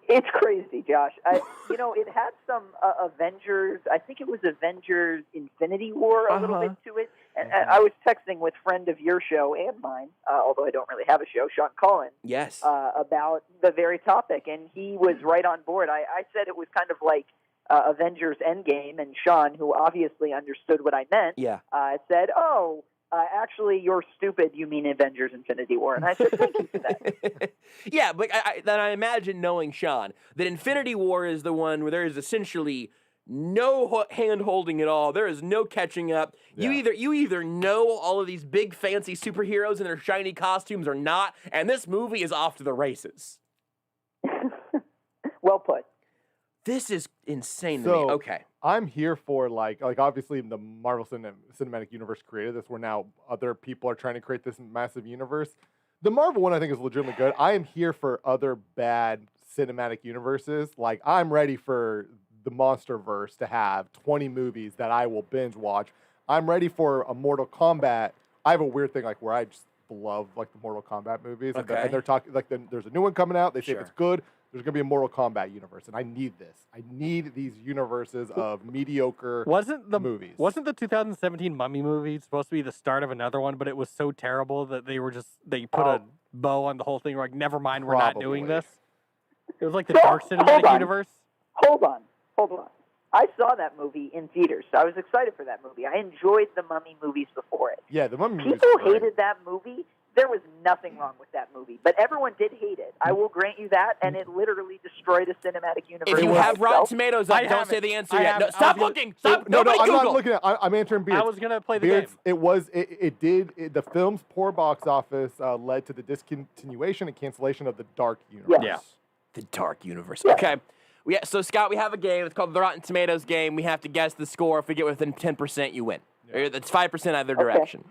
It's crazy, Josh. It had some Avengers. I think it was Avengers Infinity War a little bit to it. And I was texting with friend of your show and mine, although I don't really have a show, Sean Collins. Yes. About the very topic, and he was right on board. I said it was kind of like Avengers Endgame, and Sean, who obviously understood what I meant, said, "Oh, actually, you're stupid. You mean Avengers Infinity War?" And I said, "Thank you for that." Yeah, but I imagine knowing Sean that Infinity War is the one where there is essentially no hand holding at all. There is no catching up. Yeah. You either know all of these big fancy superheroes in their shiny costumes or not, and this movie is off to the races. Well put. This is insane to me. Okay. I'm here for like obviously the Marvel Cinematic Universe created this, where now other people are trying to create this massive universe. The Marvel one I think is legitimately good. I am here for other bad cinematic universes. Like I'm ready for the Monsterverse to have 20 movies that I will binge watch. I'm ready for a Mortal Kombat. I have a weird thing like where I just love like the Mortal Kombat movies, and they're talking like there's a new one coming out. They say if it's good, there's gonna be a Mortal Kombat universe, and I need this. I need these universes of mediocre movies. Wasn't the 2017 Mummy movie supposed to be the start of another one, but it was so terrible that they put a bow on the whole thing? Like, never mind, we're not doing this. It was like the Dark Cinematic Universe. Hold on. I saw that movie in theaters, so I was excited for that movie. I enjoyed the Mummy movies before it. Yeah, the Mummy movies. People hated that movie there was nothing wrong with that movie, but everyone did hate it. I will grant you that, and it literally destroyed the cinematic universe. If you have Rotten itself. Tomatoes up, don't say the answer yet. No, I stop was looking. Stop. No, Nobody I'm Google. not looking at. I'm answering Beards. I was gonna play the Beards, game. The film's poor box office led to the discontinuation and cancellation of the Dark Universe. Yeah. The Dark Universe. Yeah. Okay. So, Scott, we have a game. It's called the Rotten Tomatoes game. We have to guess the score. If we get within 10%, you win. Or that's 5% either direction.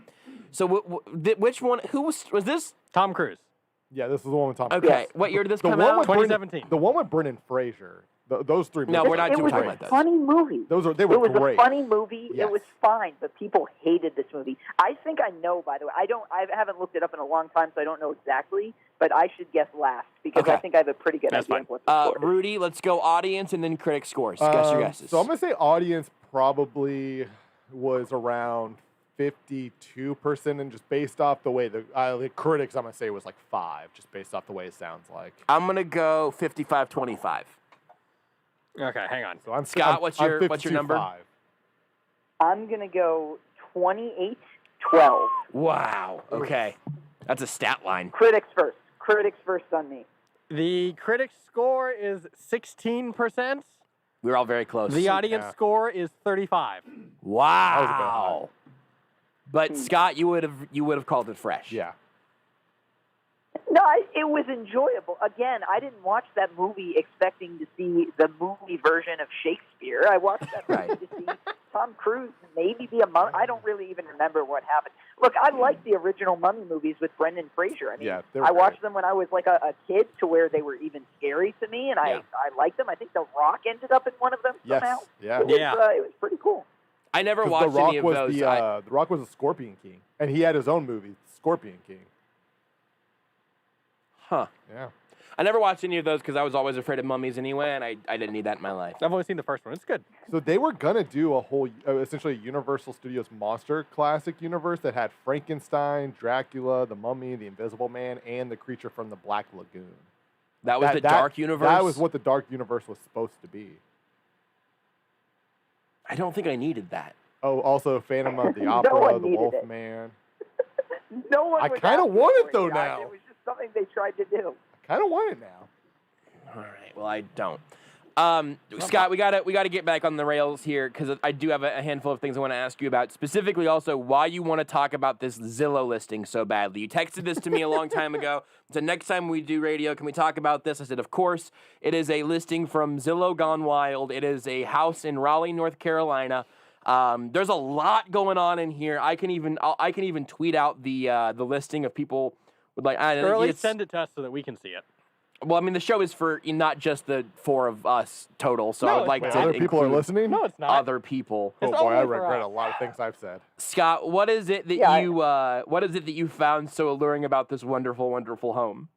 So, which one? Who was this? Tom Cruise. Yeah, this is the one with Tom. Okay. What year did this The come one out? with 2017. The one with Brendan Fraser. Those three. No, movies we're not It doing was talking a about this. funny movie. They were It was great. a funny movie. Yes. It was fine, but people hated this movie. I think I know. By the way, I haven't looked it up in a long time, so I don't know exactly. But I should guess last because I Okay. think I have a pretty good That's idea fine. of what the score is. Rudy, let's go audience and then critic scores. Guess your guesses. So I'm gonna say audience probably was around 52%, and just based off the way the critics, I'm gonna say was like 5, just based off the way it sounds like. I'm gonna go 55-25. Okay, hang on. So I'm Scott, I'm- what's I'm your number? 52.5. I'm gonna go 28-12. Wow. Okay. That's a stat line. Critics first. Critics first on me. The critic score is 16%. We were all very close. The audience Yeah. score is 35. Wow. But Scott, you would have called it fresh. Yeah. No, it was enjoyable. Again, I didn't watch that movie expecting to see the movie version of Shakespeare. I watched that movie to see Tom Cruise maybe be a mummy. I don't really even remember what happened. Look, I like the original Mummy movies with Brendan Fraser. I mean, Yeah, they were I watched great. them when I was like a kid to where they were even scary to me, and I liked them. I think The Rock ended up in one of them Yes. somehow. Yeah. It was, Yeah. it was pretty cool. I never 'Cause watched the Rock any of was those. the Rock was a Scorpion King, and he had his own movie, Scorpion King. Huh. Yeah. I never watched any of those because I was always afraid of mummies anyway, and I didn't need that in my life. I've only seen the first one. It's good. So they were gonna do a whole, essentially, Universal Studios monster classic universe that had Frankenstein, Dracula, the Mummy, the Invisible Man, and the creature from the Black Lagoon. That was the Dark Universe? That was what the Dark Universe was supposed to be. I don't think I needed that. Oh, also Phantom of the No Opera, one the needed Wolf it. Man. No one. I was kinda asking want for it, though, guys. now. It was just something they tried to do. I kind of want it now. All right. Well, I don't. Scott, we gotta get back on the rails here because I do have a handful of things I want to ask you about. Specifically, also why you want to talk about this Zillow listing so badly. You texted this to me a long time ago. So next time we do radio, can we talk about this? I said, of course. It is a listing from Zillow Gone Wild. It is a house in Raleigh, North Carolina. There's a lot going on in here. I can even tweet out the listing if people would like. Or at least send it to us so that we can see it. Well, I mean, the show is for not just the 4 of us total, so No, I would like it's to Other people are include listening? No, it's not. other people. Oh It's boy, I only for regret us. a lot of things I've said. Scott, what is it that Yeah, what is it that you found so alluring about this wonderful, wonderful home?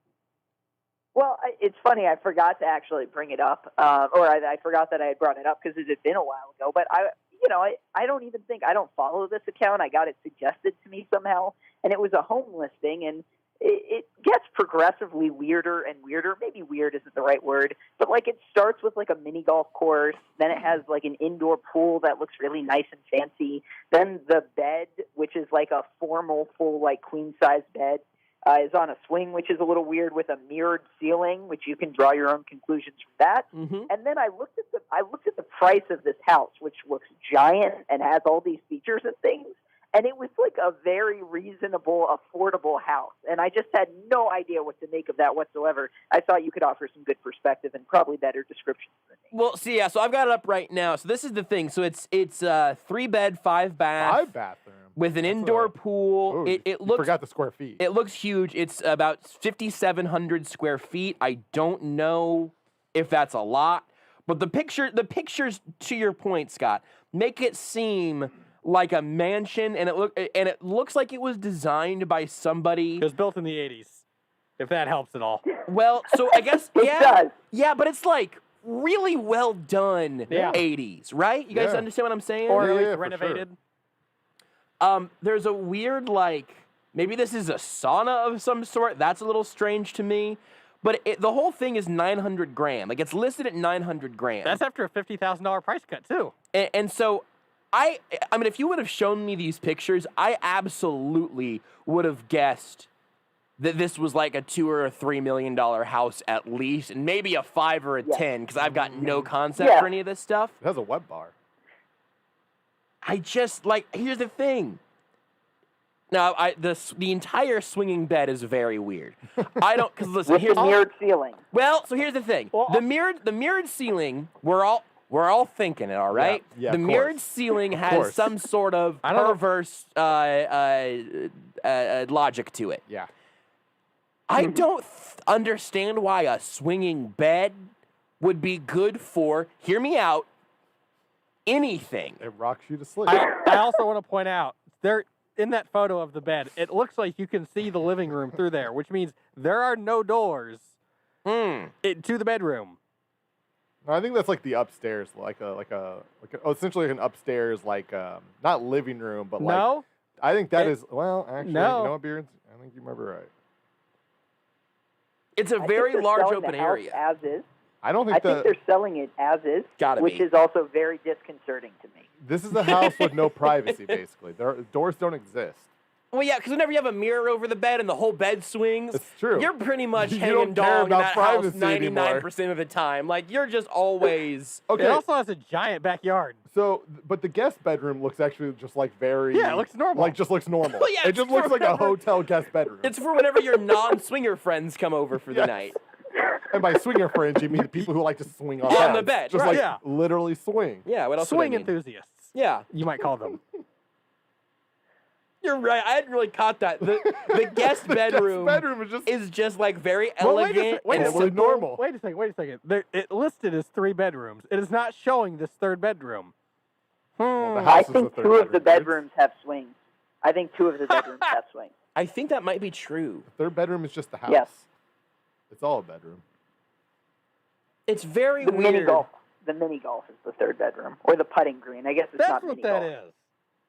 Well, it's funny. I forgot to actually bring it up, or I forgot that I had brought it up because it had been a while ago. But I don't even think I don't follow this account. I got it suggested to me somehow, and it was a home listing, and it gets progressively weirder and weirder. Maybe weird isn't the right word, but like it starts with like a mini golf course, then it has like an indoor pool that looks really nice and fancy. Then the bed, which is like a formal full like queen size bed, is on a swing, which is a little weird, with a mirrored ceiling, which you can draw your own conclusions from that. Mm-hmm. And then I looked at the price of this house, which looks giant and has all these features and things. And it was like a very reasonable, affordable house. And I just had no idea what to make of that whatsoever. I thought you could offer some good perspective and probably better descriptions than me. Well, see, yeah. So I've got it up right now. So this is the thing. So it's 3-bed, 5-bath, 5-bathroom with an That's indoor a- pool. Ooh, It you looks forgot the square feet. It looks huge. It's about 5,700 square feet. I don't know if that's a lot, but the pictures, to your point, Scott, make it seem like a mansion, and it looks like it was designed by somebody. It was built in the 80s, if that helps at all. Well, so I guess It does. yeah, but it's like really well done Yeah. 80s, right? You guys Yeah. understand what I'm saying? Or Yeah, at least yeah, for renovated. There's a weird, like, maybe this is a sauna of some sort. That's a little strange to me. But the whole thing is $900,000. Like, it's listed at $900,000. That's after a $50,000 price cut, too. And so, I mean, if you would have shown me these pictures, I absolutely would have guessed that this was like a $2 or $3 million house at least, and maybe a 5 or a 10, because I've got no concept for any of this stuff. It has a web bar. I just here's the thing. Now, the entire swinging bed is very weird. I don't, because listen, With the mirrored ceiling. Well, so here's the thing. The mirrored ceiling, we're all thinking it, all right? Yeah, the of mirrored course. ceiling has some sort of perverse logic to it. Yeah. I don't understand why a swinging bed would be good for, hear me out, anything. It rocks you to sleep. I also want to point out, there in that photo of the bed, it looks like you can see the living room through there, which means there are no doors to the bedroom. I think that's like the upstairs, essentially an upstairs, not living room, but No? I think that is, well, actually, No. you know what, Beards? I think you might be right. It's a very large open area. As is. I don't I think think they're selling it as is, which is also very disconcerting to me. This is a house with no privacy, basically. Doors don't exist. Well, yeah, because whenever you have a mirror over the bed and the whole bed swings, It's true. you're pretty much You hanging don't care dong in about that house privacy 99% of the time. Like, you're just always... Okay. It also has a giant backyard. So, but the guest bedroom looks actually just very... Yeah, it looks normal. Just looks normal. Well, yeah, it just looks like a hotel guest bedroom. It's for whenever your non-swinger friends come over for the Yes. night. And by swinger friends, you mean the people who like to swing on On the beds. bed, Just right. literally swing. Yeah, what else would I Swing mean? enthusiasts, Yeah. you might call them. You're right. I hadn't really caught that. The guest bedroom, is just like very Well, elegant wait a and second. simple. normal. Wait a second. It listed as 3 bedrooms. It is not showing this 3rd bedroom. I think 2 of the bedrooms have swings. I think 2 of the bedrooms have swings. I think that might be true. The 3rd bedroom is just the house. Yes. It's all a bedroom. It's very The weird. mini golf is the 3rd bedroom, or the putting green. I guess it's not mini golf. is.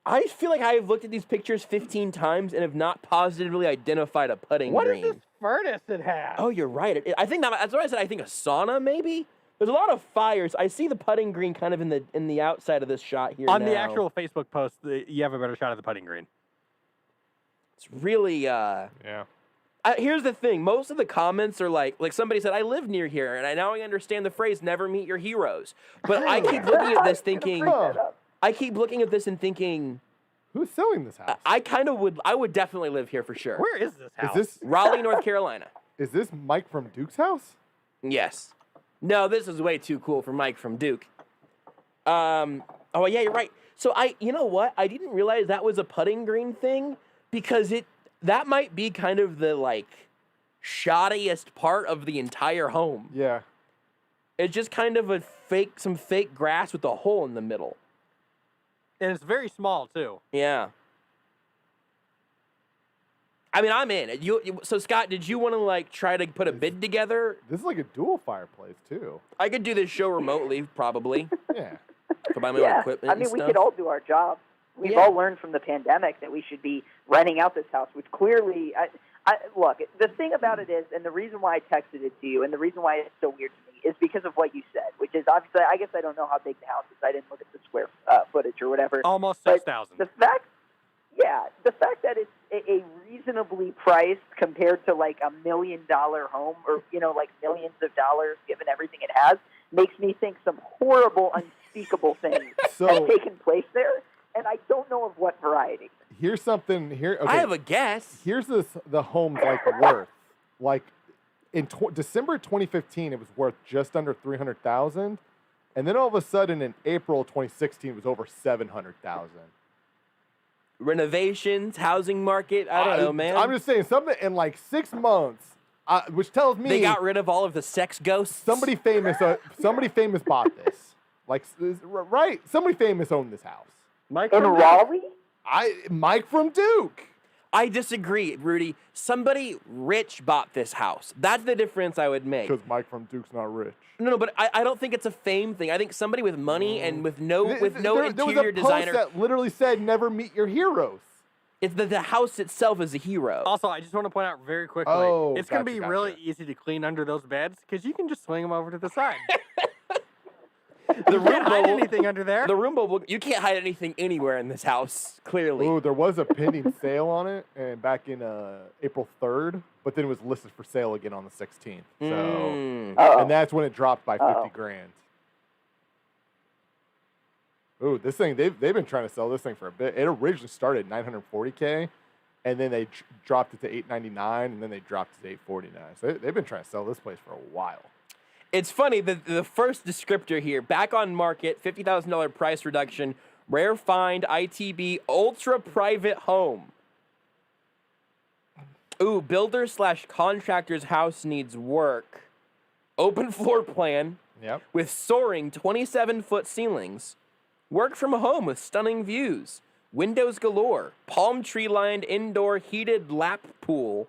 I feel like I have looked at these pictures 15 times and have not positively identified a putting What green. is this furnace it has? Oh, you're right. I think that's what I said. I think a sauna, maybe. There's a lot of fires. I see the putting green kind of in the outside of this shot here. On the now. actual Facebook post, you have a better shot of the putting green. It's really Yeah. here's the thing. Most of the comments are like somebody said, I live near here, and I understand the phrase "never meet your heroes." But I keep looking at this thinking, Who's selling this house? I would definitely live here for sure. Where is this house? Is this Raleigh, North Carolina? is this Mike from Duke's house? Yes. No, this is way too cool for Mike from Duke. Oh yeah, you're right. So you know what? I didn't realize that was a putting green thing because that might be kind of the shoddiest part of the entire home. Yeah. It's just kind of some fake grass with a hole in the middle. And it's very small, too. Yeah. I mean, I'm in. So, Scott, did you want to try to put a bid together? This is like a dual fireplace too. I could do this show remotely, probably. Yeah. Could buy my own equipment. I mean, and we stuff. could all do our job. We've all learned from the pandemic that we should be renting out this house, which clearly, look, the thing about it is, and the reason why I texted it to you, and the reason why it's so weird to me, is because of what you said, which is obviously, I guess I don't know how big the house is. I didn't look at the square footage or whatever. Almost But 6,000. The fact that it's a reasonably priced compared to like $1 million home, or millions of dollars given everything it has, makes me think some horrible, unspeakable things have taken place there, and I don't know of what variety. Here's something here. Okay. I have a guess. Here's the home's worth. In December 2015, it was worth just under $300,000, and then all of a sudden in April 2016, it was over $700,000. Renovations, housing market. I don't know, man. I'm just saying something in 6 months, which tells me they got rid of all of the sex ghosts. somebody famous bought this. Right? Somebody famous owned this house. Mike In Raleigh? Mike from Duke. I disagree, Rudy. Somebody rich bought this house. That's the difference I would make. Because Mike from Duke's not rich. No, but I don't think it's a fame thing. I think somebody with money and with no There interior was a designer. post that literally said, "Never meet your heroes." It's the house itself is a hero. Also, I just want to point out very quickly, it's going to be really easy to clean under those beds because you can just swing them over to the side. The Roomba hide will- anything under there. The Roomba will, you can't hide anything anywhere in this house, clearly. Ooh, there was a pending sale on it, and back in April 3rd, but then it was listed for sale again on the 16th. So, and that's when it dropped by 50 grand. Ooh, this thing, they've been trying to sell this thing for a bit. It originally started at $940K, and then they dropped it to $899, and then they dropped it to $849. So they've been trying to sell this place for a while. It's funny that the first descriptor here, back on market, $50,000 price reduction, rare find, ITB, ultra private home. Ooh, builder/contractor's house needs work. Open floor plan with soaring 27-foot ceilings. Work from home with stunning views. Windows galore. Palm tree-lined indoor heated lap pool.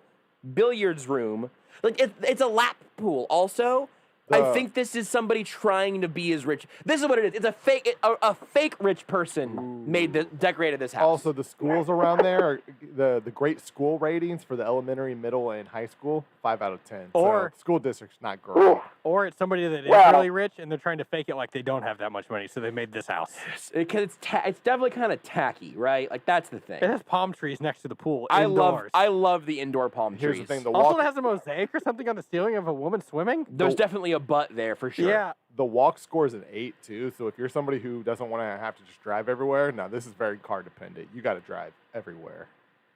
Billiards room. Like, it's a lap pool. Also, I think this is somebody trying to be as rich. This is what it is. It's a fake rich person decorated this house. Also, the schools around there, are the great school ratings for the elementary, middle, and high school, 5 out of 10. Or so school district's not great. Or it's somebody that is really rich and they're trying to fake it like they don't have that much money, so they made this house. Because it's definitely kind of tacky, right? Like, that's the thing. It has palm trees next to the pool. I indoors. love the indoor palm trees. Here's the thing: Also, it has a mosaic or something on the ceiling of a woman swimming. There's definitely a butt there for sure. Yeah. The walk score is an 8 too. So if you're somebody who doesn't want to have to just drive everywhere, no, this is very car dependent. You got to drive everywhere.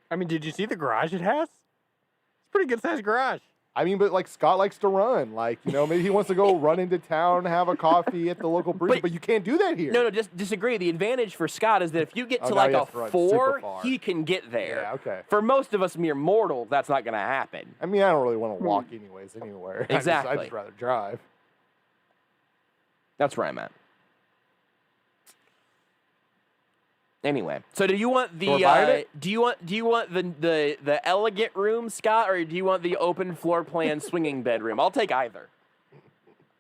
I mean, did you see the garage it has? It's a pretty good sized garage. I mean, but like Scott likes to run. Like, you know, maybe he wants to go run into town, have a coffee at the local brewery, but you can't do that here. No, just disagree. The advantage for Scott is that if you get to now like he a has to run 4, super far. he can get there. Yeah, okay. For most of us mere mortals, that's not going to happen. I mean, I don't really want to walk anyways anywhere. Exactly. I'd just rather drive. That's where I'm at. Anyway, so do you want the do you want the elegant room, Scott, or do you want the open floor plan swinging bedroom? I'll take either.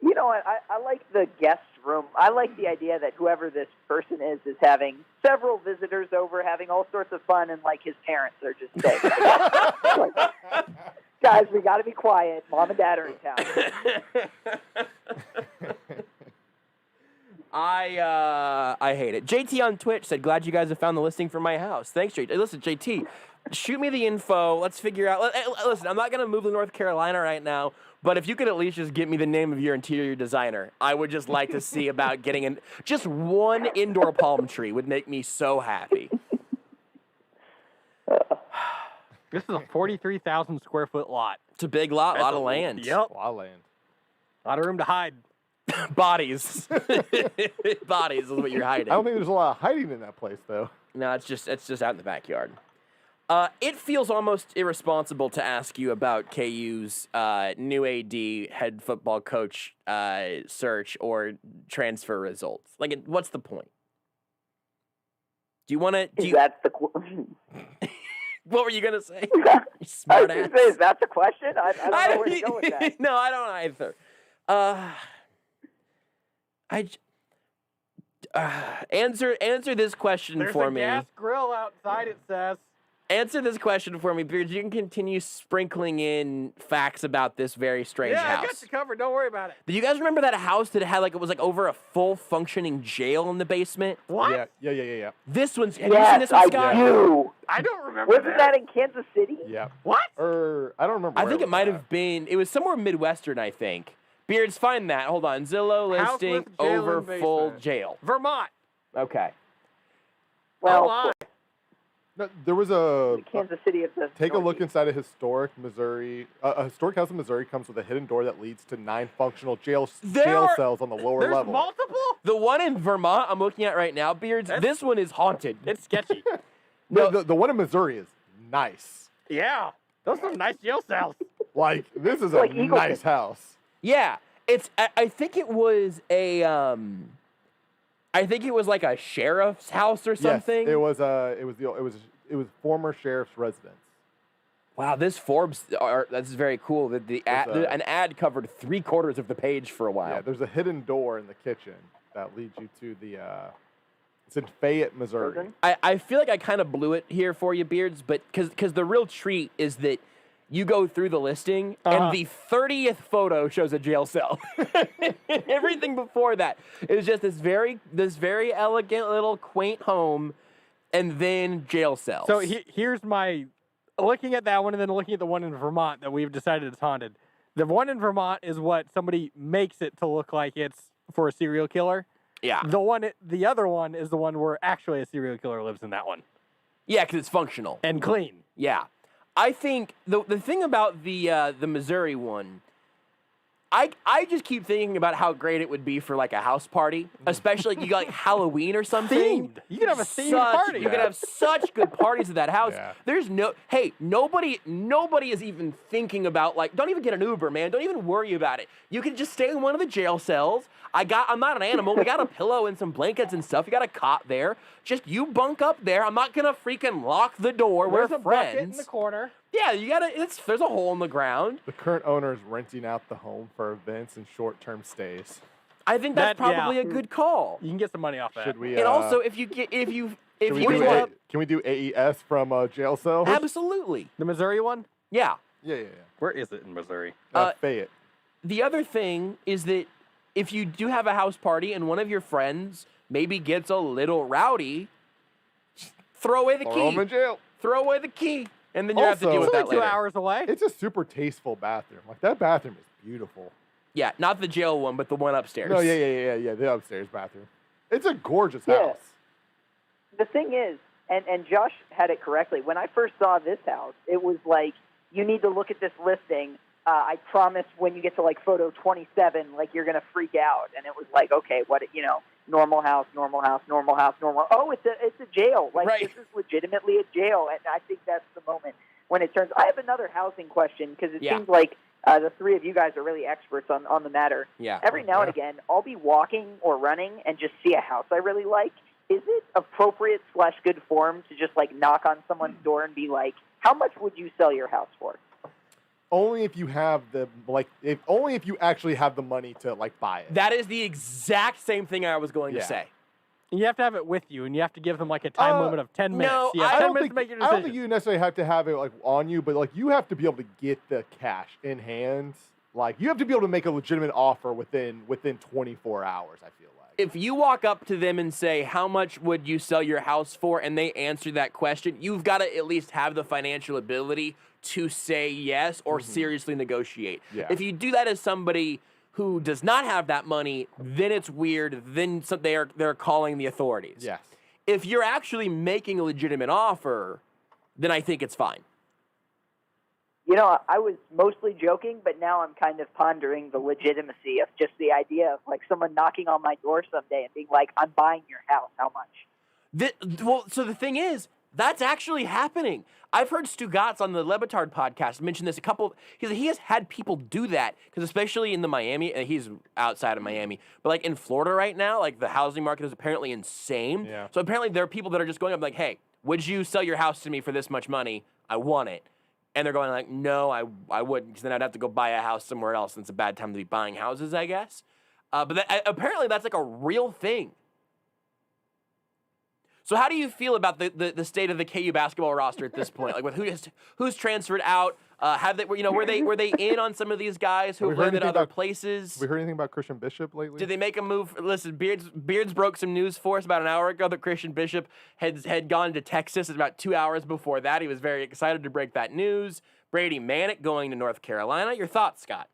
You know what? I like the guest room. I like the idea that whoever this person is having several visitors over, having all sorts of fun, and like his parents are just staying. Like, guys, we got to be quiet. Mom and Dad are in town. I hate it. JT on Twitch said, "Glad you guys have found the listing for my house." Thanks, JT. Listen, JT, shoot me the info. Let's figure out. Listen, I'm not gonna move to North Carolina right now, but if you could at least just get me the name of your interior designer, I would just like to see about getting just one indoor palm tree would make me so happy. This is a 43,000 square foot lot. It's a big lot, a lot of land. Yep. A lot of land. A lot of room to hide. Bodies. Bodies is what you're hiding. I don't think there's a lot of hiding in that place, though. No, it's just out in the backyard. It feels almost irresponsible to ask you about KU's new AD, head football coach search or transfer results. Like, what's the point? Do you want to? That's the. What were you gonna say? Smart ass. Is that the question? I don't know where to go with that. No, I don't either. Answer this question for me. There's a gas grill outside, it says. Answer this question for me, Beards. You can continue sprinkling in facts about this very strange house. Yeah, I got you covered. Don't worry about it. Do you guys remember that house that had it was like over a full functioning jail in the basement? What? Yeah. This one's. Have you seen this one, Scott? do. I don't remember. Wasn't that in Kansas City? Yeah. What? I don't remember. I where think it was might at. have been. It was somewhere Midwestern, I think. Beards, find that. Hold on. Zillow House listing with jail over and full basement. jail. Vermont. Okay. Well, Hold on. No, there was a. Kansas City. It's a Take a look inside a historic Missouri. A historic house in Missouri comes with a hidden door that leads to 9 functional jail cells on the lower There's level. multiple? The one in Vermont I'm looking at right now, Beards, this one is haunted. It's sketchy. No, the one in Missouri is nice. Yeah. Those are nice jail cells. Like, this is Like a Eagleton. nice house. Yeah, it's. I think it was a. I think it was like a sheriff's house or something. Yes, it was former sheriff's residence. Wow, this Forbes. That's very cool. That an ad covered 3/4 of the page for a while. Yeah, there's a hidden door in the kitchen that leads you to the. It's in Fayette, Missouri. I feel like I kind of blew it here for you, Beards, but because the real treat is that you go through the listing, and the 30th photo shows a jail cell. Everything before that is just this very elegant little quaint home, and then jail cells. So here's my looking at that one, and then looking at the one in Vermont that we've decided is haunted. The one in Vermont is what somebody makes it to look like it's for a serial killer. Yeah. The other one is the one where actually a serial killer lives in that one. Yeah, because it's functional and clean. Yeah. I think the thing about the Missouri one, I just keep thinking about how great it would be for like a house party, especially you got like Halloween or something. Themed. You could have a themed party. You could have such good parties at that house. Yeah. There's nobody is even thinking about like, don't even get an Uber, man. Don't even worry about it. You can just stay in one of the jail cells. I'm not an animal. We got a pillow and some blankets and stuff. You got a cot there. Just you bunk up there. I'm not gonna freaking lock the door. There's We're a bucket friends. in the corner. Yeah, there's a hole in the ground. The current owner is renting out the home for events and short-term stays. I think that's probably a good call. You can get some money off that. Should we? And also, if you can we do AES from jail cell? Absolutely. The Missouri one? Yeah. Yeah. Where is it in Missouri? Fayette. The other thing is that if you do have a house party and one of your friends maybe gets a little rowdy, throw away the key. Throw them in jail. Throw away the key. And then you have to deal with it's that like 2 later. hours away. It's a super tasteful bathroom. Like that bathroom is beautiful. Yeah, not the jail one, but the one upstairs. No, yeah. The upstairs bathroom. It's a gorgeous house. The thing is, and Josh had it correctly. When I first saw this house, it was like, you need to look at this listing. I promise when you get to like photo 27, like you're gonna freak out. And it was like, okay, normal house. Oh, it's a jail. Like right. This is legitimately a jail. And I think that's the moment when it turns. I have another housing question because it seems like the three of you guys are really experts on the matter. Yeah. Every now and again, I'll be walking or running and just see a house I really like. Is it appropriate / good form to just like knock on someone's door and be like, how much would you sell your house for? Only if you have only if you actually have the money to like buy it. That is the exact same thing I was going to say. And you have to have it with you, and you have to give them like a time limit of 10 minutes. no, You have I 10 don't minutes to make your I decision. don't think you necessarily have to have it like on you, but like you have to be able to get the cash in hand. Like you have to be able to make a legitimate offer within 24 hours. I feel like. If you walk up to them and say, how much would you sell your house for, and they answer that question, you've got to at least have the financial ability to say yes or seriously negotiate. Yeah. If you do that as somebody who does not have that money, then it's weird. Then they're calling the authorities. Yes. If you're actually making a legitimate offer, then I think it's fine. You know, I was mostly joking, but now I'm kind of pondering the legitimacy of just the idea of like someone knocking on my door someday and being like, I'm buying your house. How much? So the thing is, that's actually happening. I've heard Stu Gatz on the Lebitard podcast mention this he has had people do that, because especially in the Miami, and he's outside of Miami, but like in Florida right now, like the housing market is apparently insane. Yeah. So apparently there are people that are just going up like, hey, would you sell your house to me for this much money? I want it. And they're going like, no, I wouldn't, because then I'd have to go buy a house somewhere else, and it's a bad time to be buying houses, I guess. But apparently that's like a real thing. So how do you feel about the state of the KU basketball roster at this point? Like with who's transferred out? Were they in on some of these guys who have landed other places? Have we heard anything about Christian Bishop lately? Did they make a move? Listen, Beards broke some news for us about an hour ago that Christian Bishop had gone to Texas. About 2 hours before that, he was very excited to break that news. Brady Manick going to North Carolina. Your thoughts, Scott?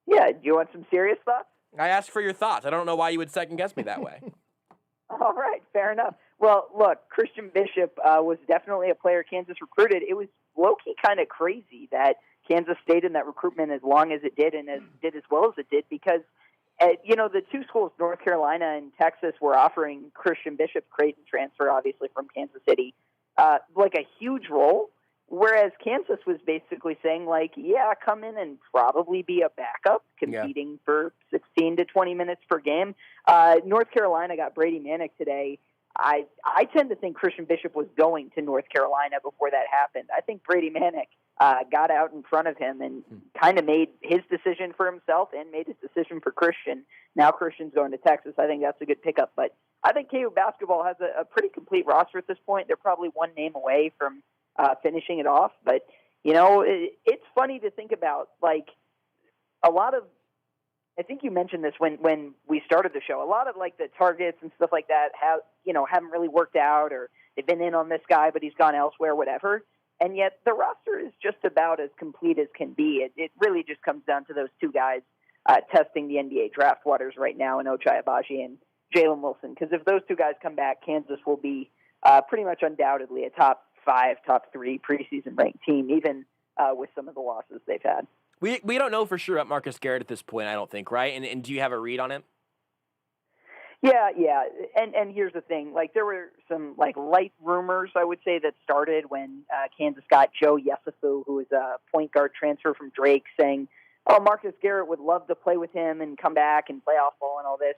Yeah, do you want some serious thoughts? I asked for your thoughts. I don't know why you would second guess me that way. All right, fair enough. Well, look, Christian Bishop was definitely a player Kansas recruited. It was low-key kind of crazy that Kansas stayed in that recruitment as long as it did and did as well as it did, because, the two schools, North Carolina and Texas, were offering Christian Bishop, Creighton transfer, obviously from Kansas City, like a huge role, whereas Kansas was basically saying, like, yeah, come in and probably be a backup, competing for 16 to 20 minutes per game. North Carolina got Brady Manick today. I tend to think Christian Bishop was going to North Carolina before that happened. I think Brady Manick got out in front of him and kind of made his decision for himself and made his decision for Christian. Now Christian's going to Texas. I think that's a good pickup. But I think KU basketball has a pretty complete roster at this point. They're probably one name away from finishing it off. But, It's funny to think about, like, a lot of, I think you mentioned this when we started the show, a lot of, like, the targets and stuff like that haven't really worked out, or they've been in on this guy, but he's gone elsewhere, whatever. And yet the roster is just about as complete as can be. It really just comes down to those two guys testing the NBA draft waters right now in Ochai Agbaji and Jalen Wilson. Because if those two guys come back, Kansas will be pretty much undoubtedly a top 5, top 3 preseason ranked team, even with some of the losses they've had. We don't know for sure about Marcus Garrett at this point, I don't think, right? And do you have a read on him? Yeah. And here's the thing. Like, there were some, like, light rumors, I would say, that started when Kansas got Joe Yesufu, who was a point guard transfer from Drake, saying, oh, Marcus Garrett would love to play with him and come back and play off ball and all this.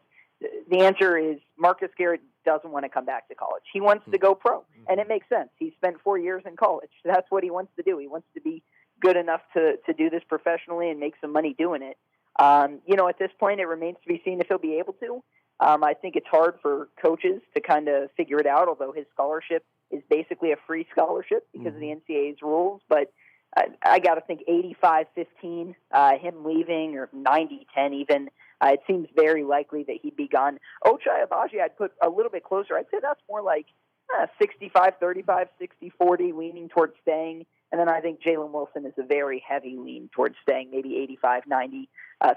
The answer is Marcus Garrett doesn't want to come back to college. He wants to go pro, and it makes sense. He spent 4 years in college. That's what he wants to do. He wants to be good enough to do this professionally and make some money doing it. At this point, it remains to be seen if he'll be able to. I think it's hard for coaches to kind of figure it out, although his scholarship is basically a free scholarship because of the NCAA's rules. But I got to think 85-15, him leaving, or 90-10 even. It seems very likely that he'd be gone. Ochai Agbaji, I'd put a little bit closer. I'd say that's more like 65-35, 60-40, leaning towards staying. And then I think Jalen Wilson is a very heavy lean towards staying, maybe 85-90,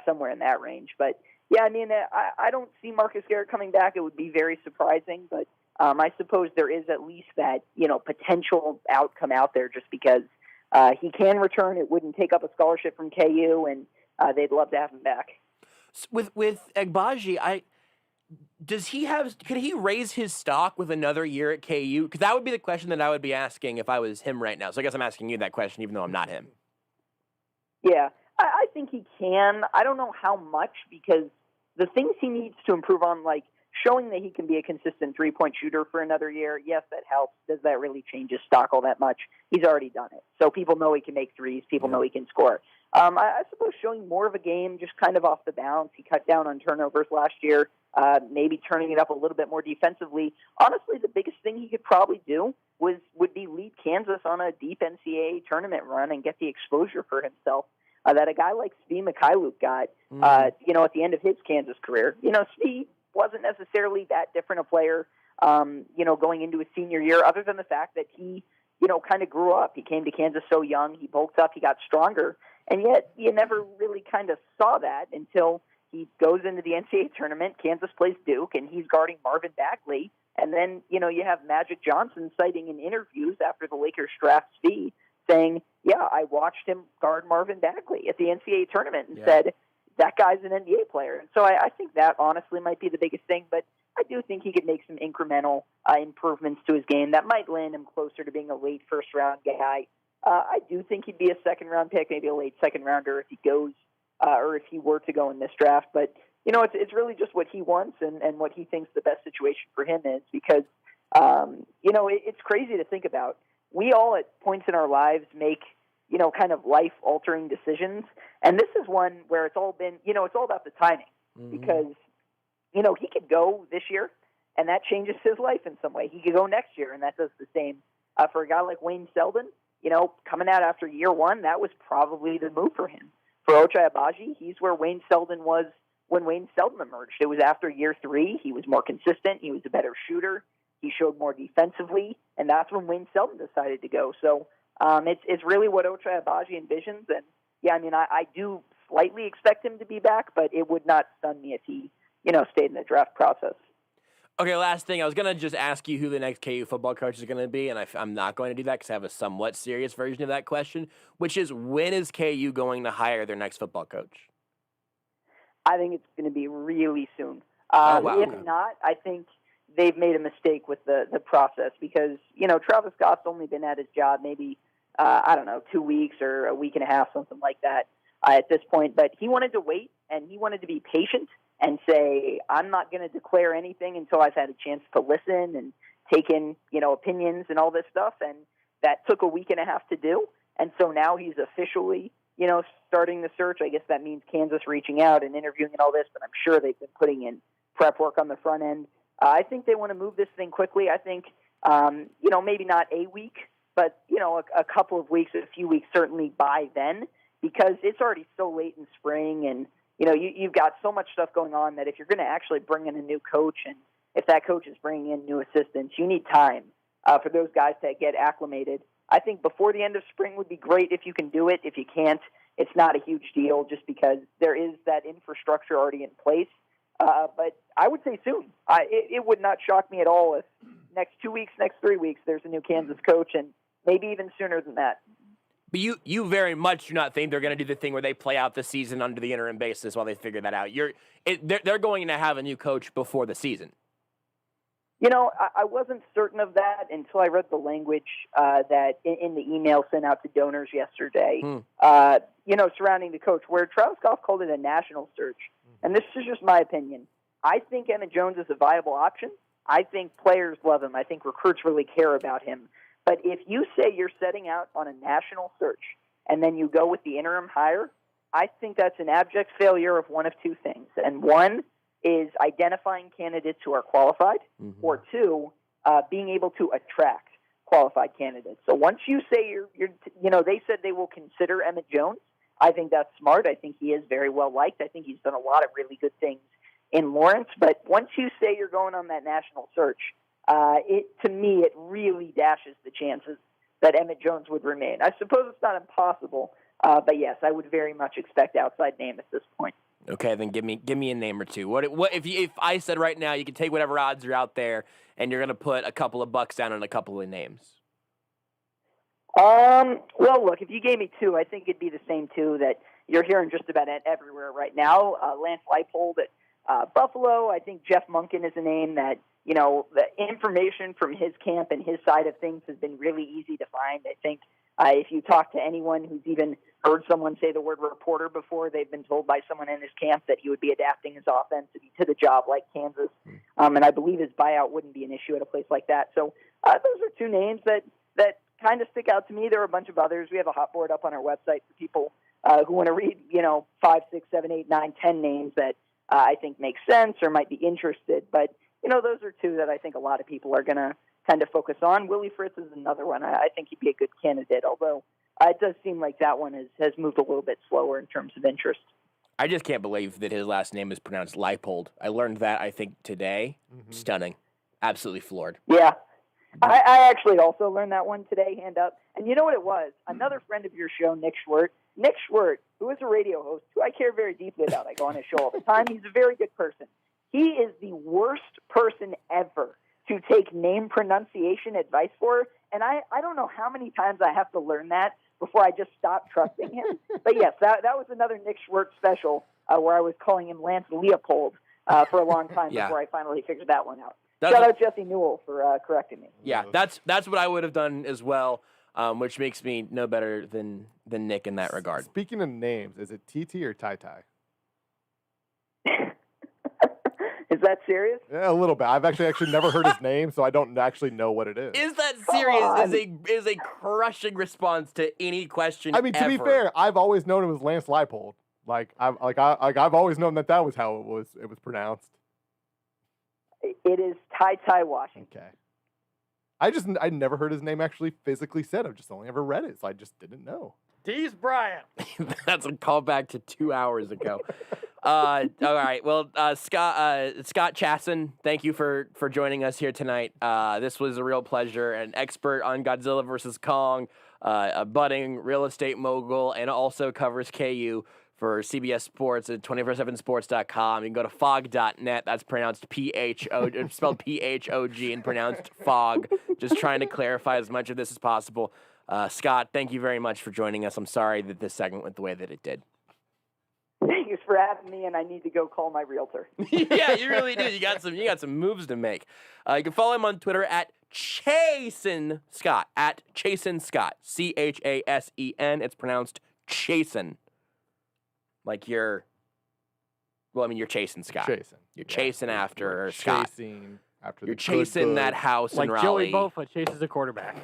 somewhere in that range. But, yeah, I mean, I don't see Marcus Garrett coming back. It would be very surprising. But I suppose there is at least that, potential outcome out there just because he can return. It wouldn't take up a scholarship from KU, and they'd love to have him back. With Agbaji, could he raise his stock with another year at KU? Because that would be the question that I would be asking if I was him right now. So I guess I'm asking you that question, even though I'm not him. Yeah, I think he can. I don't know how much, because the things he needs to improve on, like showing that he can be a consistent three-point shooter for another year, yes, that helps. Does that really change his stock all that much? He's already done it. So people know he can make threes. People know he can score. I suppose showing more of a game just kind of off the bounce. He cut down on turnovers last year, maybe turning it up a little bit more defensively. Honestly, the biggest thing he could probably do would be lead Kansas on a deep NCAA tournament run and get the exposure for himself that a guy like Svi Mikhailuk got, at the end of his Kansas career. Svi wasn't necessarily that different a player, going into his senior year, other than the fact that he, kind of grew up. He came to Kansas so young. He bulked up. He got stronger. And yet you never really kind of saw that until he goes into the NCAA tournament. Kansas plays Duke, and he's guarding Marvin Bagley. And then, you have Magic Johnson citing in interviews after the Lakers draft Svi saying, yeah, I watched him guard Marvin Bagley at the NCAA tournament and said, that guy's an NBA player. And so I think that honestly might be the biggest thing, but I do think he could make some incremental improvements to his game that might land him closer to being a late first-round guy. I do think he'd be a second-round pick, maybe a late second-rounder if he goes, or if he were to go in this draft. But, it's really just what he wants and what he thinks the best situation for him is because, it's crazy to think about. We all at points in our lives make, kind of life-altering decisions. And this is one where it's all been, it's all about the timing because, he could go this year and that changes his life in some way. He could go next year and that does the same. For a guy like Wayne Selden, coming out after year one, that was probably the move for him. For Ochai Agbaji, he's where Wayne Selden was when Wayne Selden emerged. It was after year 3. He was more consistent. He was a better shooter. He showed more defensively, and that's when Wayne Selden decided to go. So it's really what Ochai Agbaji envisions. And, yeah, I mean, I do slightly expect him to be back, but it would not stun me if he, stayed in the draft process. Okay, last thing. I was going to just ask you who the next KU football coach is going to be, and I'm not going to do that because I have a somewhat serious version of that question, which is when is KU going to hire their next football coach? I think it's going to be really soon. If not, I think they've made a mistake with the process because, Travis Scott's only been at his job maybe, 2 weeks or a week and a half, something like that at this point. But he wanted to wait, and he wanted to be patient and say, I'm not going to declare anything until I've had a chance to listen and take in, opinions and all this stuff. And that took a week and a half to do. And so now he's officially, starting the search. I guess that means Kansas reaching out and interviewing and all this, but I'm sure they've been putting in prep work on the front end. I think they want to move this thing quickly. I think, maybe not a week, but a couple of weeks, a few weeks certainly by then, because it's already so late in spring, and you've got so much stuff going on that if you're going to actually bring in a new coach, and if that coach is bringing in new assistants, you need time for those guys to get acclimated. I think before the end of spring would be great if you can do it. If you can't, it's not a huge deal just because there is that infrastructure already in place. But I would say soon. It would not shock me at all if next 2 weeks, next 3 weeks, there's a new Kansas coach, and maybe even sooner than that. But you very much do not think they're going to do the thing where they play out the season under the interim basis while they figure that out. They're going to have a new coach before the season. I wasn't certain of that until I read the language that in the email sent out to donors yesterday, surrounding the coach, where Travis Goff called it a national search. And this is just my opinion. I think Emmett Jones is a viable option. I think players love him. I think recruits really care about him. But if you say you're setting out on a national search and then you go with the interim hire, I think that's an abject failure of one of two things. And one is identifying candidates who are qualified, or two, being able to attract qualified candidates. So once you say they said they will consider Emmett Jones. I think that's smart. I think he is very well liked. I think he's done a lot of really good things in Lawrence. But once you say you're going on that national search, to me, it really dashes the chances that Emmett Jones would remain. I suppose it's not impossible, but yes, I would very much expect outside name at this point. Okay, then give me a name or two. What if I said right now you can take whatever odds are out there and you're going to put a couple of bucks down on a couple of names? Well, look, if you gave me two, I think it'd be the same two that you're hearing just about everywhere right now. Lance Leipold at Buffalo. I think Jeff Monken is a name that, the information from his camp and his side of things has been really easy to find. I think if you talk to anyone who's even heard someone say the word reporter before, they've been told by someone in his camp that he would be adapting his offense to the job like Kansas. And I believe his buyout wouldn't be an issue at a place like that. So those are two names that kind of stick out to me. There are a bunch of others. We have a hot board up on our website for people who want to read, 5, 6, 7, 8, 9, 10 names that I think make sense or might be interested. But, those are two that I think a lot of people are going to kind of focus on. Willie Fritz is another one. I think he'd be a good candidate, although it does seem like that one has moved a little bit slower in terms of interest. I just can't believe that his last name is pronounced Leipold. I learned that, I think, today. Stunning. Absolutely floored. Yeah. I actually also learned that one today, hand up. And you know what it was? Another friend of your show, Nick Schwert. Nick Schwert, who is a radio host, who I care very deeply about. I go on his show all the time. He's a very good person. He is the worst person ever to take name pronunciation advice for. And I don't know how many times I have to learn that before I just stop trusting him. But yes, that was another Nick Schwert special where I was calling him Lance Leopold for a long time before I finally figured that one out. Shout out Jesse Newell for correcting me. Yeah, that's what I would have done as well, which makes me no better than Nick in that regard. Speaking of names, is it TT or Tai Tai? Is that serious? Yeah, a little bit. I've actually never heard his name, so I don't actually know what it is. Is that serious? Is a crushing response to any question. I mean, to be fair, I've always known him as Lance Leipold. I've always known that was how it was pronounced. It is Tai Washington. Okay. I never heard his name actually physically said. I've just only ever read it, so I just didn't know. Dees Bryant. That's a callback to 2 hours ago. All right. Well, Scott Chasen, thank you for joining us here tonight. This was a real pleasure. An expert on Godzilla versus Kong, a budding real estate mogul, and also covers KU for CBS Sports at 247sports.com. You can go to fog.net. That's pronounced spelled P-H-O-G and pronounced fog. Just trying to clarify as much of this as possible. Scott, thank you very much for joining us. I'm sorry that this segment went the way that it did. Thanks for having me, and I need to go call my realtor. Yeah, you really do. You got some moves to make. You can follow him on Twitter at Chasen Scott, at Chasen Scott, Chasen. It's pronounced Chasen. Like you're chasing Scott. You're chasing after Scott. You're chasing that house like in Raleigh. Joey Bofa chases a quarterback.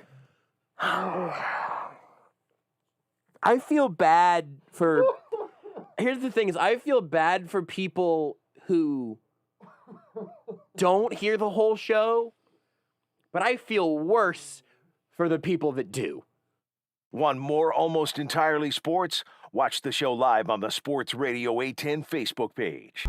I feel bad for. Here's the thing: I feel bad for people who don't hear the whole show, but I feel worse for the people that do. Want more Almost Entirely Sports? Watch the show live on the Sports Radio 810 Facebook page.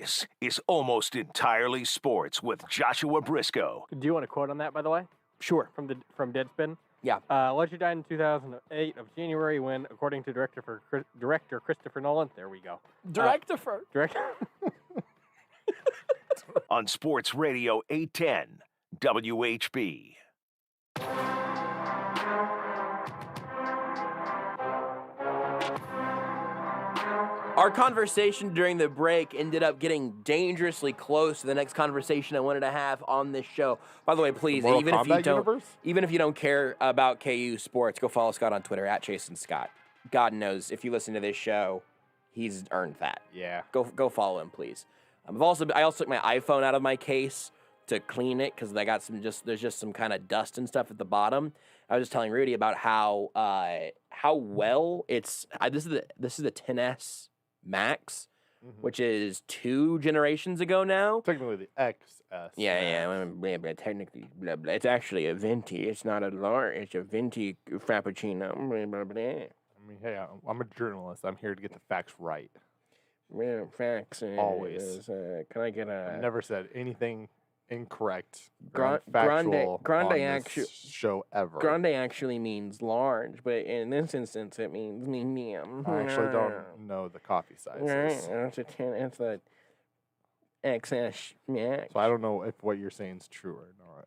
This is Almost Entirely Sports with Joshua Brisco. Do you want a quote on that, by the way? Sure. From Deadspin? Yeah. Ledger died in 2008 of January when, according to director Christopher Nolan, there we go. Director. On Sports Radio 810 WHB. Our conversation during the break ended up getting dangerously close to the next conversation I wanted to have on this show. By the way, please, Mortal even Kombat if you don't care about KU sports, go follow Scott on Twitter at Chasen Scott. God knows if you listen to this show, he's earned that. Yeah. Go follow him, please. I also took my iPhone out of my case to clean it because I got there's just some kind of dust and stuff at the bottom. I was just telling Rudy about how well it's. This is the 10s Max, which is 2 generations ago now. Technically the XS. Yeah. But technically, blah, blah. It's actually a venti. It's not a large. It's a venti frappuccino. Blah, blah, blah. I mean, hey, I'm a journalist. I'm here to get the facts right. Well, facts. Always. Can I get a? I've never said anything incorrect. Grande show ever. Grande actually means large, but in this instance, it means medium. I actually don't know the coffee sizes. It's a XS Max. So I don't know if what you're saying is true or not.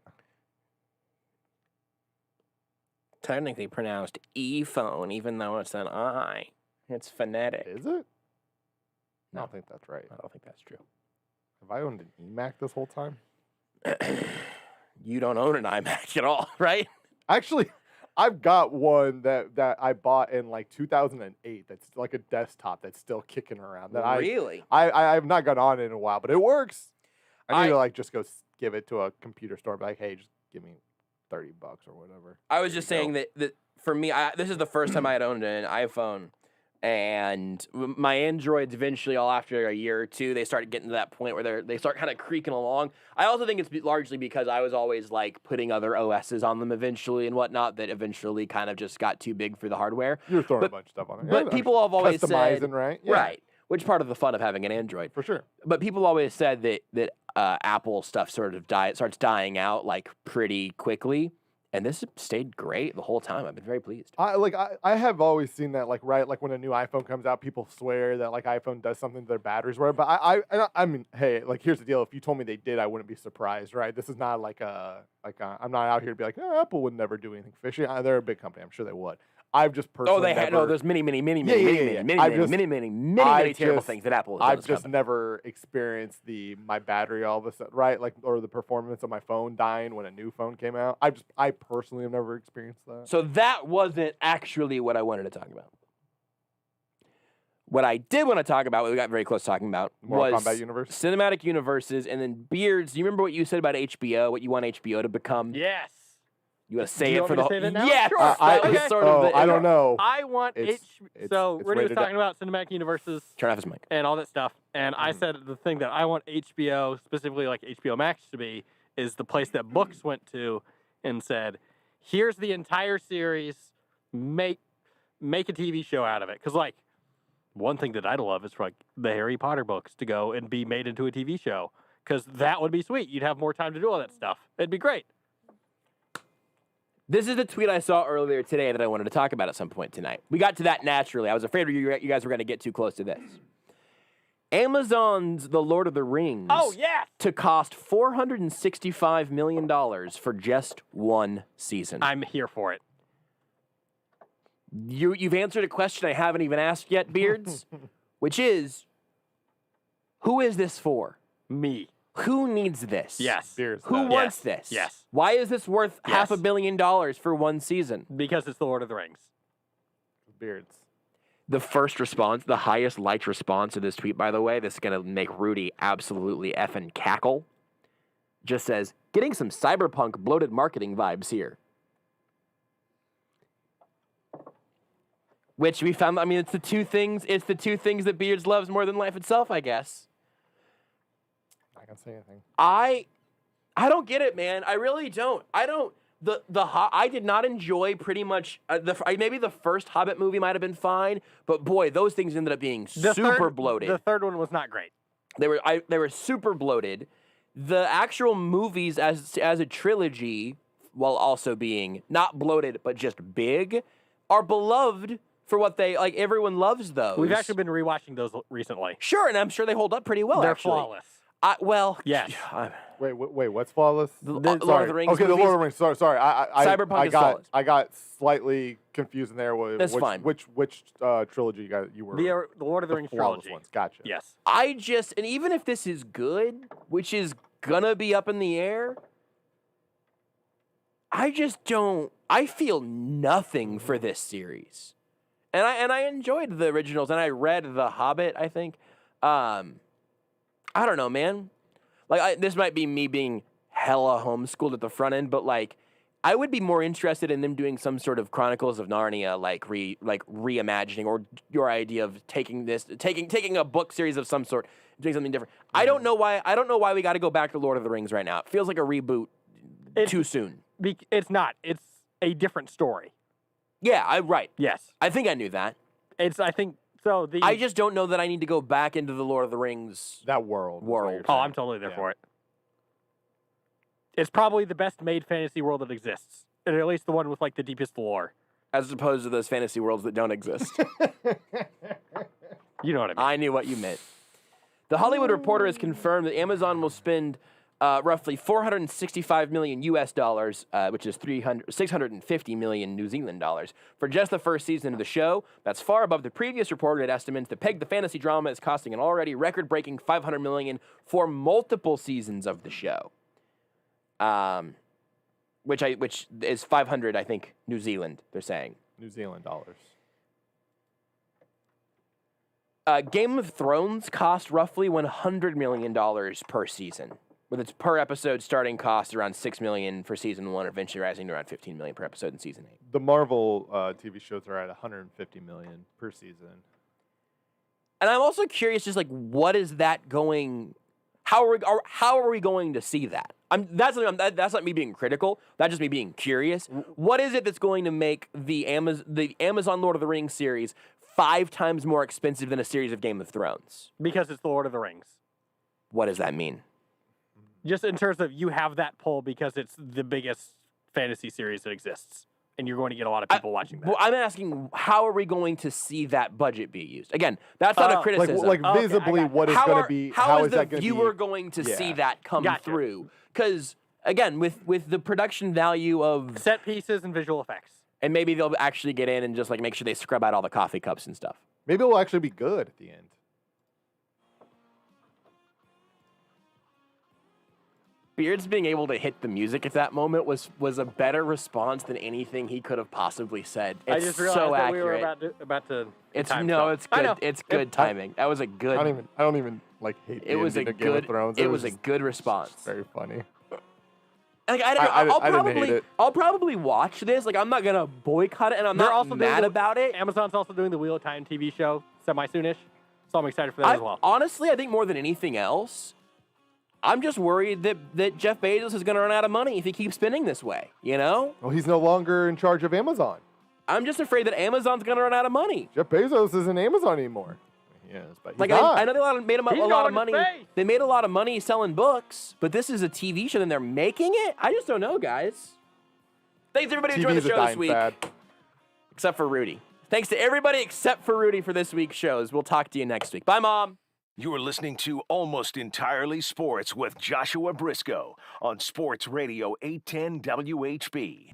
Technically pronounced e-phone, even though it's an I. It's phonetic. Is it? No. I don't think that's right. I don't think that's true. Have I owned an eMac this whole time? You don't own an iMac at all, right? Actually, I've got one that I bought in like 2008. That's like a desktop that's still kicking around. That Really? I have not got on it in a while, but it works. I need to like just go give it to a computer store and be like, hey, just give me $30 or whatever. I was just saying that for me, this is the first time I had owned an iPhone. And my Androids eventually, all after a year or two, they started getting to that point where they start kind of creaking along. I also think it's largely because I was always like putting other OSs on them eventually and whatnot that eventually kind of just got too big for the hardware. You were throwing a bunch of stuff on it. But people have always said, right? Yeah. Right, which part of the fun of having an Android. For sure. But people always said that Apple stuff starts dying out like pretty quickly. And this stayed great the whole time. I've been very pleased. I have always seen that, like, right, like when a new iPhone comes out, people swear that like iPhone does something to their batteries, right? But I mean, hey, like here's the deal: if you told me they did, I wouldn't be surprised, right? This is not I'm not out here to be like, Apple would never do anything fishy. They're a big company; I'm sure they would. I've just personally there's many terrible things that Apple has done. I've just never experienced my battery all of a sudden, right? Like, or the performance of my phone dying when a new phone came out. I personally have never experienced that. So that wasn't actually what I wanted to talk about. What I did want to talk about, what we got very close to talking about, Mortal was Kombat universe? cinematic universes, and then Beards. Do you remember what you said about HBO? What you want HBO to become? Yes. You want to say Do you it for want me the to say that now? Yes. Sure. That was Okay. sort of the, I don't know. I want It's So Rudy was rated talking about cinematic universes Turn off his mic. and all that stuff, and I said the thing that I want HBO, specifically like HBO Max, to be is the place that books went to and said, "Here's the entire series, make a TV show out of it." Because like one thing that I'd love is for like the Harry Potter books to go and be made into a TV show, because that would be sweet. You'd have more time to do all that stuff. It'd be great. This is the tweet I saw earlier today that I wanted to talk about at some point tonight. We got to that naturally. I was afraid you guys were going to get too close to this. Amazon's The Lord of the Rings. Oh, yes! To cost $465 million for just one season. I'm here for it. You've answered a question I haven't even asked yet, Beards, which is, who is this for? Me. Who needs this? Yes. Beards Who does. wants this? Yes. Why is this worth Yes. $500 million for one season? Because it's The Lord of the Rings. Beards. The first response, the highest liked response to this tweet, by the way, this is going to make Rudy absolutely effing cackle, just says, getting some cyberpunk bloated marketing vibes here. Which we found, I mean, it's the two things that Beards loves more than life itself, I guess. I can't say anything. I don't get it, man. I really don't. I don't. I did not enjoy pretty much maybe the first Hobbit movie might have been fine, but boy, those things ended up being super bloated. The third one was not great. They were super bloated. The actual movies as a trilogy, while also being not bloated but just big, are beloved for what they like. Everyone loves those. We've actually been rewatching those recently. Sure, and I'm sure they hold up pretty well. They're actually. flawless. Yes. Wait, what's flawless? Lord of the Rings Okay, the movies? Lord of the Rings. Sorry. Cyberpunk is flawless. I got slightly confused in there. That's fine. Which trilogy you were? The Lord of the Rings flawless trilogy. ones. Gotcha. Yes. And even if this is good, which is gonna be up in the air, I feel nothing for this series. And I enjoyed the originals, and I read The Hobbit, I think. I don't know, man. Like, this might be me being hella homeschooled at the front end, but, like, I would be more interested in them doing some sort of Chronicles of Narnia, like reimagining, or your idea of taking a book series of some sort, doing something different. I don't know why we got to go back to Lord of the Rings right now. It feels like a reboot too soon. It's not. It's a different story. Yeah, right. Yes. I think I knew that. I just don't know that I need to go back into the Lord of the Rings. That world. Oh, I'm totally there for it. It's probably the best made fantasy world that exists. And at least the one with like the deepest lore. As opposed to those fantasy worlds that don't exist. You know what I mean. I knew what you meant. The Hollywood Reporter has confirmed that Amazon will spend roughly $465 million US dollars, which is 650 million New Zealand dollars, for just the first season of the show. That's far above the previous reported estimates that pegged the fantasy drama as costing an already record-breaking $500 million for multiple seasons of the show. Which is 500, I think, New Zealand, they're saying. New Zealand dollars. Game of Thrones cost roughly $100 million per season, with its per episode starting cost around $6 million for season 1, eventually rising to around $15 million per episode in season 8. The Marvel TV shows are at $150 million per season. And I'm also curious, just like, what is that going? How are we going to see that? That's not me being critical. That's just me being curious. What is it that's going to make the Amazon Lord of the Rings series 5 times more expensive than a series of Game of Thrones? Because it's the Lord of the Rings. What does that mean? Just in terms of you have that pull because it's the biggest fantasy series that exists. And you're going to get a lot of people watching that. Well, I'm asking, how are we going to see that budget be used? Again, that's not a criticism. Like visibly, what is going to be? How is that the going to be? viewer going to see that come through? Because again, with the production value of set pieces and visual effects, and maybe they'll actually get in and just like make sure they scrub out all the coffee cups and stuff. Maybe it'll actually be good at the end. Beards being able to hit the music at that moment was a better response than anything he could have possibly said. It's I just realized so that accurate. we were about to. It's good. It's good timing. That was a good. I don't even like hate. It was a good. good. Game of Thrones. It was a good response. Very funny. Like, I didn't hate it. I'll probably watch this. Like, I'm not gonna boycott it, and I'm not mad about it. Amazon's also doing the Wheel of Time TV show semi-soonish, so I'm excited for that as well. Honestly, I think more than anything else, I'm just worried that Jeff Bezos is going to run out of money if he keeps spending this way, you know? Well, he's no longer in charge of Amazon. I'm just afraid that Amazon's going to run out of money. Jeff Bezos isn't Amazon anymore. He is, but he's like, not. I know they made a lot of money. They made a lot of money selling books, but this is a TV show and they're making it? I just don't know, guys. Thanks, everybody, for joining the show this week. Except for Rudy. Thanks to everybody except for Rudy for this week's shows. We'll talk to you next week. Bye, Mom. You're listening to Almost Entirely Sports with Joshua Brisco on Sports Radio 810 WHB.